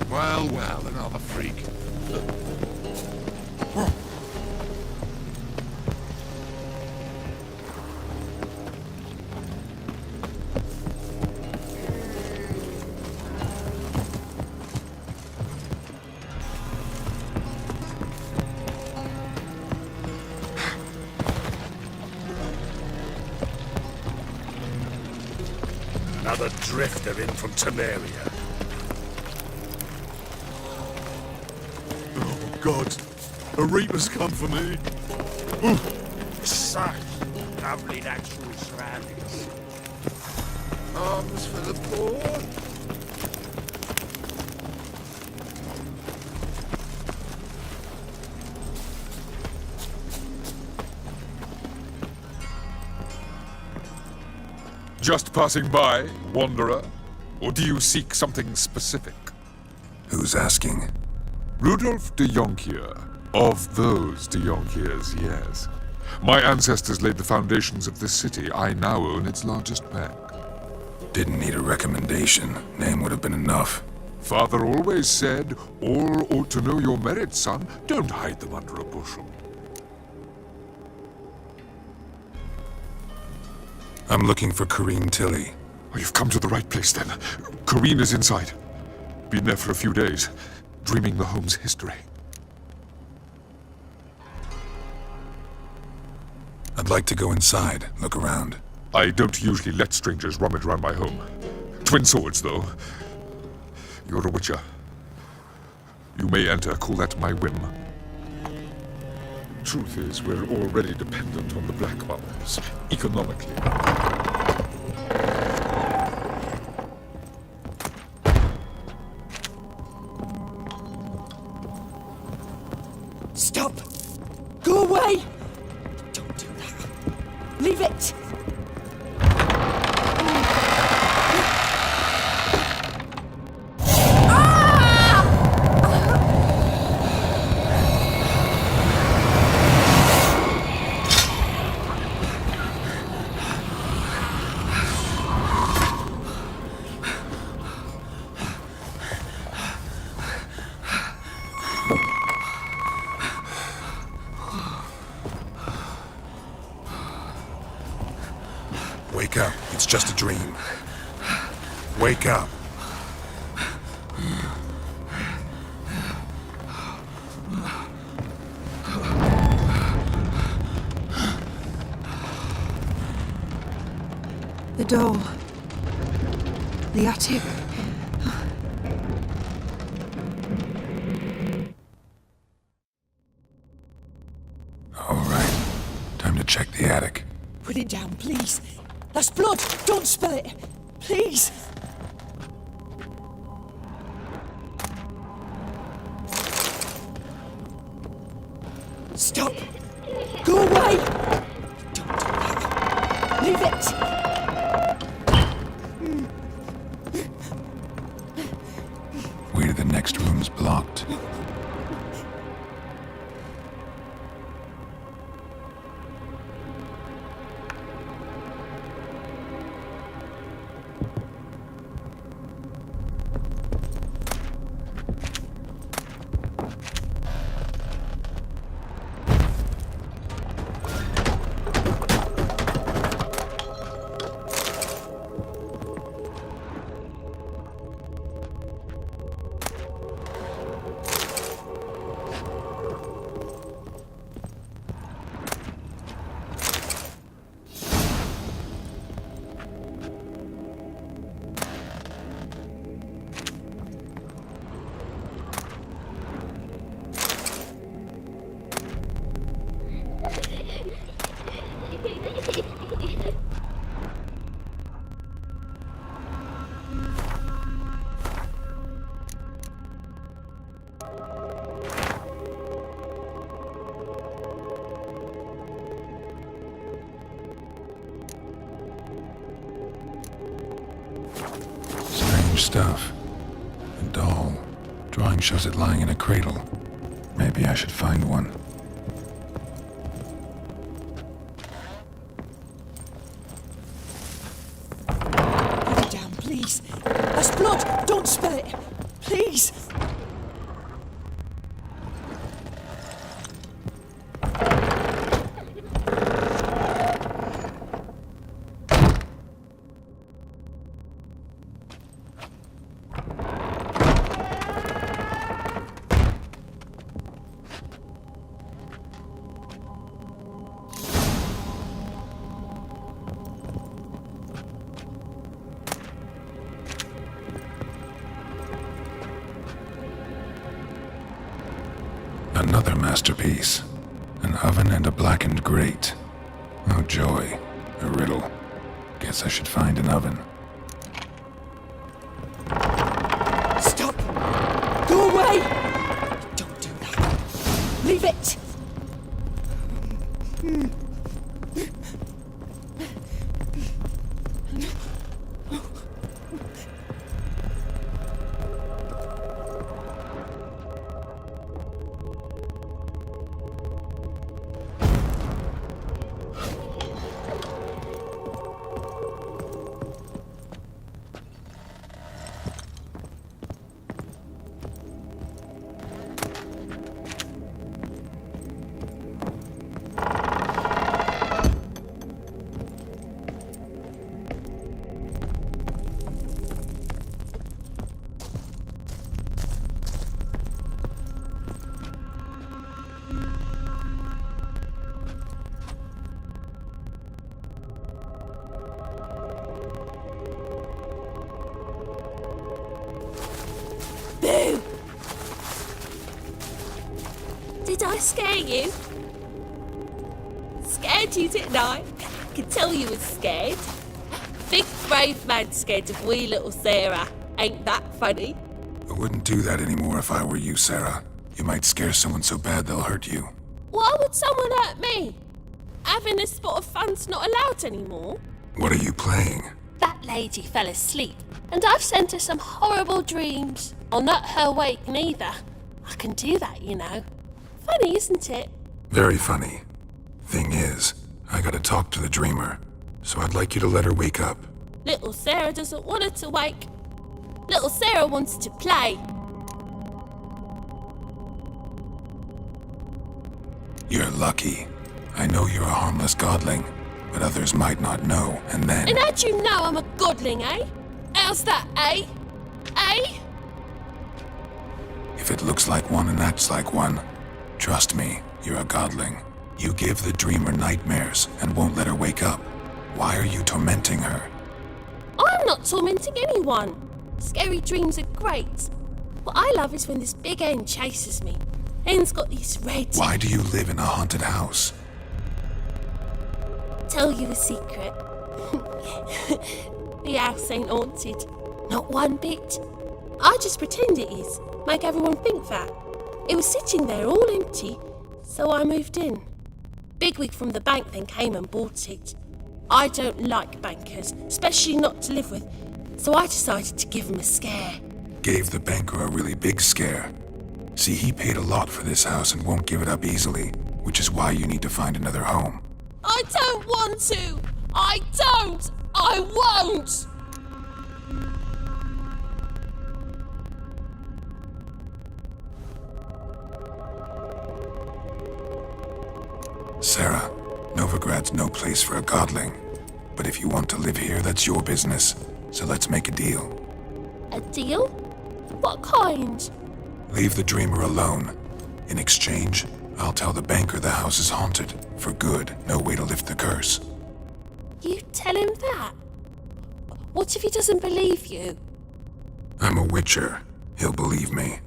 Well, another freak. Another drifter in from Temeria. God, a reaper's come for me. Such lovely natural surroundings. Arms for the poor. Just passing by, wanderer? Or do you seek something specific? Who's asking? Rudolf de Jonkier. Of those de Jonkiers, yes. My ancestors laid the foundations of this city. I now own its largest bank. Didn't need a recommendation. Name would have been enough. Father always said, all ought to know your merits, son. Don't hide them under a bushel. I'm looking for Kareen Tilly. Oh, you've come to the right place, then. Kareen is inside. Been there for a few days, dreaming the home's history. I'd like to go inside, look around. I don't usually let strangers rummage around my home. Twin swords, though. You're a witcher. You may enter, call that my whim. Truth is, we're already dependent on the Black Mothers, economically. Stop! Go away! Don't do that. Leave it! Wake up. It's just a dream. Wake up. The door. The attic. All right. Time to check the attic. Put it down, please. That's blood! Don't spill it! Please! Stop! Go away! Don't do that! Leave it! Way to the next room's blocked. Strange stuff. A doll. Drawing shows it lying in a cradle. Maybe I should find one. Put it down, please. That's blood. Don't spill it. Please. Another masterpiece. An oven and a blackened grate. Oh joy. A riddle. Guess I should find an oven. Stop! Go away! Don't do that. Leave it! Boo! Did I scare you? Scared you, didn't I? Could tell you was scared. Big brave man scared of wee little Sarah. Ain't that funny? I wouldn't do that anymore if I were you, Sarah. You might scare someone so bad they'll hurt you. Why would someone hurt me? Having a spot of fun's not allowed anymore. What are you playing? That lady fell asleep, and I've sent her some horrible dreams. I'll not her wake neither. I can do that, you know. Funny, isn't it? Very funny. Thing is, I gotta talk to the dreamer, so I'd like you to let her wake up. Little Sarah doesn't want her to wake. Little Sarah wants to play. You're lucky. I know you're a harmless godling, but others might not know, and then... And how'd you know I'm a godling, eh? How's that, eh? Eh? If it looks like one and acts like one, trust me, you're a godling. You give the dreamer nightmares and won't let her wake up. Why are you tormenting her? I'm not tormenting anyone. Scary dreams are great. What I love is when this big hen chases me. Hen's got these red... Why do you live in a haunted house? Tell you a secret. The house ain't haunted. Not one bit. I just pretend it is. Make everyone think that. It was sitting there all empty, so I moved in. Bigwig from the bank then came and bought it. I don't like bankers, especially not to live with, so I decided to give him a scare. Gave the banker a really big scare. See, he paid a lot for this house and won't give it up easily, which is why you need to find another home. I don't want to! I don't! I won't! Sarah, Novigrad's no place for a godling. But if you want to live here, that's your business. So let's make a deal. A deal? What kind? Leave the dreamer alone. In exchange, I'll tell the banker the house is haunted. For good, no way to lift the curse. You tell him that? What if he doesn't believe you? I'm a witcher. He'll believe me.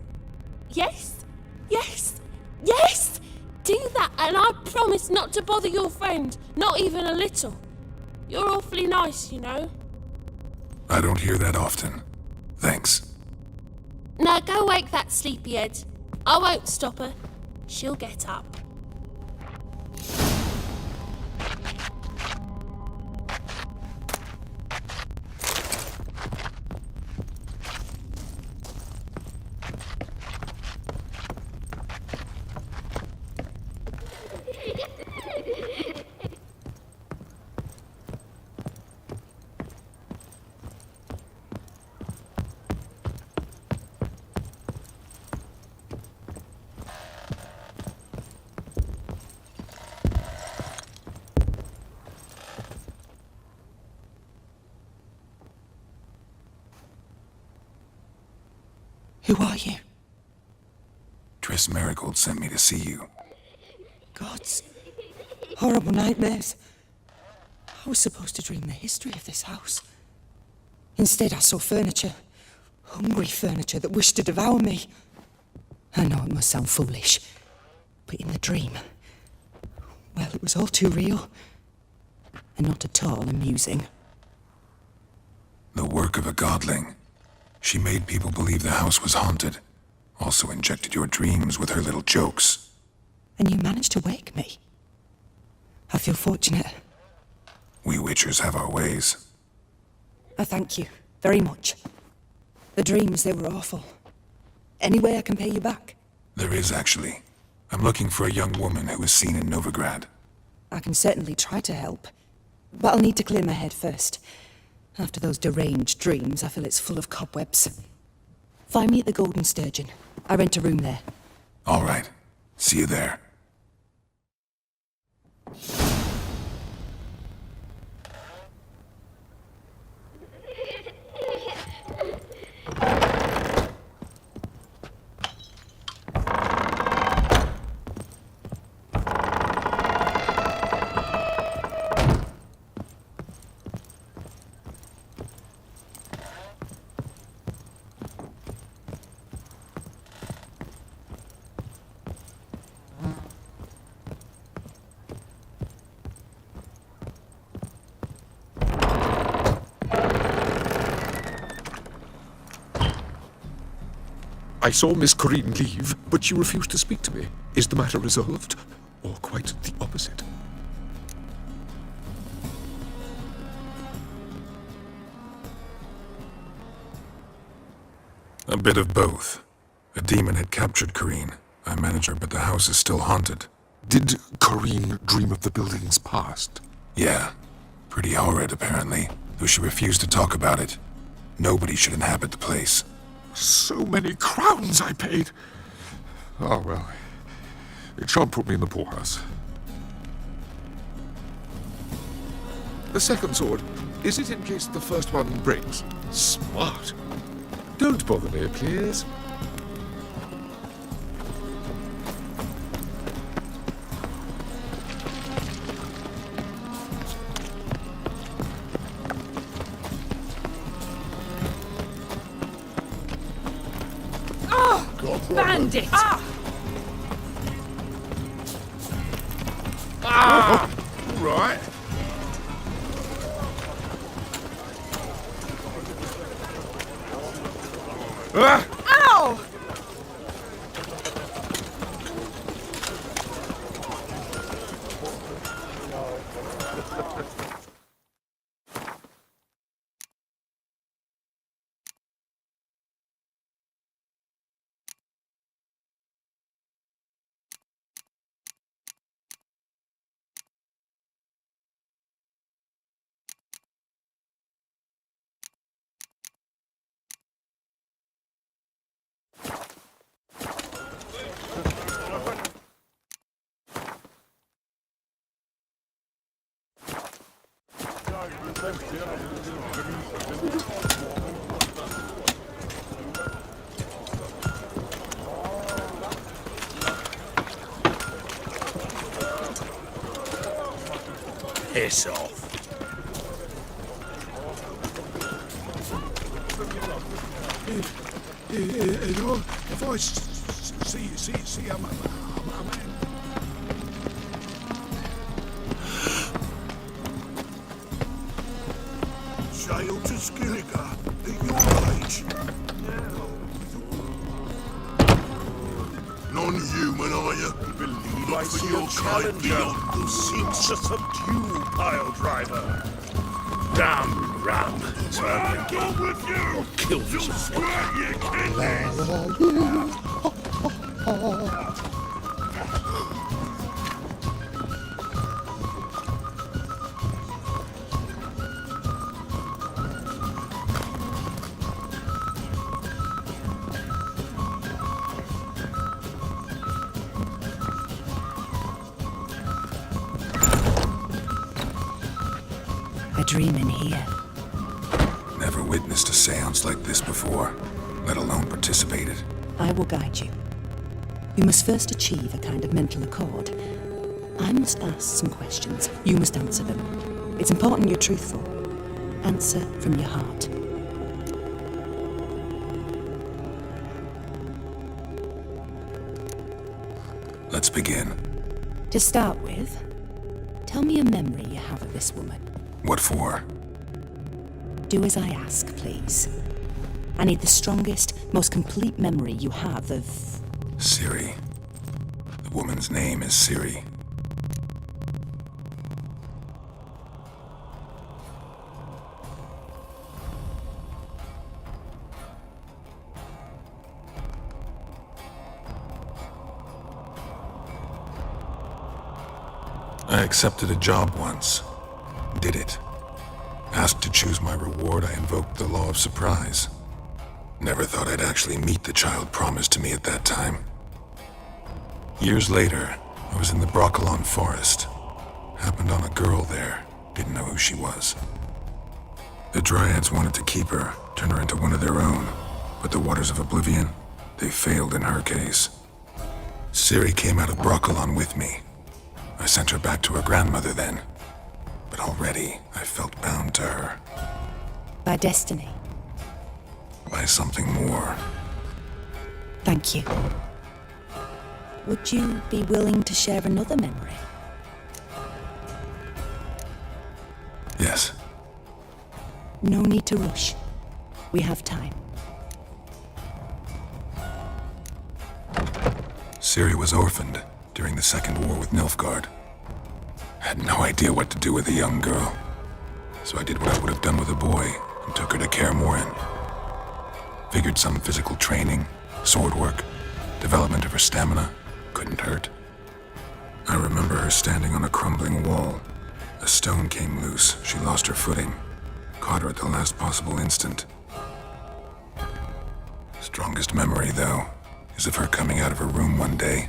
Yes, yes, yes! Do that and I promise not to bother your friend, not even a little. You're awfully nice, you know. I don't hear that often. Thanks. Now go wake that sleepyhead. I won't stop her. She'll get up. Who are you? Triss Marigold sent me to see you. Gods. Horrible nightmares. I was supposed to dream the history of this house. Instead, I saw furniture. Hungry furniture that wished to devour me. I know it must sound foolish, but in the dream, well, it was all too real. And not at all amusing. The work of a godling. She made people believe the house was haunted. Also injected your dreams with her little jokes. And you managed to wake me. I feel fortunate. We witchers have our ways. I thank you very much. The dreams, they were awful. Any way I can pay you back? There is, actually. I'm looking for a young woman who was seen in Novigrad. I can certainly try to help. But I'll need to clear my head first. After those deranged dreams, I feel it's full of cobwebs. Find me at the Golden Sturgeon. I rent a room there. All right. See you there. I saw Miss Corrine leave, but she refused to speak to me. Is the matter resolved? Or quite the opposite? A bit of both. A demon had captured Corrine. I managed her, but the house is still haunted. Did Corrine dream of the building's past? Yeah. Pretty horrid, apparently, though she refused to talk about it. Nobody should inhabit the place. So many crowns I paid. Oh, well. It shan't put me in the poorhouse. The second sword, is it in case the first one breaks? Smart. Don't bother me, please. Bandit! Right. Ow! Piss off. If I see a man. Sail to Skilliga at your age. Non-human, are you? Believe I see a challenger who seeks to subdue Pile Driver. Ram, turn again. With you. Or kill this Swear you can. A dream in here. Never witnessed a seance like this before, let alone participated. I will guide you. You must first achieve a kind of mental accord. I must ask some questions. You must answer them. It's important you're truthful. Answer from your heart. Let's begin. To start with, tell me a memory you have of this woman. What for? Do as I ask, please. I need the strongest, most complete memory you have of... Siri. The woman's name is Siri. I accepted a job once. Did it. Asked to choose my reward, I invoked the law of surprise. Never thought I'd actually meet the child promised to me at that time. Years later, I was in the Broccolon forest. Happened on a girl there. Didn't know who she was. The Dryads wanted to keep her, turn her into one of their own. But the waters of oblivion, they failed in her case. Siri came out of Broccolon with me. I sent her back to her grandmother then. But already, I felt bound to her. By destiny. By something more. Thank you. Would you be willing to share another memory? Yes. No need to rush. We have time. Siri was orphaned during the Second War with Nilfgaard. Had no idea what to do with a young girl. So I did what I would have done with a boy and took her to Kaer Morhen. Figured some physical training, sword work, development of her stamina couldn't hurt. I remember her standing on a crumbling wall. A stone came loose, she lost her footing. Caught her at the last possible instant. Strongest memory, though, is of her coming out of her room one day,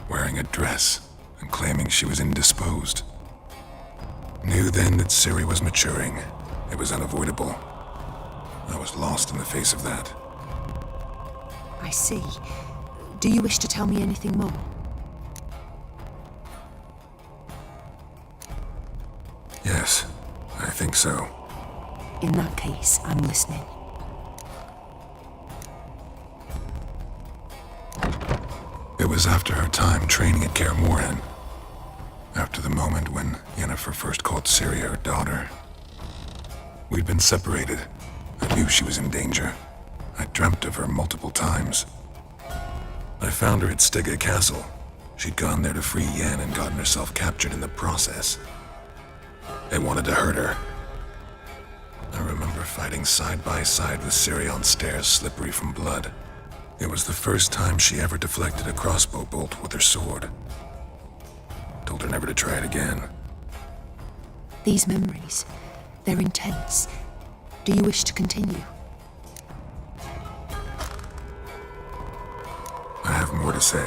wearing a dress and claiming she was indisposed. Knew then that Siri was maturing. It was unavoidable. I was lost in the face of that. I see. Do you wish to tell me anything more? Yes, I think so. In that case, I'm listening. It was after her time training at Kaer Morhen. After the moment when Yennefer first called Siri her daughter. We'd been separated. I knew she was in danger. I dreamt of her multiple times. I found her at Stege Castle. She'd gone there to free Yen and gotten herself captured in the process. They wanted to hurt her. I remember fighting side by side with Siri on stairs slippery from blood. It was the first time she ever deflected a crossbow bolt with her sword. Told her never to try it again. These memories, they're intense. Do you wish to continue? I have more to say.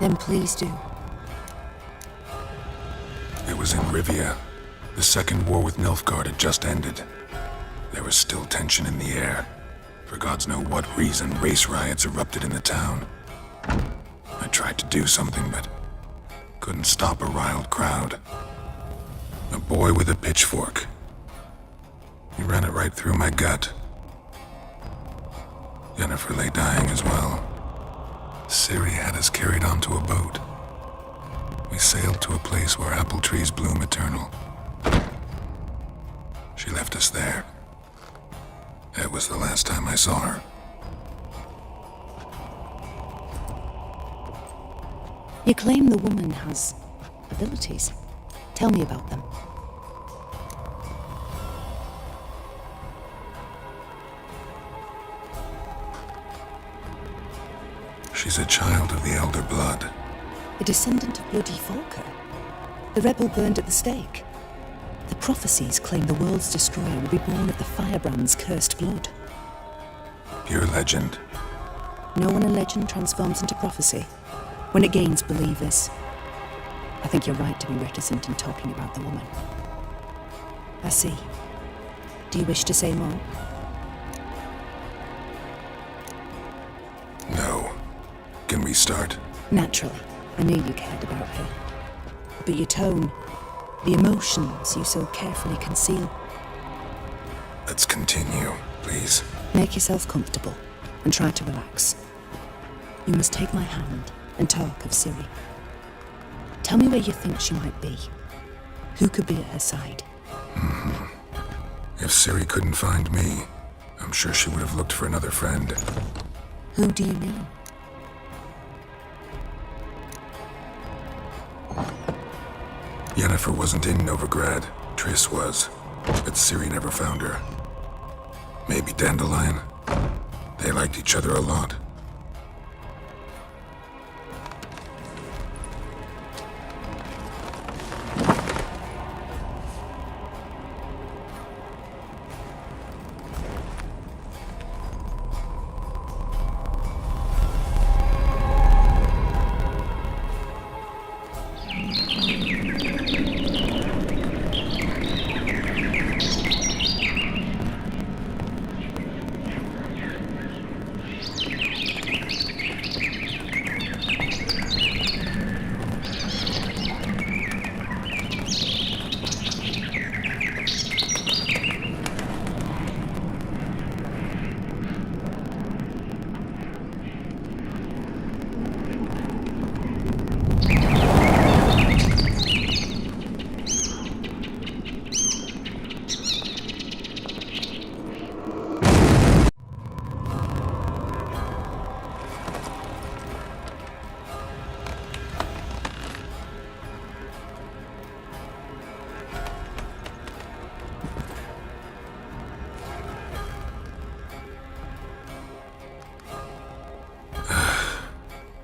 Then please do. It was in Rivia. The second war with Nilfgaard had just ended. There was still tension in the air. For gods know what reason, race riots erupted in the town. I tried to do something, but couldn't stop a riled crowd. A boy with a pitchfork. He ran it right through my gut. Jennifer lay dying as well. Ciri had us carried onto a boat. We sailed to a place where apple trees bloom eternal. She left us there. That was the last time I saw her. You claim the woman has abilities. Tell me about them. She's a child of the Elder Blood. A descendant of bloody Volker. The rebel burned at the stake. The prophecies claim the world's destroyer will be born of the firebrand's cursed blood. Pure legend. Know when a legend transforms into prophecy? When it gains believers. I think you're right to be reticent in talking about the woman. I see. Do you wish to say more? No. Can we start? Naturally. I knew you cared about her. But your tone, the emotions you so carefully conceal. Let's continue, please. Make yourself comfortable and try to relax. You must take my hand and talk of Ciri. Tell me where you think she might be. Who could be at her side? If Ciri couldn't find me, I'm sure she would have looked for another friend. Who do you mean? Yennefer wasn't in Novigrad. Triss was. But Ciri never found her. Maybe Dandelion. They liked each other a lot.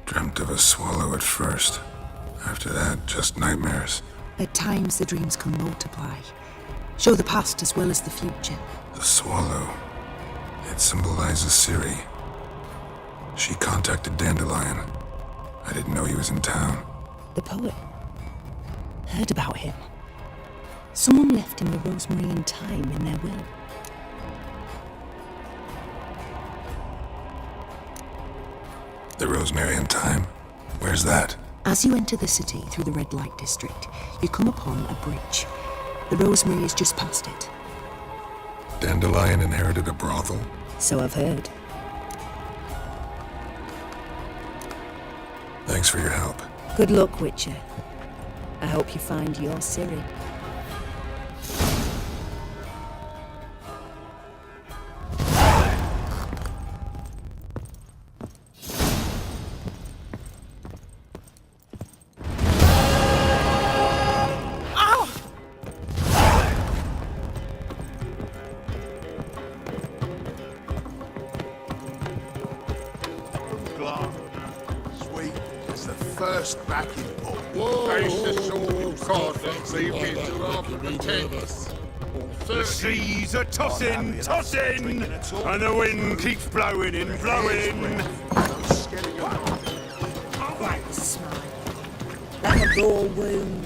Dreamt of a swallow at first. After that, just nightmares. At times, the dreams can multiply. Show the past as well as the future. The swallow. It symbolizes Ciri. She contacted Dandelion. I didn't know he was in town. The poet. Heard about him. Someone left him the rosemary and thyme in their will. The rosemary and thyme? Where's that? As you enter the city through the red light district, you come upon a bridge. The rosemary is just past it. Dandelion inherited a brothel? So I've heard. Thanks for your help. Good luck, Witcher. I hope you find your Ciri. Sweet as the first backing point. Face the sort of cod that leave into half of the tent. The seas are tossing, tossing, and the wind keeps blowing and blowing. Like a smile. Like a raw wound.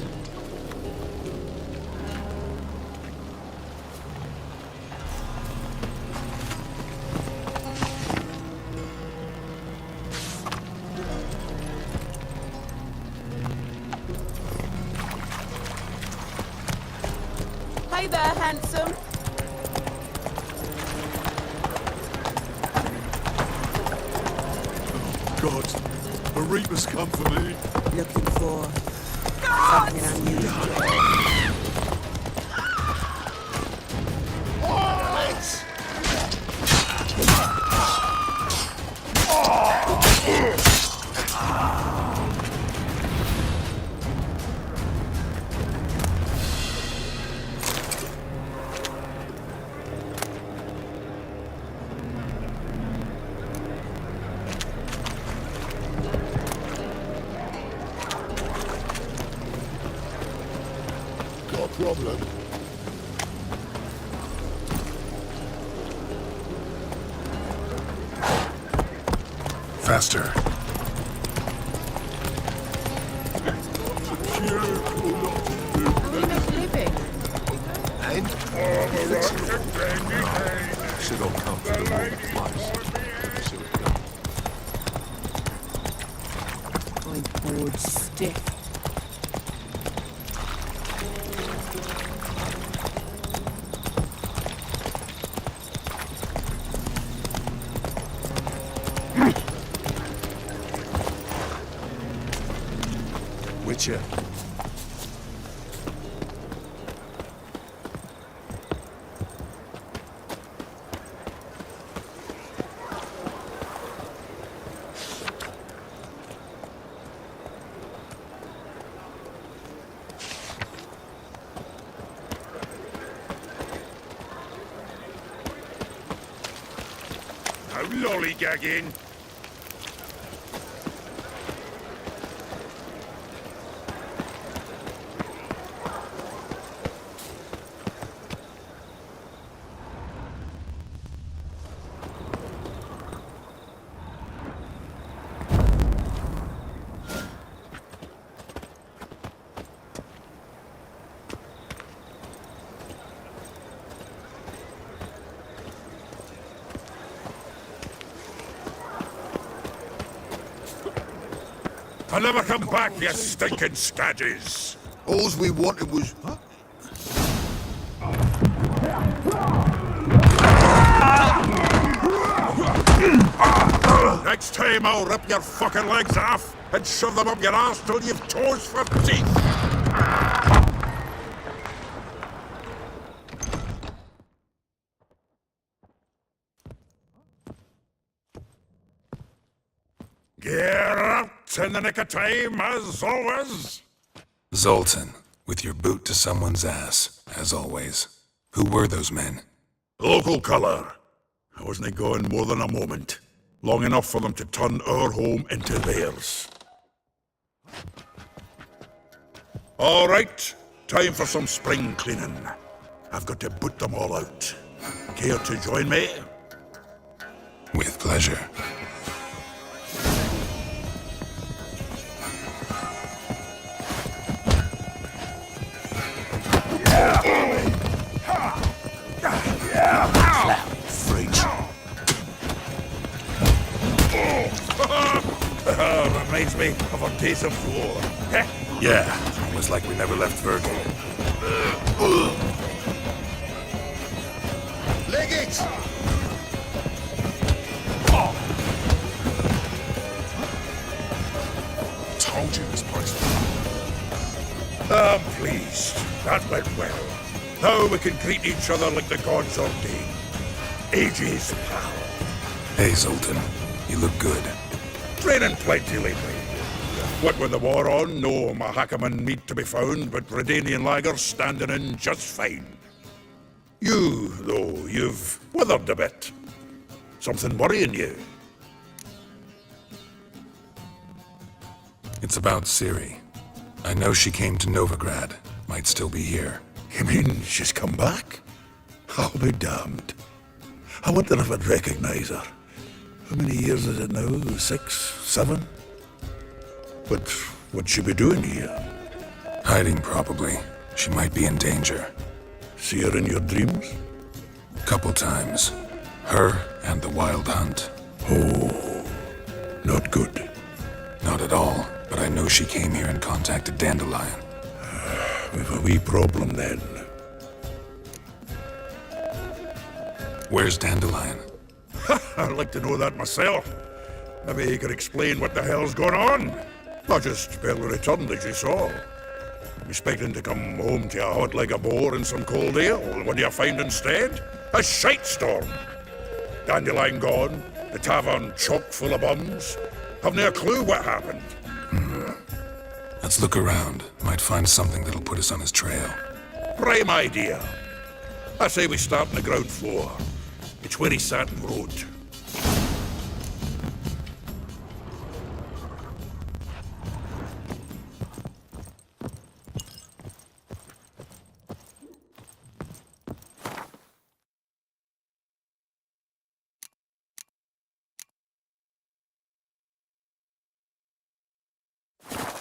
Hi there, handsome. God, the Reaper's come for me. Looking for something unusual. Got a problem? Faster. We make a living. Should all come to the right place. My board's stiff. Witcher. No lollygagging. I'll never come back, you stinking scadges! All we wanted was... Next time I'll rip your fucking legs off and shove them up your ass till you've toes for teeth! Get out in the nick of time, as always! Zoltan, with your boot to someone's ass, as always. Who were those men? Local colour. I wasn't going more than a moment. Long enough for them to turn our home into theirs. All right, time for some spring cleaning. I've got to boot them all out. Care to join me? With pleasure. Reminds me of our days of war. Yeah, almost like we never left Virgil. Leg it! Told you this place. I'm pleased. That went well. Now we can greet each other like the gods ordained. Ages, pal. Hey, Zoltan. You look good. Training plenty lately. What with the war on, no Mahakaman meat to be found, but Redanian lagers standing in just fine. You, though, you've withered a bit. Something worrying you? It's about Ciri. I know she came to Novigrad. Might still be here. You mean she's come back? I'll be damned. I wonder if I'd recognize her. How many years is it now? 6, 7? But what'd she be doing here? Hiding, probably. She might be in danger. See her in your dreams? Couple times. Her and the Wild Hunt. Oh, not good. Not at all, but I know she came here and contacted Dandelion. We've a wee problem then. Where's Dandelion? I'd like to know that myself. Maybe he could explain what the hell's going on. I just barely returned, as you saw. Expecting to come home to a hot like a boar and some cold ale. What do you find instead? A shite storm. Dandelion gone, the tavern chock full of bums. Haven't a clue what happened. Let's look around. Might find something that'll put us on his trail. Prime idea. I say we start on the ground floor. It's where he sat and wrote.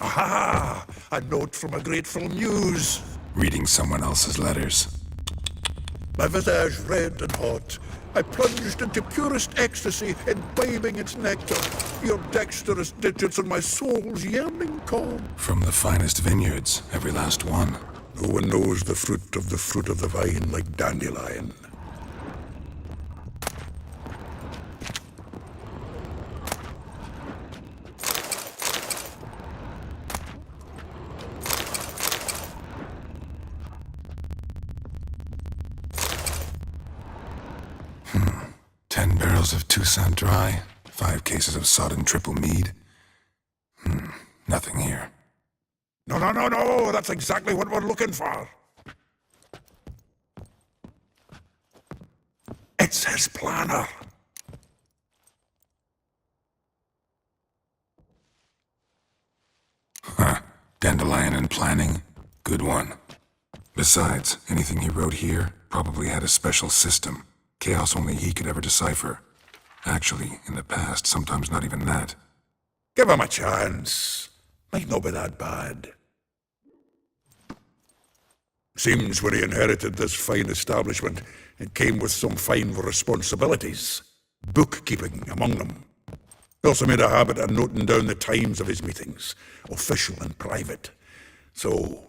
Aha! A note from a grateful muse. Reading someone else's letters. My visage red and hot, I plunged into purest ecstasy, imbibing its nectar. Your dexterous digits on my soul's yearning calm. From the finest vineyards, every last one. No one knows the fruit of the vine like Dandelion. Hmm. 10 barrels of Toussaint Dry, 5 cases of sodden triple mead. Nothing here. No, that's exactly what we're looking for. It's his planner. Huh. Dandelion and planning. Good one. Besides, anything he wrote here probably had a special system. Chaos only he could ever decipher. Actually, in the past, sometimes not even that. Give him a chance. Might not be that bad. Seems when he inherited this fine establishment, it came with some fine responsibilities. Bookkeeping among them. He also made a habit of noting down the times of his meetings, official and private. So,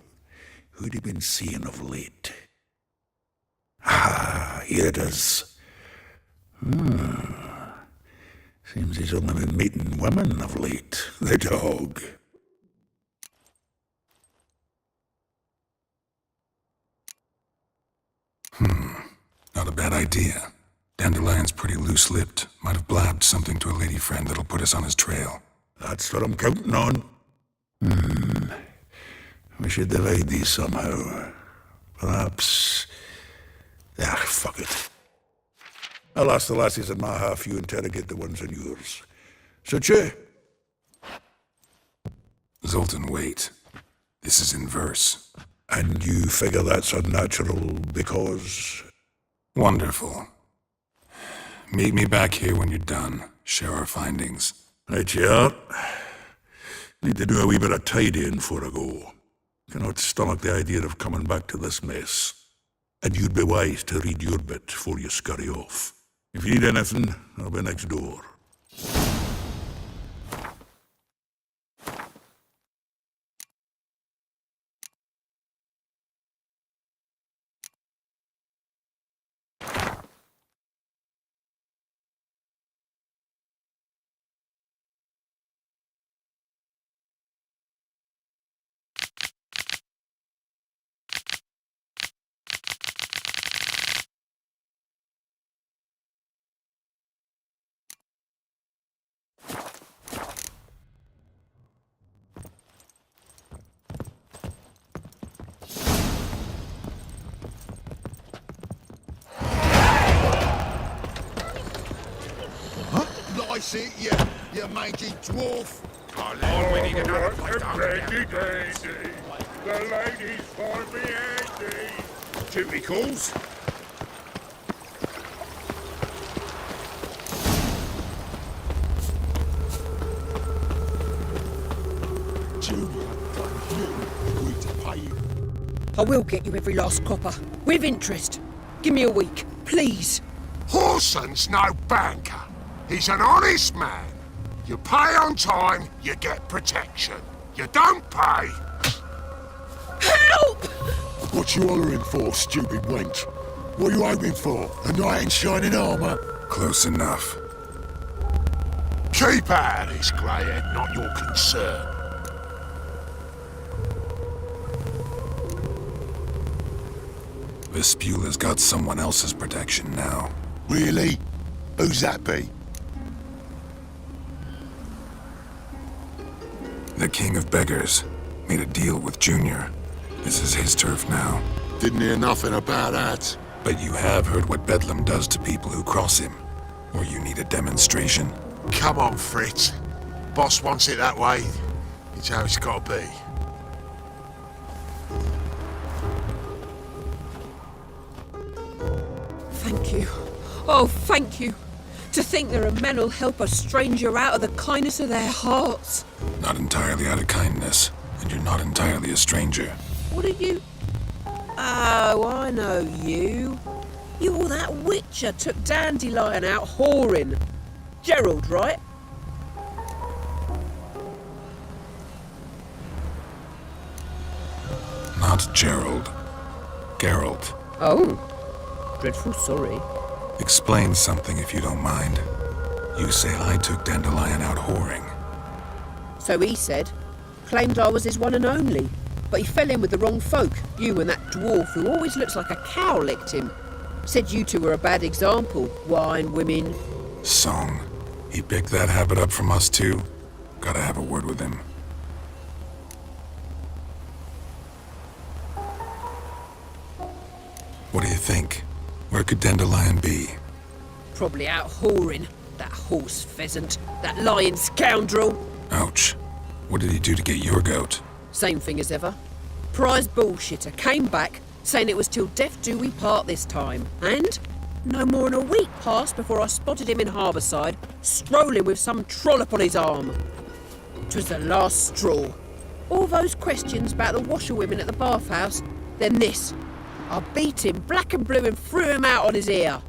who'd he been seeing of late? Ah, here it is. Seems he's only been meeting women of late, the dog. Not a bad idea. Dandelion's pretty loose-lipped. Might have blabbed something to a lady friend that'll put us on his trail. That's what I'm counting on. We should divide these somehow. Perhaps... fuck it. I'll ask the lassies in my half, you interrogate the ones in yours. Such you? Zoltan, wait. This is in verse. And you figure that's unnatural because... Wonderful. Meet me back here when you're done. Share our findings. Right you are. Need to do a wee bit of tidying before I go. Cannot stomach the idea of coming back to this mess. And you'd be wise to read your bit before you scurry off. If you need anything, I'll be next door. Nice it, you mangy dwarf. The ladies for me, Andy. Duty calls. I will get you every last copper, with interest. Give me a week, please. Horson's no banker. He's an honest man. You pay on time, you get protection. You don't pay... Help! What you hollering for, stupid wench? What are you hoping for? A knight in shining armour? Close enough. Keep out of this, Greyhead, not your concern. Vespula's got someone else's protection now. Really? Who's that be? The King of Beggars made a deal with Junior. This is his turf now. Didn't hear nothing about that. But you have heard what Bedlam does to people who cross him. Or you need a demonstration? Come on, Fritz. Boss wants it that way. It's how it's got to be. Thank you. Oh, thank you. To think there are men who'll help a stranger out of the kindness of their hearts. Not entirely out of kindness, and you're not entirely a stranger. What are you? Oh, I know you. You're that witcher took Dandelion out whoring. Gerald, right? Not Gerald. Geralt. Oh. Dreadful sorry. Explain something if you don't mind. You say I took Dandelion out whoring. So he said. Claimed I was his one and only. But he fell in with the wrong folk. You and that dwarf who always looks like a cow licked him. Said you two were a bad example. Wine, women. Song. He picked that habit up from us too? Gotta have a word with him. What do you think? Where could Dandelion be? Probably out whoring. That horse pheasant. That lying scoundrel. Ouch. What did he do to get your goat? Same thing as ever. Prize bullshitter came back, saying it was till death do we part this time. And no more than a week passed before I spotted him in Harbourside, strolling with some trollop on his arm. 'Twas the last straw. All those questions about the washerwomen at the bathhouse, then this. I beat him black and blue and threw him out on his ear.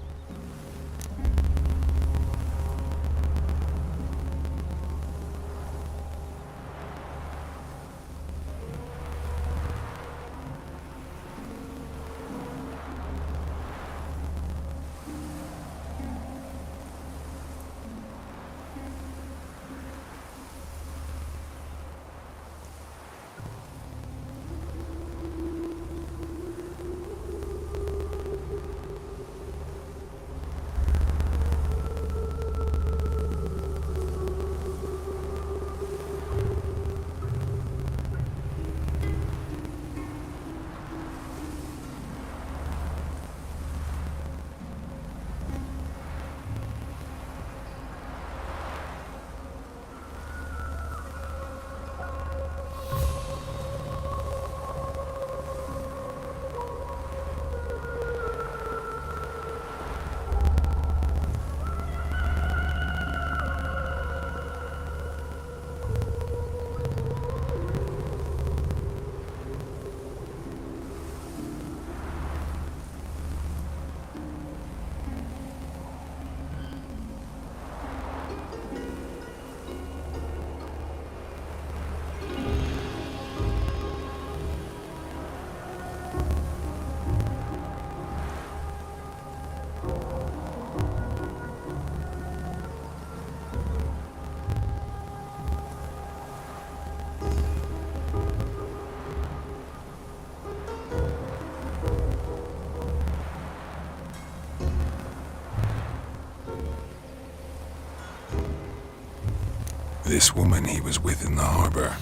This woman he was with in the harbor.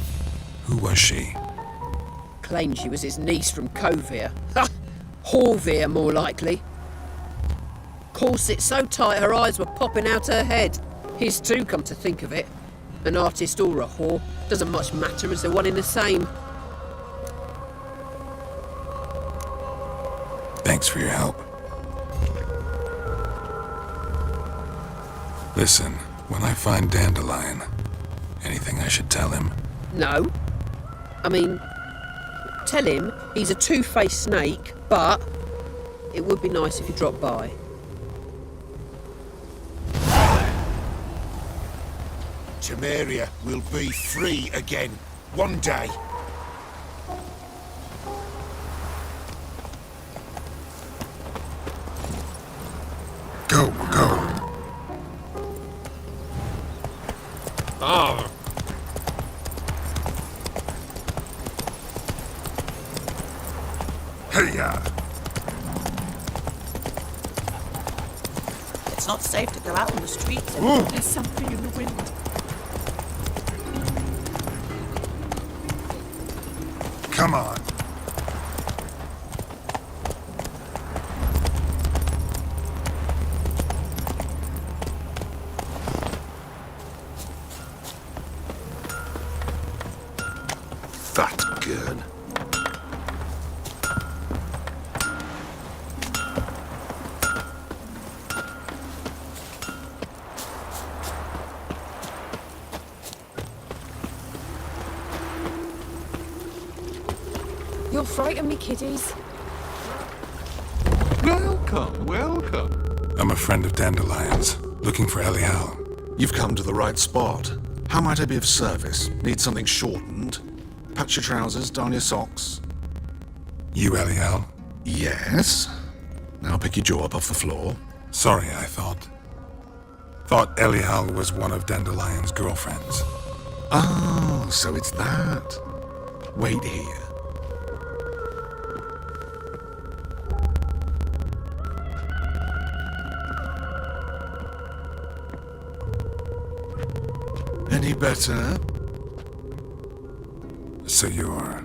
Who was she? Claimed she was his niece from Covere. Ha! Horvere, more likely. Corset so tight her eyes were popping out her head. His too, come to think of it. An artist or a whore. Doesn't much matter as they're one in the same. Thanks for your help. Listen, when I find Dandelion, anything I should tell him? No. I mean, tell him he's a two-faced snake, but it would be nice if he dropped by. Temeria will be free again, one day. Hey-ya! It's not safe to go out on the streets. There's something in the wind. Come on. That's good. You'll frighten me, kiddies. Welcome, welcome. I'm a friend of Dandelion's, looking for Elial. You've come to the right spot. How might I be of service? Need something shortened? Patch your trousers, darn your socks. You Elial? Yes. Now pick your jaw up off the floor. Sorry, I thought Elial was one of Dandelion's girlfriends. Oh, so it's that. Wait here. Any better? So you're...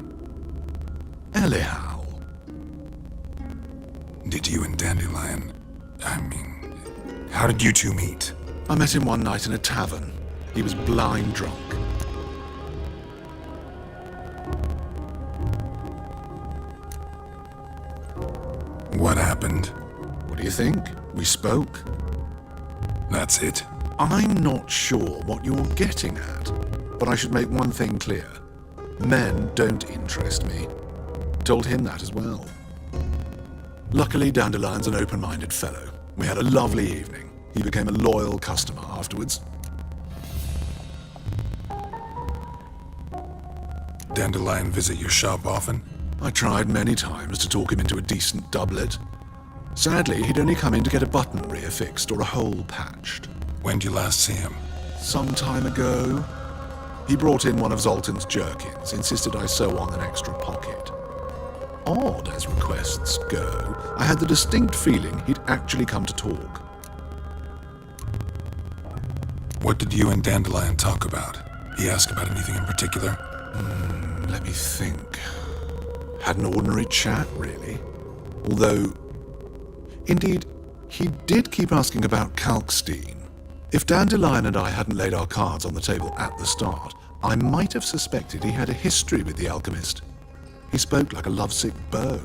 Elial. Did you and Dandelion... how did you two meet? I met him one night in a tavern. He was blind drunk. What happened? What do you think? We spoke. That's it? I'm not sure what you're getting at, but I should make one thing clear. Men don't interest me. Told him that as well. Luckily, Dandelion's an open-minded fellow. We had a lovely evening. He became a loyal customer afterwards. Dandelion visit your shop often? I tried many times to talk him into a decent doublet. Sadly, he'd only come in to get a button reaffixed or a hole patched. When'd you last see him? Some time ago. He brought in one of Zoltan's jerkins, insisted I sew on an extra pocket. Odd as requests go, I had the distinct feeling he'd actually come to talk. What did you and Dandelion talk about? He asked about anything in particular? Let me think. Had an ordinary chat, really. Although, indeed, he did keep asking about Kalkstein. If Dandelion and I hadn't laid our cards on the table at the start, I might have suspected he had a history with the alchemist. He spoke like a lovesick beau.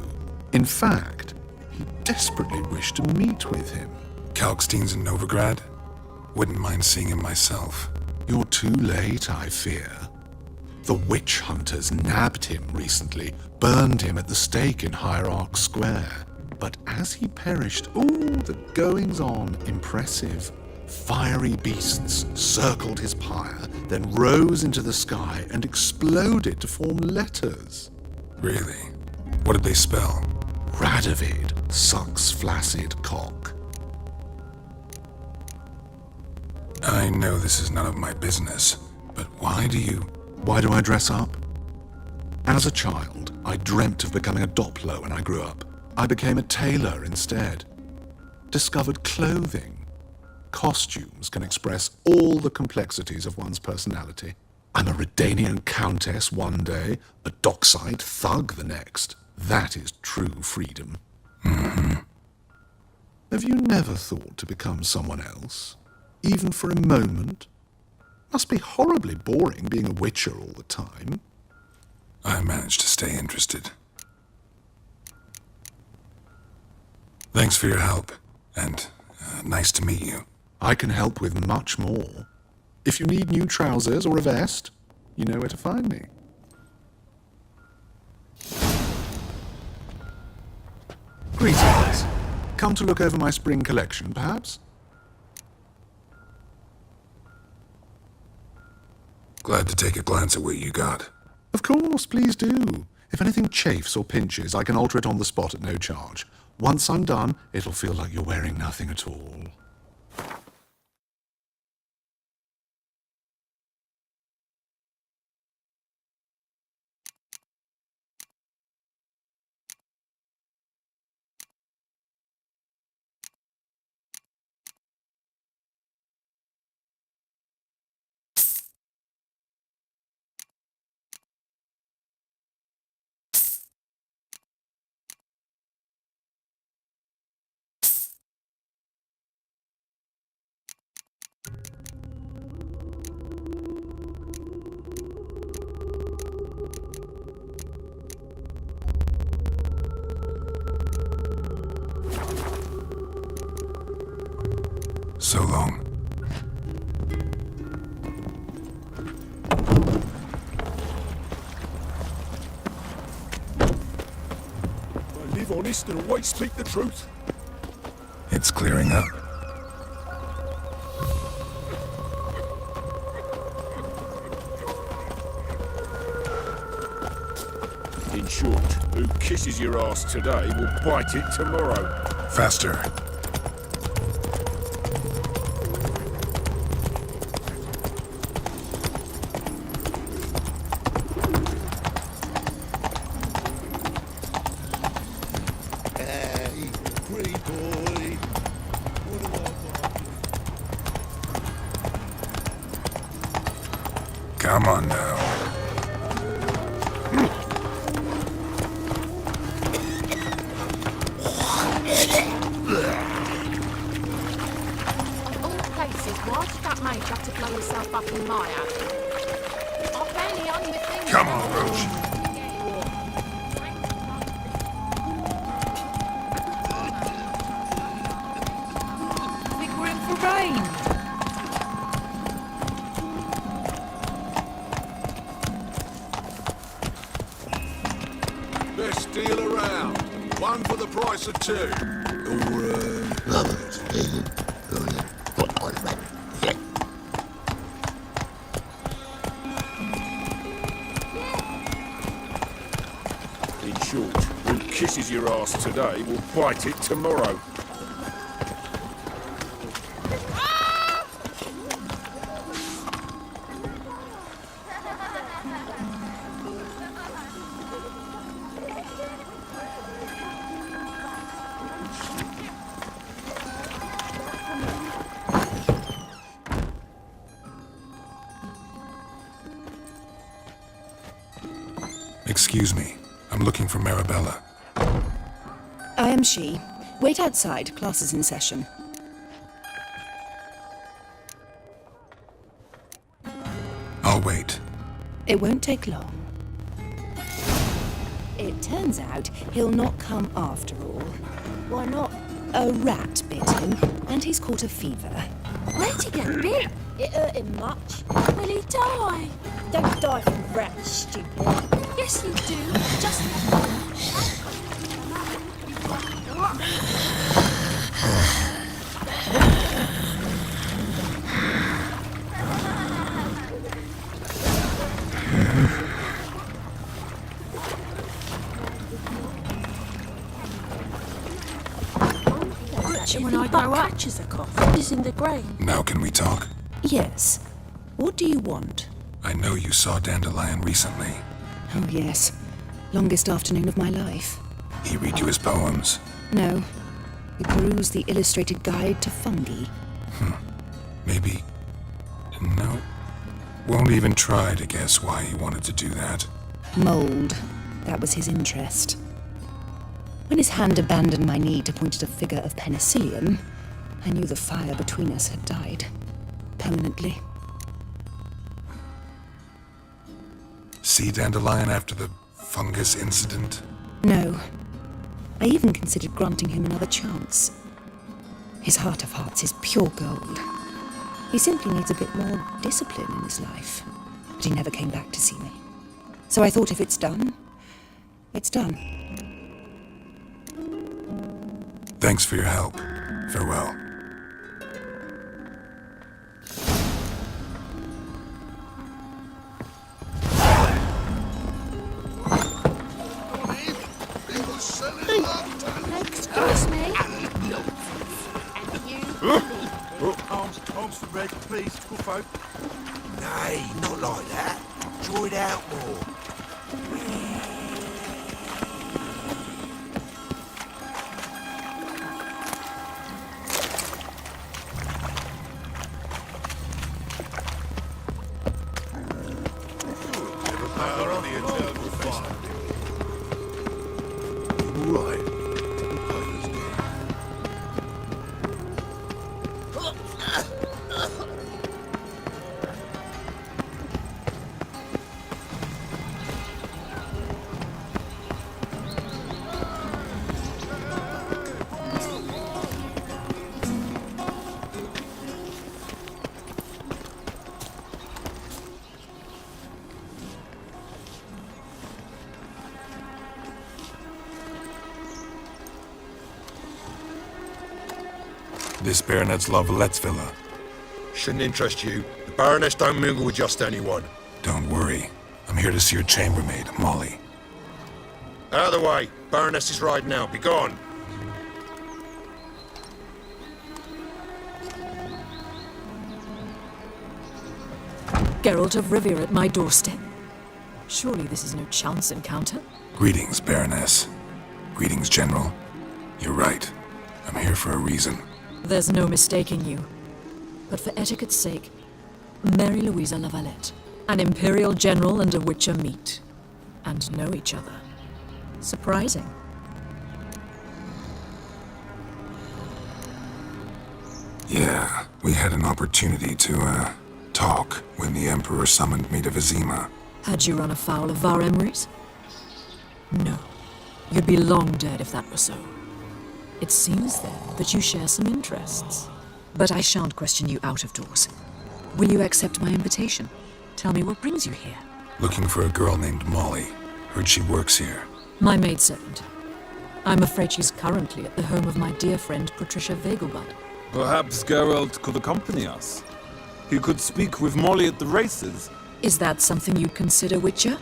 In fact, he desperately wished to meet with him. Kalkstein's in Novigrad? Wouldn't mind seeing him myself. You're too late, I fear. The witch hunters nabbed him recently, burned him at the stake in Hierarch Square. But as he perished, the goings-on impressive. Fiery beasts circled his pyre, then rose into the sky and exploded to form letters. Really? What did they spell? Radovid sucks flaccid cock. I know this is none of my business, but why do I dress up? As a child, I dreamt of becoming a Doppler when I grew up. I became a tailor instead. Discovered clothing. Costumes can express all the complexities of one's personality. I'm a Redanian countess one day, a dockside thug the next. That is true freedom. Mm-hmm. Have you never thought to become someone else? Even for a moment? Must be horribly boring being a witcher all the time. I managed to stay interested. Thanks for your help, and nice to meet you. I can help with much more. If you need new trousers or a vest, you know where to find me. Greetings. Come to look over my spring collection, perhaps? Glad to take a glance at what you got. Of course, please do. If anything chafes or pinches, I can alter it on the spot at no charge. Once I'm done, it'll feel like you're wearing nothing at all. So long. I live honest and always speak the truth. It's clearing up. In short, who kisses your ass today will bite it tomorrow. Faster. Hey, pretty boy. Come on now. Of all places, why did that mate have to blow himself up in my house? I barely own the thing. Come on, Roach. I think we're in for rain. Best deal around. One for the price of two. In short, who kisses your ass today will bite it tomorrow. Excuse me. I'm looking for Marabella. I am she. Wait outside. Class is in session. I'll wait. It won't take long. It turns out he'll not come after all. Why not? A rat bit him, and he's caught a fever. Where'd he get bit? It hurt him much. Will he die? Don't die from rats, stupid. Yes, you do. Just when I grow up, catches a cough. He's in the grave. Now can we talk? Yes. What do you want? I know you saw Dandelion recently. Oh, yes. Longest afternoon of my life. He read you his poems. No. He perused the illustrated guide to fungi. Maybe. No. Won't even try to guess why he wanted to do that. Mold. That was his interest. When his hand abandoned my knee to point at a figure of penicillium, I knew the fire between us had died. Permanently. See Dandelion after the fungus incident? No. I even considered granting him another chance. His heart of hearts is pure gold. He simply needs a bit more discipline in his life. But he never came back to see me. So I thought if it's done, it's done. Thanks for your help. Farewell. Excuse me. Arms for Red, please, good folk. Nay, not like that. Draw it out more. this baronet's Lavallette's villa? Shouldn't interest you. The Baroness don't mingle with just anyone. Don't worry. I'm here to see your chambermaid, Molly. Out of the way. Baroness is riding now. Be gone. Geralt of Rivia at my doorstep. Surely this is no chance encounter. Greetings, Baroness. Greetings, General. You're right. I'm here for a reason. There's no mistaking you. But for etiquette's sake, Mary Louisa Lavalette. An Imperial General and a Witcher meet. And know each other. Surprising. Yeah, we had an opportunity to, talk when the Emperor summoned me to Vizima. Had you run afoul of Var Emrys? No. You'd be long dead if that were so. It seems, then, that you share some interests. But I shan't question you out of doors. Will you accept my invitation? Tell me what brings you here. Looking for a girl named Molly. Heard she works here. My maidservant. I'm afraid she's currently at the home of my dear friend Patricia Vegelbud. Perhaps Geralt could accompany us. He could speak with Molly at the races. Is that something you'd consider, Witcher?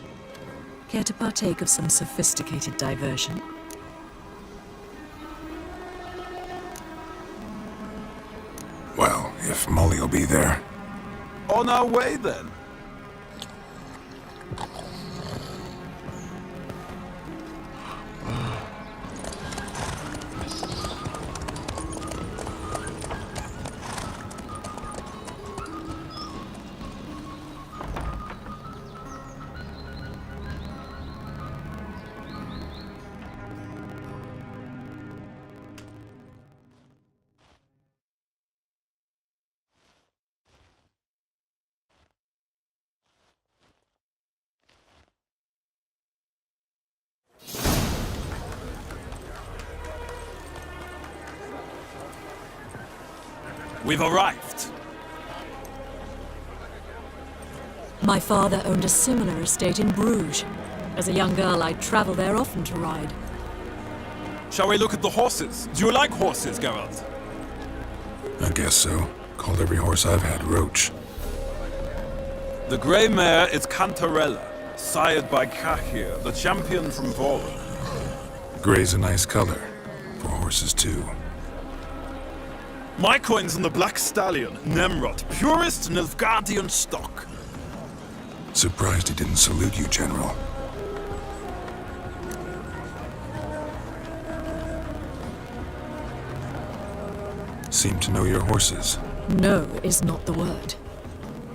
Care to partake of some sophisticated diversion? Well, if Molly will be there. On our way, then. We've arrived. My father owned a similar estate in Bruges. As a young girl, I'd travel there often to ride. Shall we look at the horses? Do you like horses, Geralt? I guess so. Called every horse I've had Roach. The grey mare is Cantarella, sired by Cahir, the champion from Volan. Gray's a nice color. For horses, too. My coin's on the Black Stallion, Nemrod, purest Nilfgaardian stock. Surprised he didn't salute you, General. Seem to know your horses. No is not the word.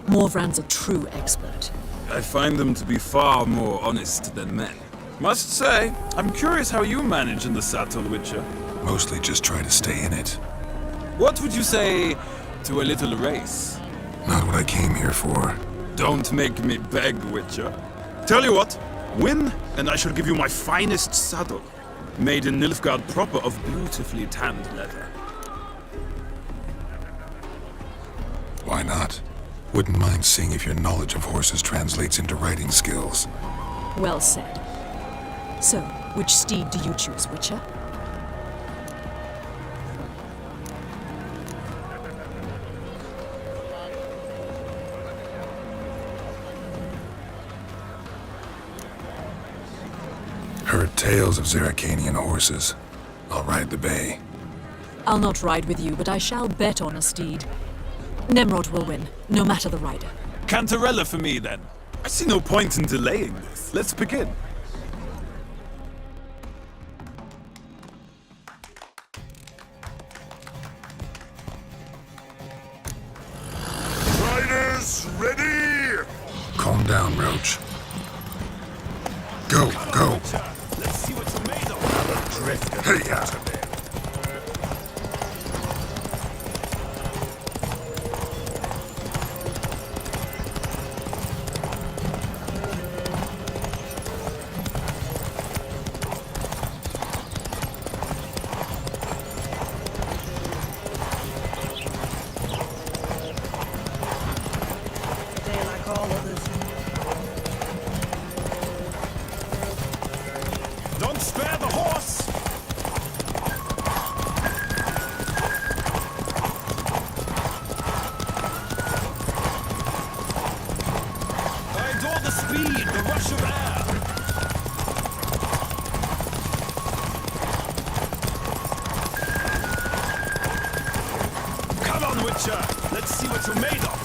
Morvran's a true expert. I find them to be far more honest than men. Must say, I'm curious how you manage in the saddle, Witcher. Mostly just try to stay in it. What would you say to a little race? Not what I came here for. Don't make me beg, Witcher. Tell you what, win, and I shall give you my finest saddle. Made in Nilfgaard proper of beautifully tanned leather. Why not? Wouldn't mind seeing if your knowledge of horses translates into riding skills. Well said. So, which steed do you choose, Witcher? Heard tales of Zeracanian horses. I'll ride the bay. I'll not ride with you, but I shall bet on a steed. Nemrod will win, no matter the rider. Cantarella for me, then. I see no point in delaying this. Let's begin. Riders, ready? Calm down, Roach. Go, go. Let's see what you're made of. Drift Hey, ya. Don't spare the horse! Witcher! Let's see what you're made of!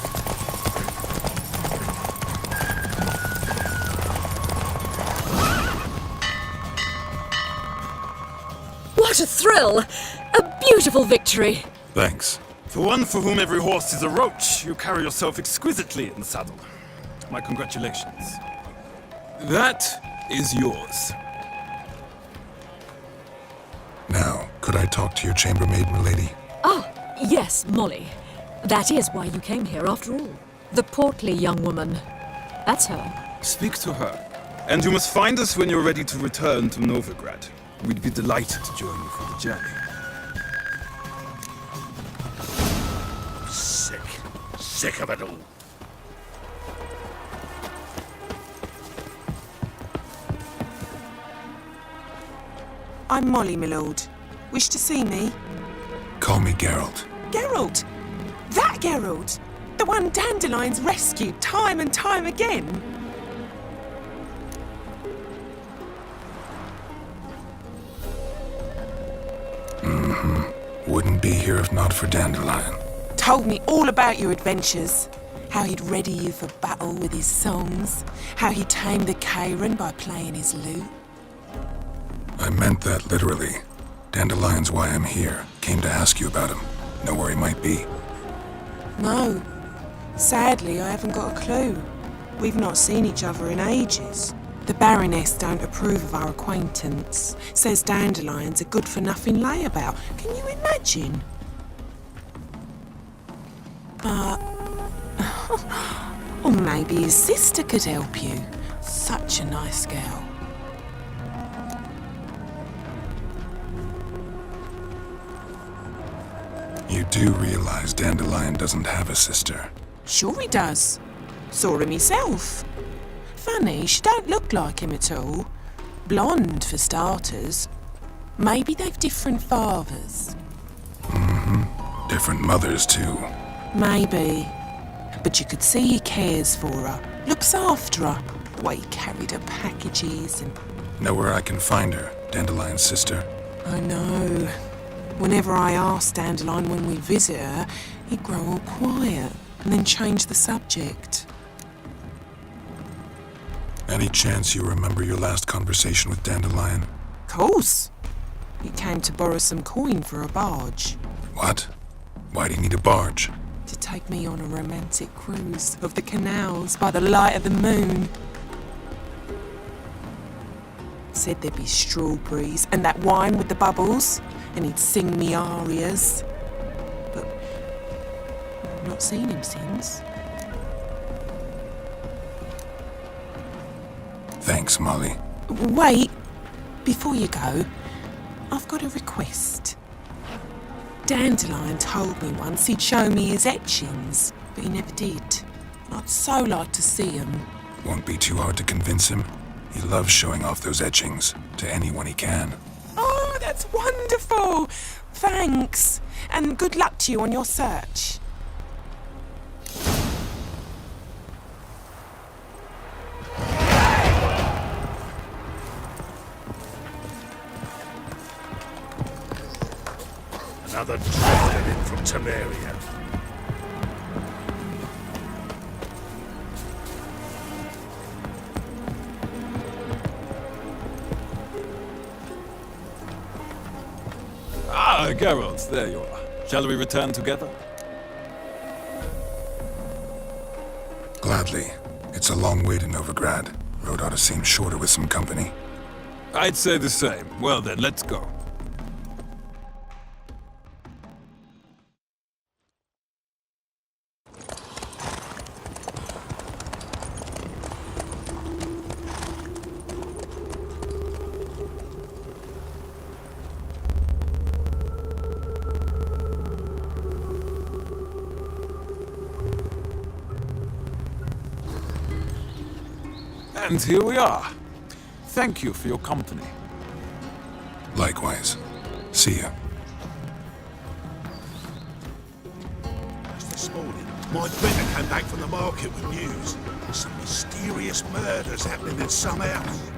What a thrill! A beautiful victory! Thanks. For one for whom every horse is a roach, you carry yourself exquisitely in the saddle. My congratulations. That is yours. Now, could I talk to your chambermaid, milady? Ah, yes, Molly. That is why you came here after all. The portly young woman. That's her. Speak to her. And you must find us when you're ready to return to Novigrad. We'd be delighted to join you for the journey. Sick of it all. I'm Molly, my lord. Wish to see me? Call me Geralt. Geralt! That Geralt! The one Dandelion's rescued time and time again! Wouldn't be here if not for Dandelion. Told me all about your adventures. How he'd ready you for battle with his songs. How he tamed the Karen by playing his lute. I meant that literally. Dandelion's why I'm here. Came to ask you about him. Know where he might be. No. Sadly, I haven't got a clue. We've not seen each other in ages. The Baroness don't approve of our acquaintance. Says Dandelion's a good-for-nothing layabout. Can you imagine? But... or maybe his sister could help you. Such a nice girl. You do realize Dandelion doesn't have a sister. Sure he does. Saw him myself. Funny, she don't look like him at all. Blonde, for starters. Maybe they've different fathers. Different mothers, too. Maybe. But you could see he cares for her. Looks after her. The way he carried her packages and... Know where I can find her, Dandelion's sister? I know. Whenever I ask Dandelion when we visit her, he'd grow all quiet and then change the subject. Any chance you remember your last conversation with Dandelion? Course. He came to borrow some coin for a barge. What? Why do you need a barge? To take me on a romantic cruise of the canals by the light of the moon. Said there'd be strawberries and that wine with the bubbles, and he'd sing me arias. But I've not seen him since. Thanks, Molly. Wait, before you go, I've got a request. Dandelion told me once he'd show me his etchings, but he never did. I'd so like to see them. Won't be too hard to convince him. He loves showing off those etchings to anyone he can. Oh, that's wonderful! Thanks, and good luck to you on your search. Another drifter in from Temeria. Ah, Geralt, there you are. Shall we return together? Gladly. It's a long way to Novigrad. Road ought to seem shorter with some company. I'd say the same. Well then, let's go. And here we are. Thank you for your company. Likewise. See ya. Just this morning, my brother came back from the market with news. Some mysterious murders happening in some house.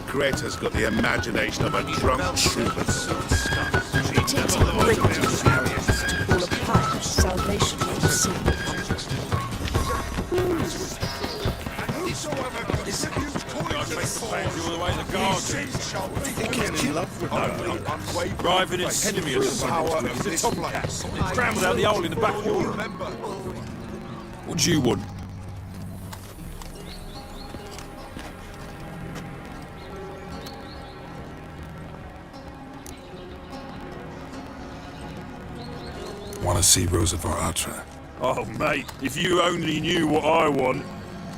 Greta's got the imagination of a drunk troubadour. She Takes a great deal of arrogance to fall apart of salvation from sin. Driving in enemy or something. He's a top cat. Scrambled out the hole in the back wall. What do you want? Want to see Rosa Varatra? Oh, mate, if you only knew what I want.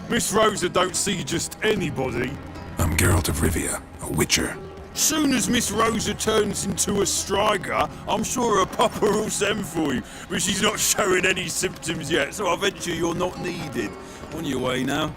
Miss Rosa don't see just anybody. I'm Geralt of Rivia, a witcher. Soon as Miss Rosa turns into a striker, I'm sure her papa will send for you. But she's not showing any symptoms yet, so I venture you're not needed. On your way now.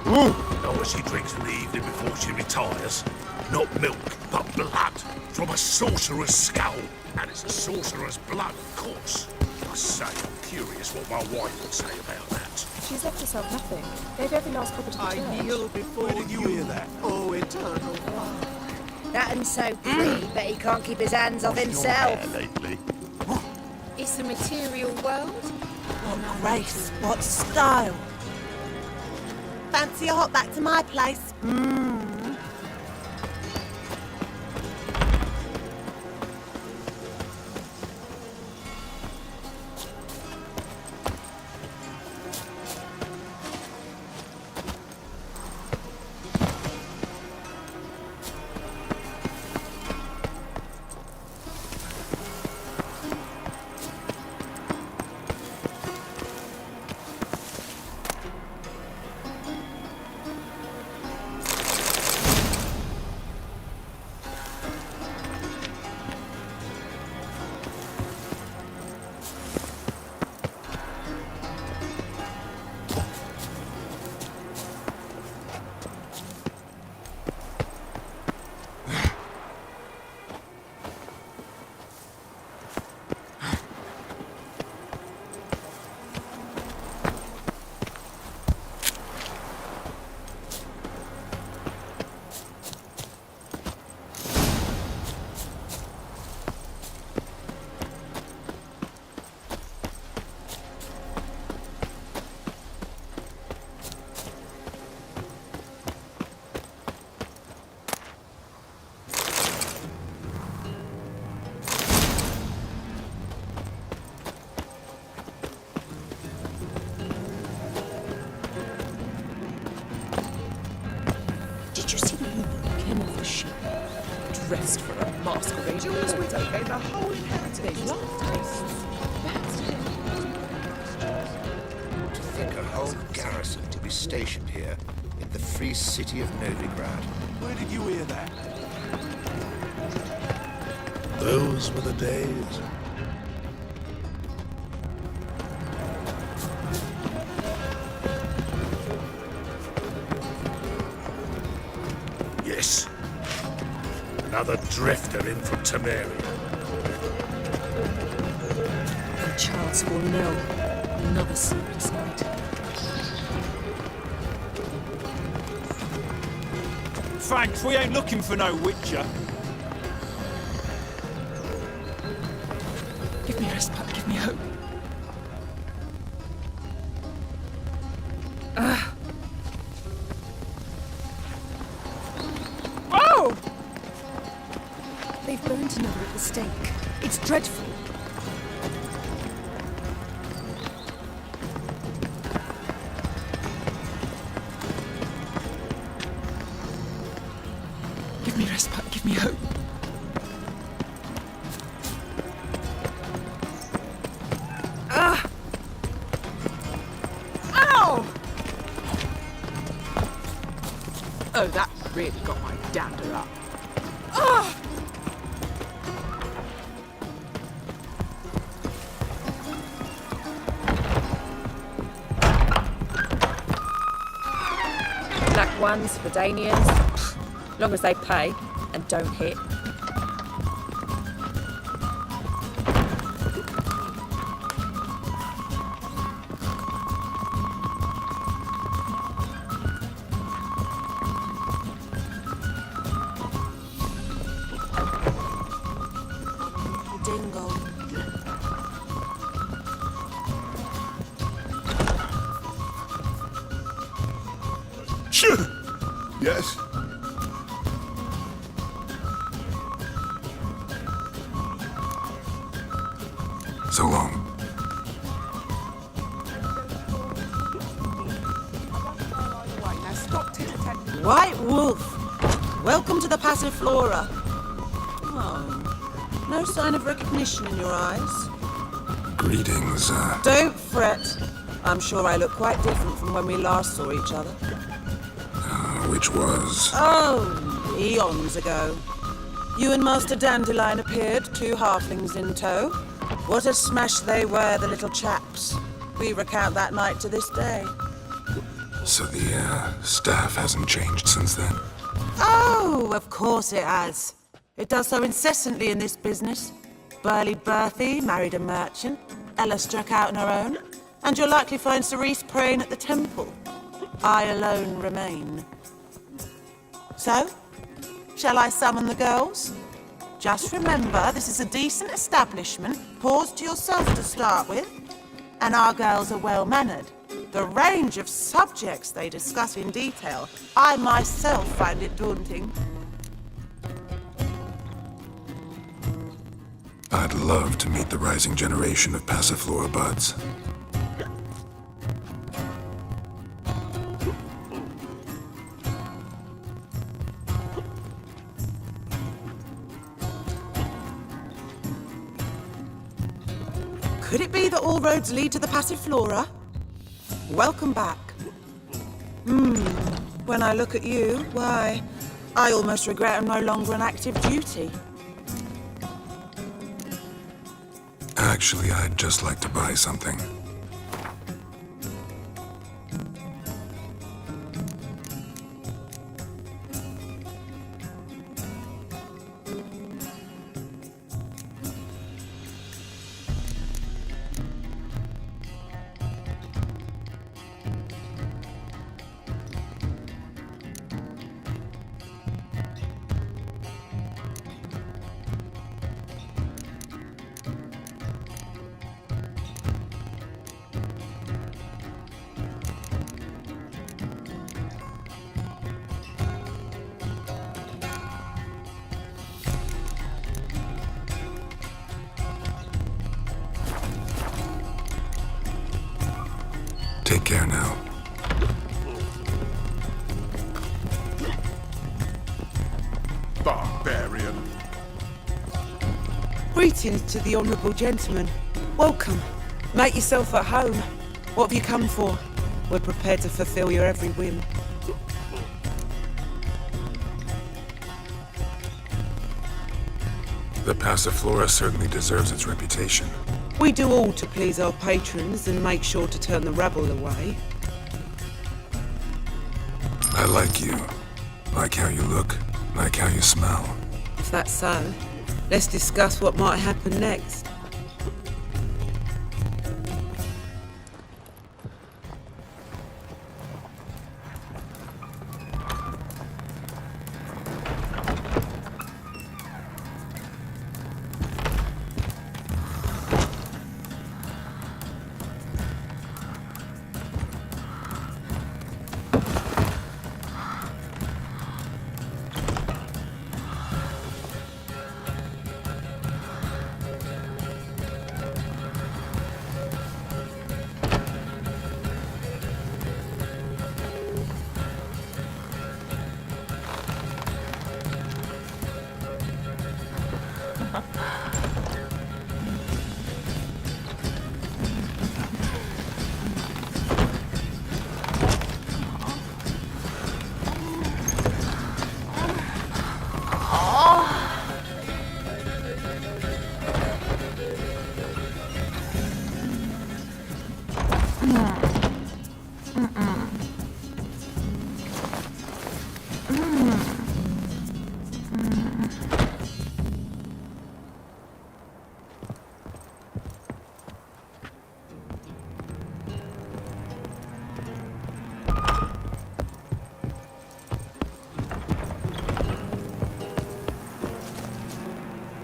Know what she drinks in the evening before she retires? Not milk, but blood from a sorcerer's skull. And it's a sorcerer's blood, of course. I say, I'm curious what my wife would say about that. She's left herself nothing. Gave every last copper to the church. I kneel before you hear that. Oh, eternal Father. That one's so pretty, but he can't keep his hands off himself. Lately. It's a material world. What grace, what style. Fancy a hop back to my place? Did you see the woman who came off the ship? Dressed for a masquerade. Jules Widow gave the whole inheritance. To think a whole garrison to be stationed here in the free city of Novigrad. Where did you hear that? Those were the days. Yes. Another drifter in from Temeria. The child's will know. Another sleepless night. Thanks, we ain't looking for no witcher. Give me respite, give me hope. Oh! They've burnt another at the stake. It's dreadful. Give me respite, give me hope. Ow! Oh, that really got my dander up. Black ones for Danians. Long as they pay and don't hit. Yes? So long. White Wolf, welcome to the Passiflora. Oh, no sign of recognition in your eyes. Greetings, Don't fret. I'm sure I look quite different from when we last saw each other. which was... Oh, eons ago. You and Master Dandelion appeared, 2 halflings in tow. What a smash they were, the little chaps. We recount that night to this day. So the, staff hasn't changed since then? Oh, of course it has. It does so incessantly in this business. Burly Berthy married a merchant, Ella struck out on her own, and you'll likely find Cerise praying at the temple. I alone remain. So, shall I summon the girls? Just remember, this is a decent establishment. Pause to yourself to start with. And our girls are well-mannered. The range of subjects they discuss in detail, I myself find it daunting. I'd love to meet the rising generation of Passiflora buds. Could it be that all roads lead to the Passiflora? Welcome back. When I look at you, why, I almost regret I'm no longer on active duty. Actually, I'd just like to buy something. Take care now. Barbarian. Greetings to the honourable gentleman. Welcome. Make yourself at home. What have you come for? We're prepared to fulfill your every whim. The Passiflora certainly deserves its reputation. We do all to please our patrons and make sure to turn the rabble away. I like you. Like how you look. Like how you smell. If that's so, let's discuss what might happen next.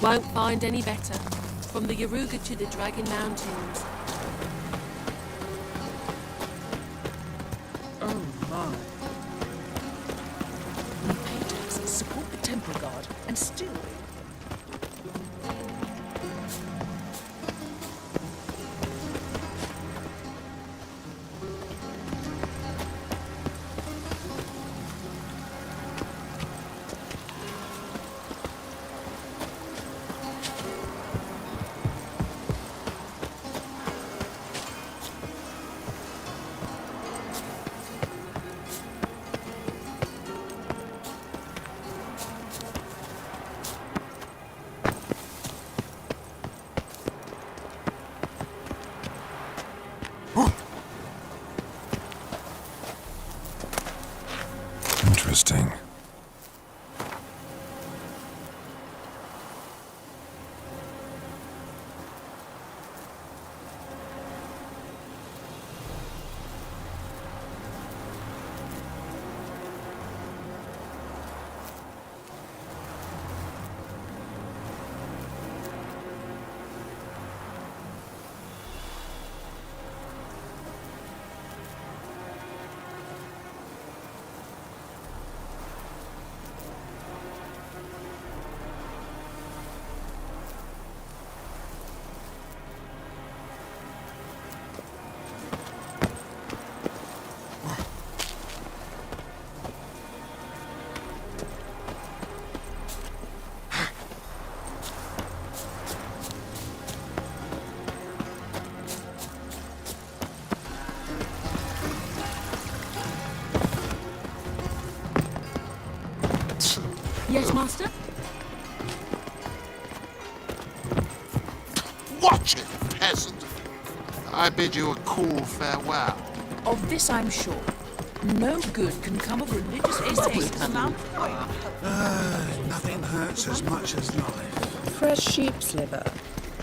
Won't find any better. From the Yaruga to the Dragon Mountains. Oh my. and still. Interesting. Yes, master? Watch it, peasant. I bid you a cool farewell. Of this I'm sure. No good can come of religious atheism. Nothing hurts as much as life. Fresh sheep's liver.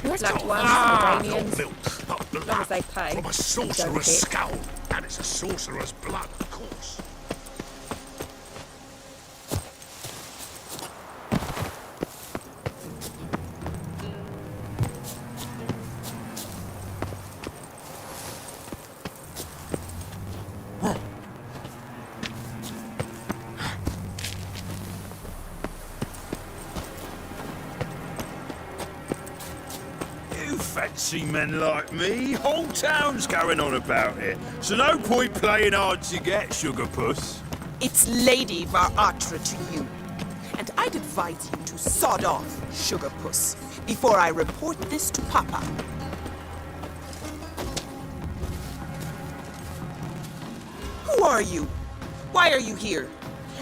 What? Black ones, Iranians, as long as they pay. From a sorcerer's skull. And it's a sorcerer's blood, of course. Fancy men like me, whole town's going on about it. So no point playing hard to get, sugar puss. It's Lady Varatra to you. And I'd advise you to sod off, sugar puss, before I report this to Papa. Who are you? Why are you here?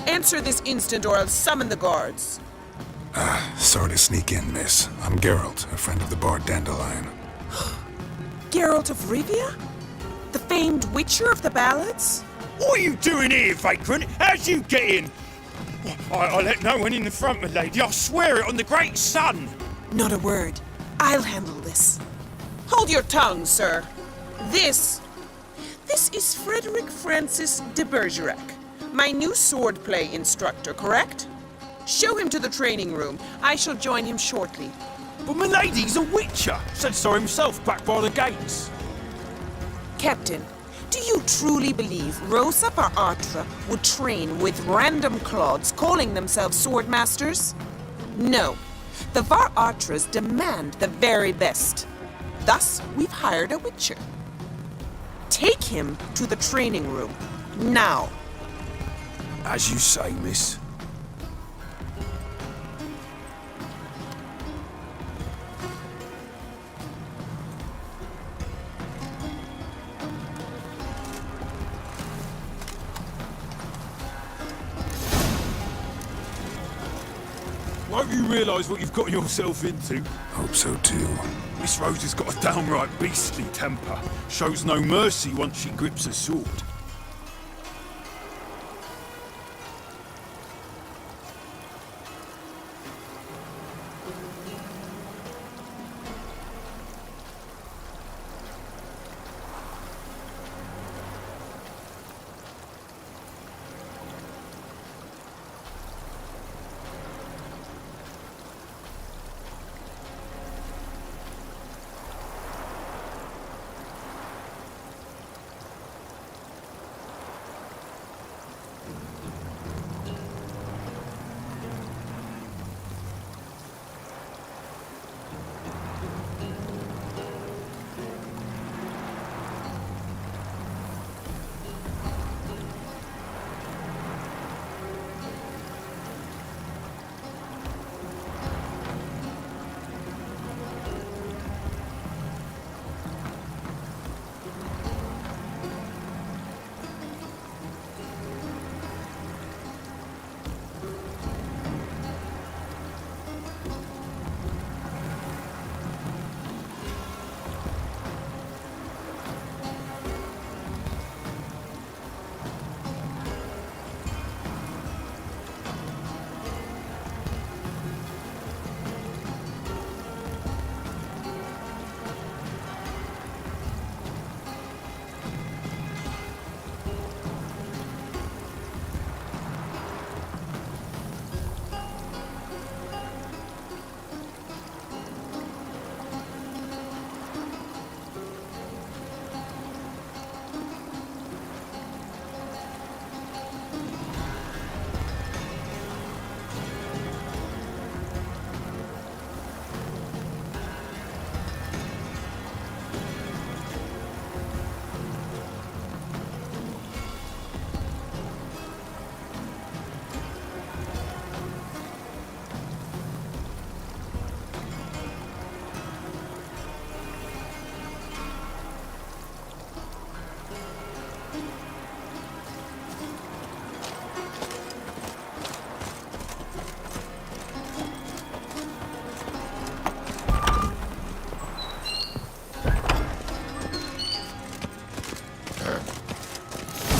Answer this instant or I'll summon the guards. Sorry to sneak in, miss. I'm Geralt, a friend of the bard Dandelion. Geralt of Rivia? The famed witcher of the ballads? What are you doing here, vagrant? How'd you get in? I let no one in the front, my lady. I swear it on the great sun. Not a word. I'll handle this. Hold your tongue, sir. This is Frederick Francis de Bergerac, my new swordplay instructor, correct? Show him to the training room. I shall join him shortly. But my lady's a witcher. Said so himself back by the gates. Captain, do you truly believe Rosa Varatra would train with random clods calling themselves swordmasters? No. The Varatras demand the very best. Thus, we've hired a witcher. Take him to the training room. Now. As you say, miss. Won't you realise what you've got yourself into? Hope so too. Miss Rose has got a downright beastly temper. Shows no mercy once she grips a sword.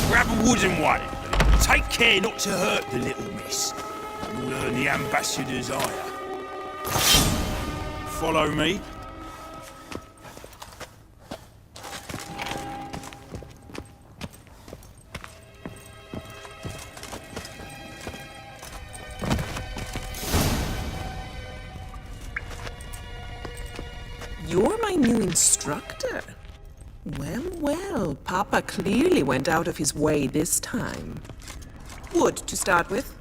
Grab a wooden one. Take care not to hurt the little miss. You'll earn the ambassador's ire. Follow me. You're my new instructor. Well, well, Papa clearly went out of his way this time. Wood, to start with.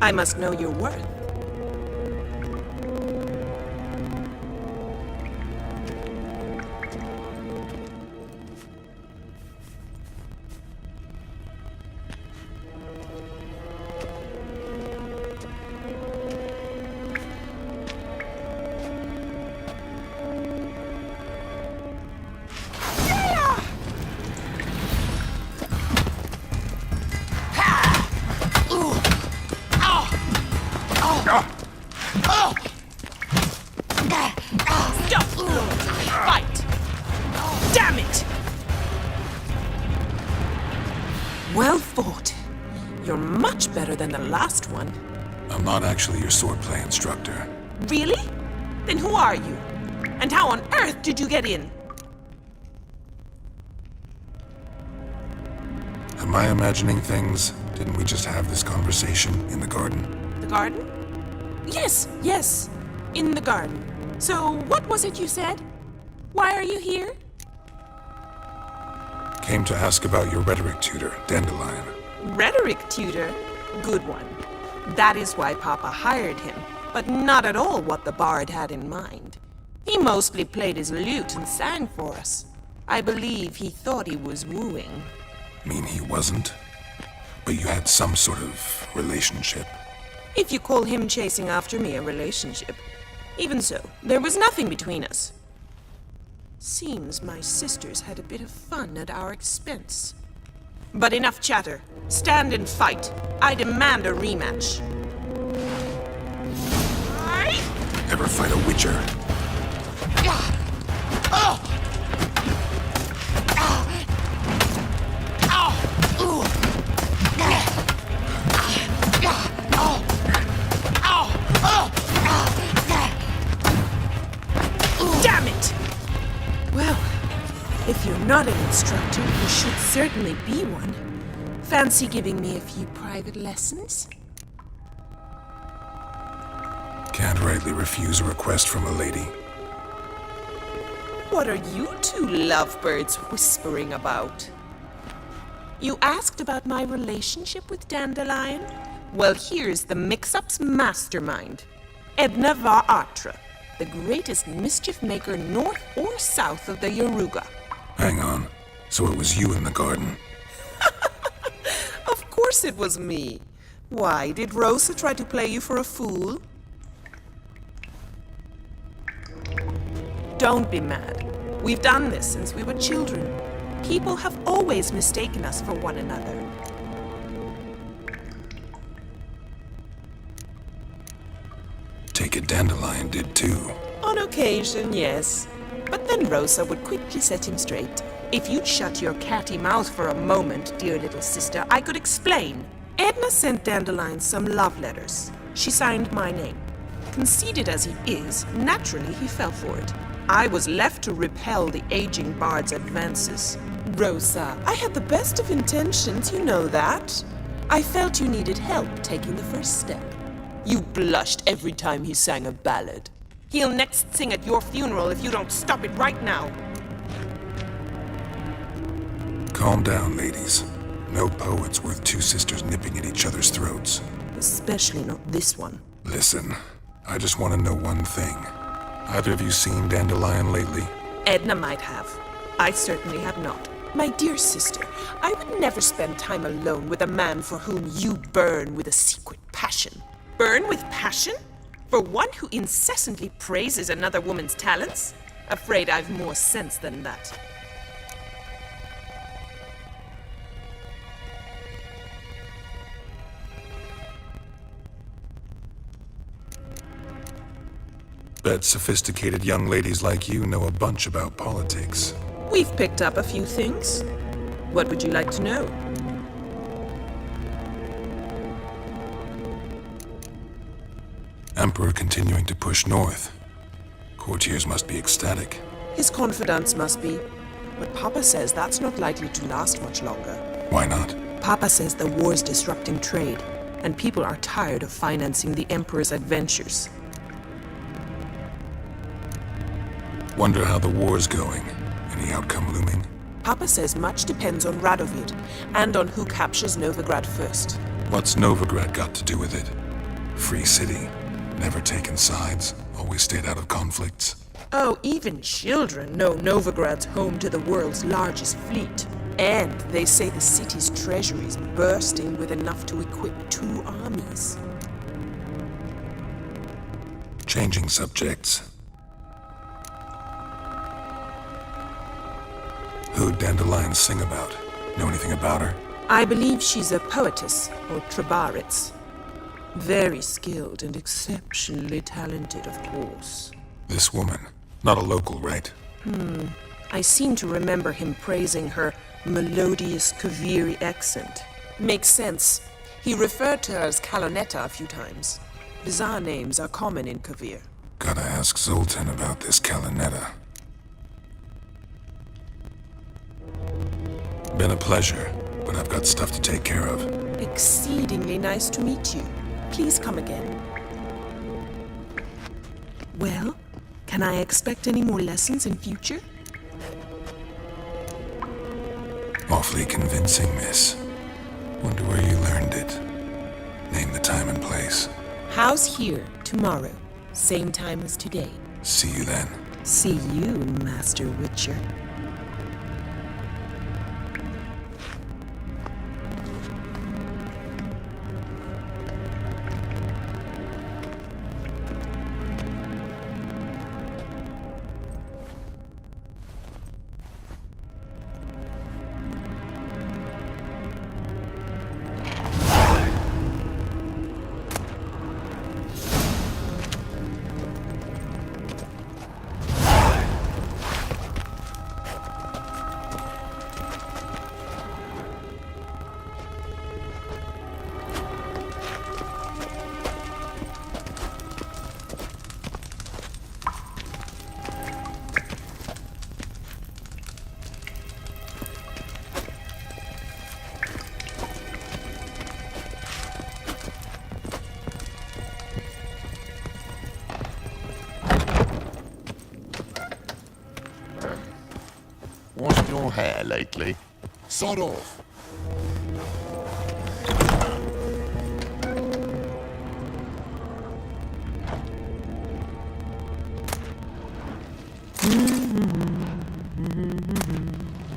I must know your worth. Fight! Damn it! Well fought. You're much better than the last one. I'm not actually your swordplay instructor. Really? Then who are you? And how on earth did you get in? Am I imagining things? Didn't we just have this conversation in the garden? The garden? Yes, yes. In the garden. So, what was it you said? Why are you here? Came to ask about your rhetoric tutor, Dandelion. Rhetoric tutor? Good one. That is why Papa hired him, but not at all what the bard had in mind. He mostly played his lute and sang for us. I believe he thought he was wooing. Mean he wasn't? But you had some sort of relationship. If you call him chasing after me a relationship. Even so, there was nothing between us. Seems my sisters had a bit of fun at our expense. But enough chatter. Stand and fight. I demand a rematch. Ever fight a witcher? Damn it! Well, if you're not an instructor, you should certainly be one. Fancy giving me a few private lessons? Can't rightly refuse a request from a lady. What are you two lovebirds whispering about? You asked about my relationship with Dandelion? Well, here's the mix-up's mastermind. Edna Va Atra, the greatest mischief maker north or south of the Yaruga. Hang on. So it was you in the garden? Of course it was me. Why, did Rosa try to play you for a fool? Don't be mad. We've done this since we were children. People have always mistaken us for one another. Take it Dandelion did too. On occasion, yes. But then Rosa would quickly set him straight. If you'd shut your catty mouth for a moment, dear little sister, I could explain. Edna sent Dandelion some love letters. She signed my name. Conceited as he is, naturally he fell for it. I was left to repel the aging bard's advances. Rosa, I had the best of intentions, you know that. I felt you needed help taking the first step. You blushed every time he sang a ballad. He'll next sing at your funeral if you don't stop it right now. Calm down, ladies. No poet's worth two sisters nipping at each other's throats. Especially not this one. Listen, I just want to know one thing. Either of you seen Dandelion lately? Edna might have. I certainly have not. My dear sister, I would never spend time alone with a man for whom you burn with a secret passion. Burn with passion? For one who incessantly praises another woman's talents? Afraid I've more sense than that. Bet sophisticated young ladies like you know a bunch about politics. We've picked up a few things. What would you like to know? Emperor continuing to push north. Courtiers must be ecstatic. His confidants must be. But Papa says that's not likely to last much longer. Why not? Papa says the war's disrupting trade, and people are tired of financing the Emperor's adventures. Wonder how the war's going. Any outcome looming? Papa says much depends on Radovid, and on who captures Novigrad first. What's Novigrad got to do with it? Free city. Never taken sides. Always stayed out of conflicts. Oh, even children know Novigrad's home to the world's largest fleet. And they say the city's treasury is bursting with enough to equip 2 armies. Changing subjects. Who'd Dandelion sing about? Know anything about her? I believe she's a poetess, or Trebaritz. Very skilled and exceptionally talented, of course. This woman. Not a local, right? I seem to remember him praising her melodious Kaviri accent. Makes sense. He referred to her as Kalonetta a few times. Bizarre names are common in Kavir. Gotta ask Zoltan about this Kalonetta. Been a pleasure, but I've got stuff to take care of. Exceedingly nice to meet you. Please come again. Well, can I expect any more lessons in future? Awfully convincing, miss. Wonder where you learned it. Name the time and place. House here, tomorrow. Same time as today. See you then. See you, Master Witcher. Washed your hair lately? Sod off.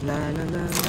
La la la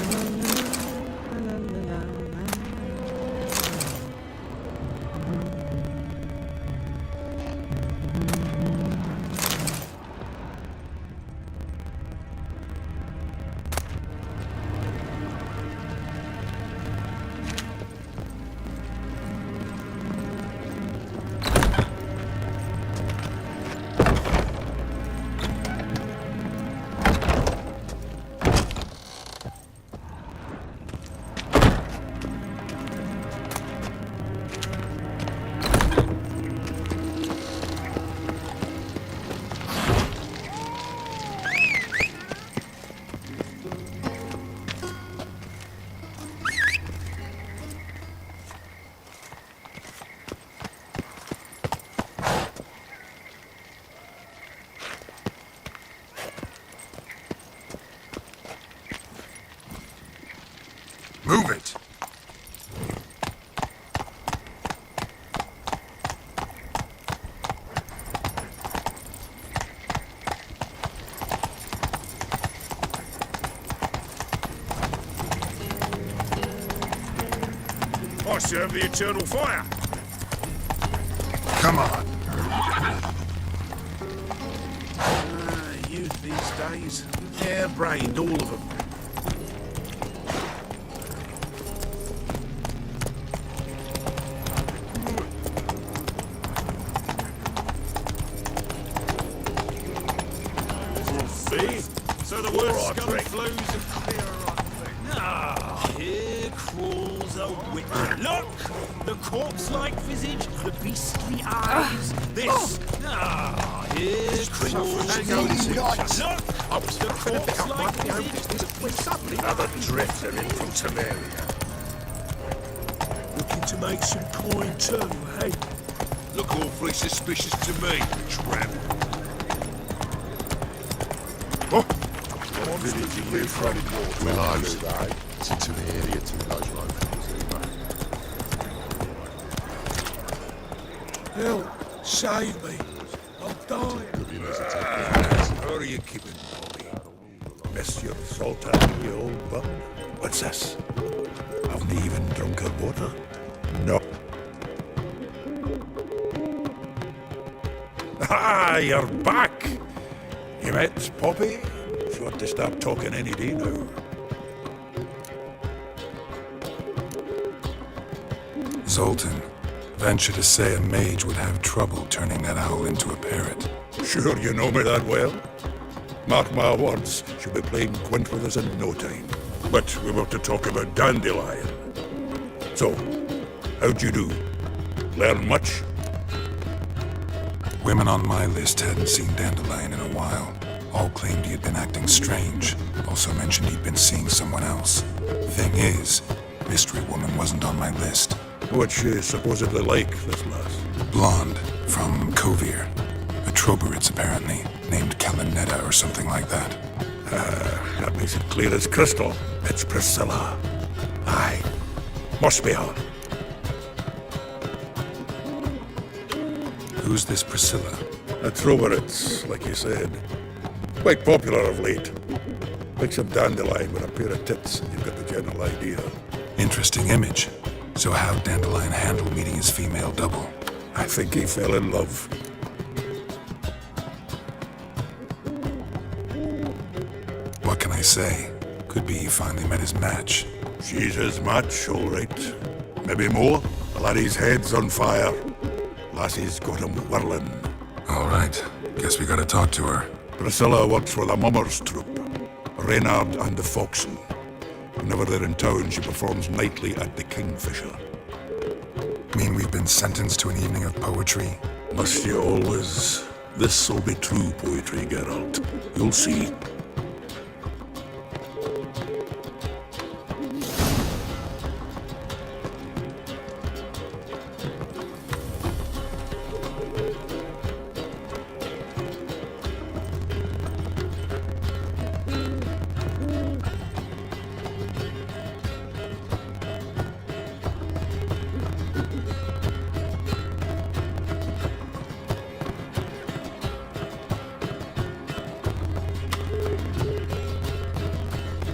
Move it! I serve the eternal fire. Come on. Youth these days, hair-brained, all of them. my scum prick. flows and clear run thing. Ah, here crawls a witch. Look! The corpse-like visage, the beastly eyes. This. Ah, here crawls a witch. Look! The corpse-like visage. Another drifter in from Tamaria. Looking to make some coin too, hey? Look awfully suspicious to me, tramp. What village are you from? Willows. It's into the area to those locals anyway. Help! Save me! I'm dying! How are you keeping, Bobby? Miss your sultan, you old bum. What's this? Haven't even drunk her water? No. Ah, you're back! You met Poppy? She ought to start talking any day now. Zoltan, venture to say a mage would have trouble turning that owl into a parrot. Sure you know me that well? Mark my words, she'll be playing quint with us in no time. But we were to talk about Dandelion. So, how'd you do? Learn much? Women on my list hadn't seen Dandelion in a while. All claimed he had been acting strange. Also mentioned he'd been seeing someone else. Thing is, Mystery Woman wasn't on my list. What's she supposedly like, this lass? Blonde, from Kovir. A Troberitz, apparently, named Kalinetta or something like that. That makes it clear as crystal. It's Priscilla. Aye. Must be her. Who's this Priscilla? A Troberitz, like you said. Quite popular of late. Pick some Dandelion with a pair of tits and you've got the general idea. Interesting image. So how'd Dandelion handle meeting his female double? I think he fell in love. What can I say? Could be he finally met his match. She's his match, all right. Maybe more. The laddie's head's on fire. Lassie's got him whirling. All right. Guess we gotta talk to her. Priscilla works for the Mummers troupe. Reynard and the Foxen. Whenever they're in town, she performs nightly at the Kingfisher. Mean we've been sentenced to an evening of poetry? Must you always? This'll be true poetry, Geralt. You'll see.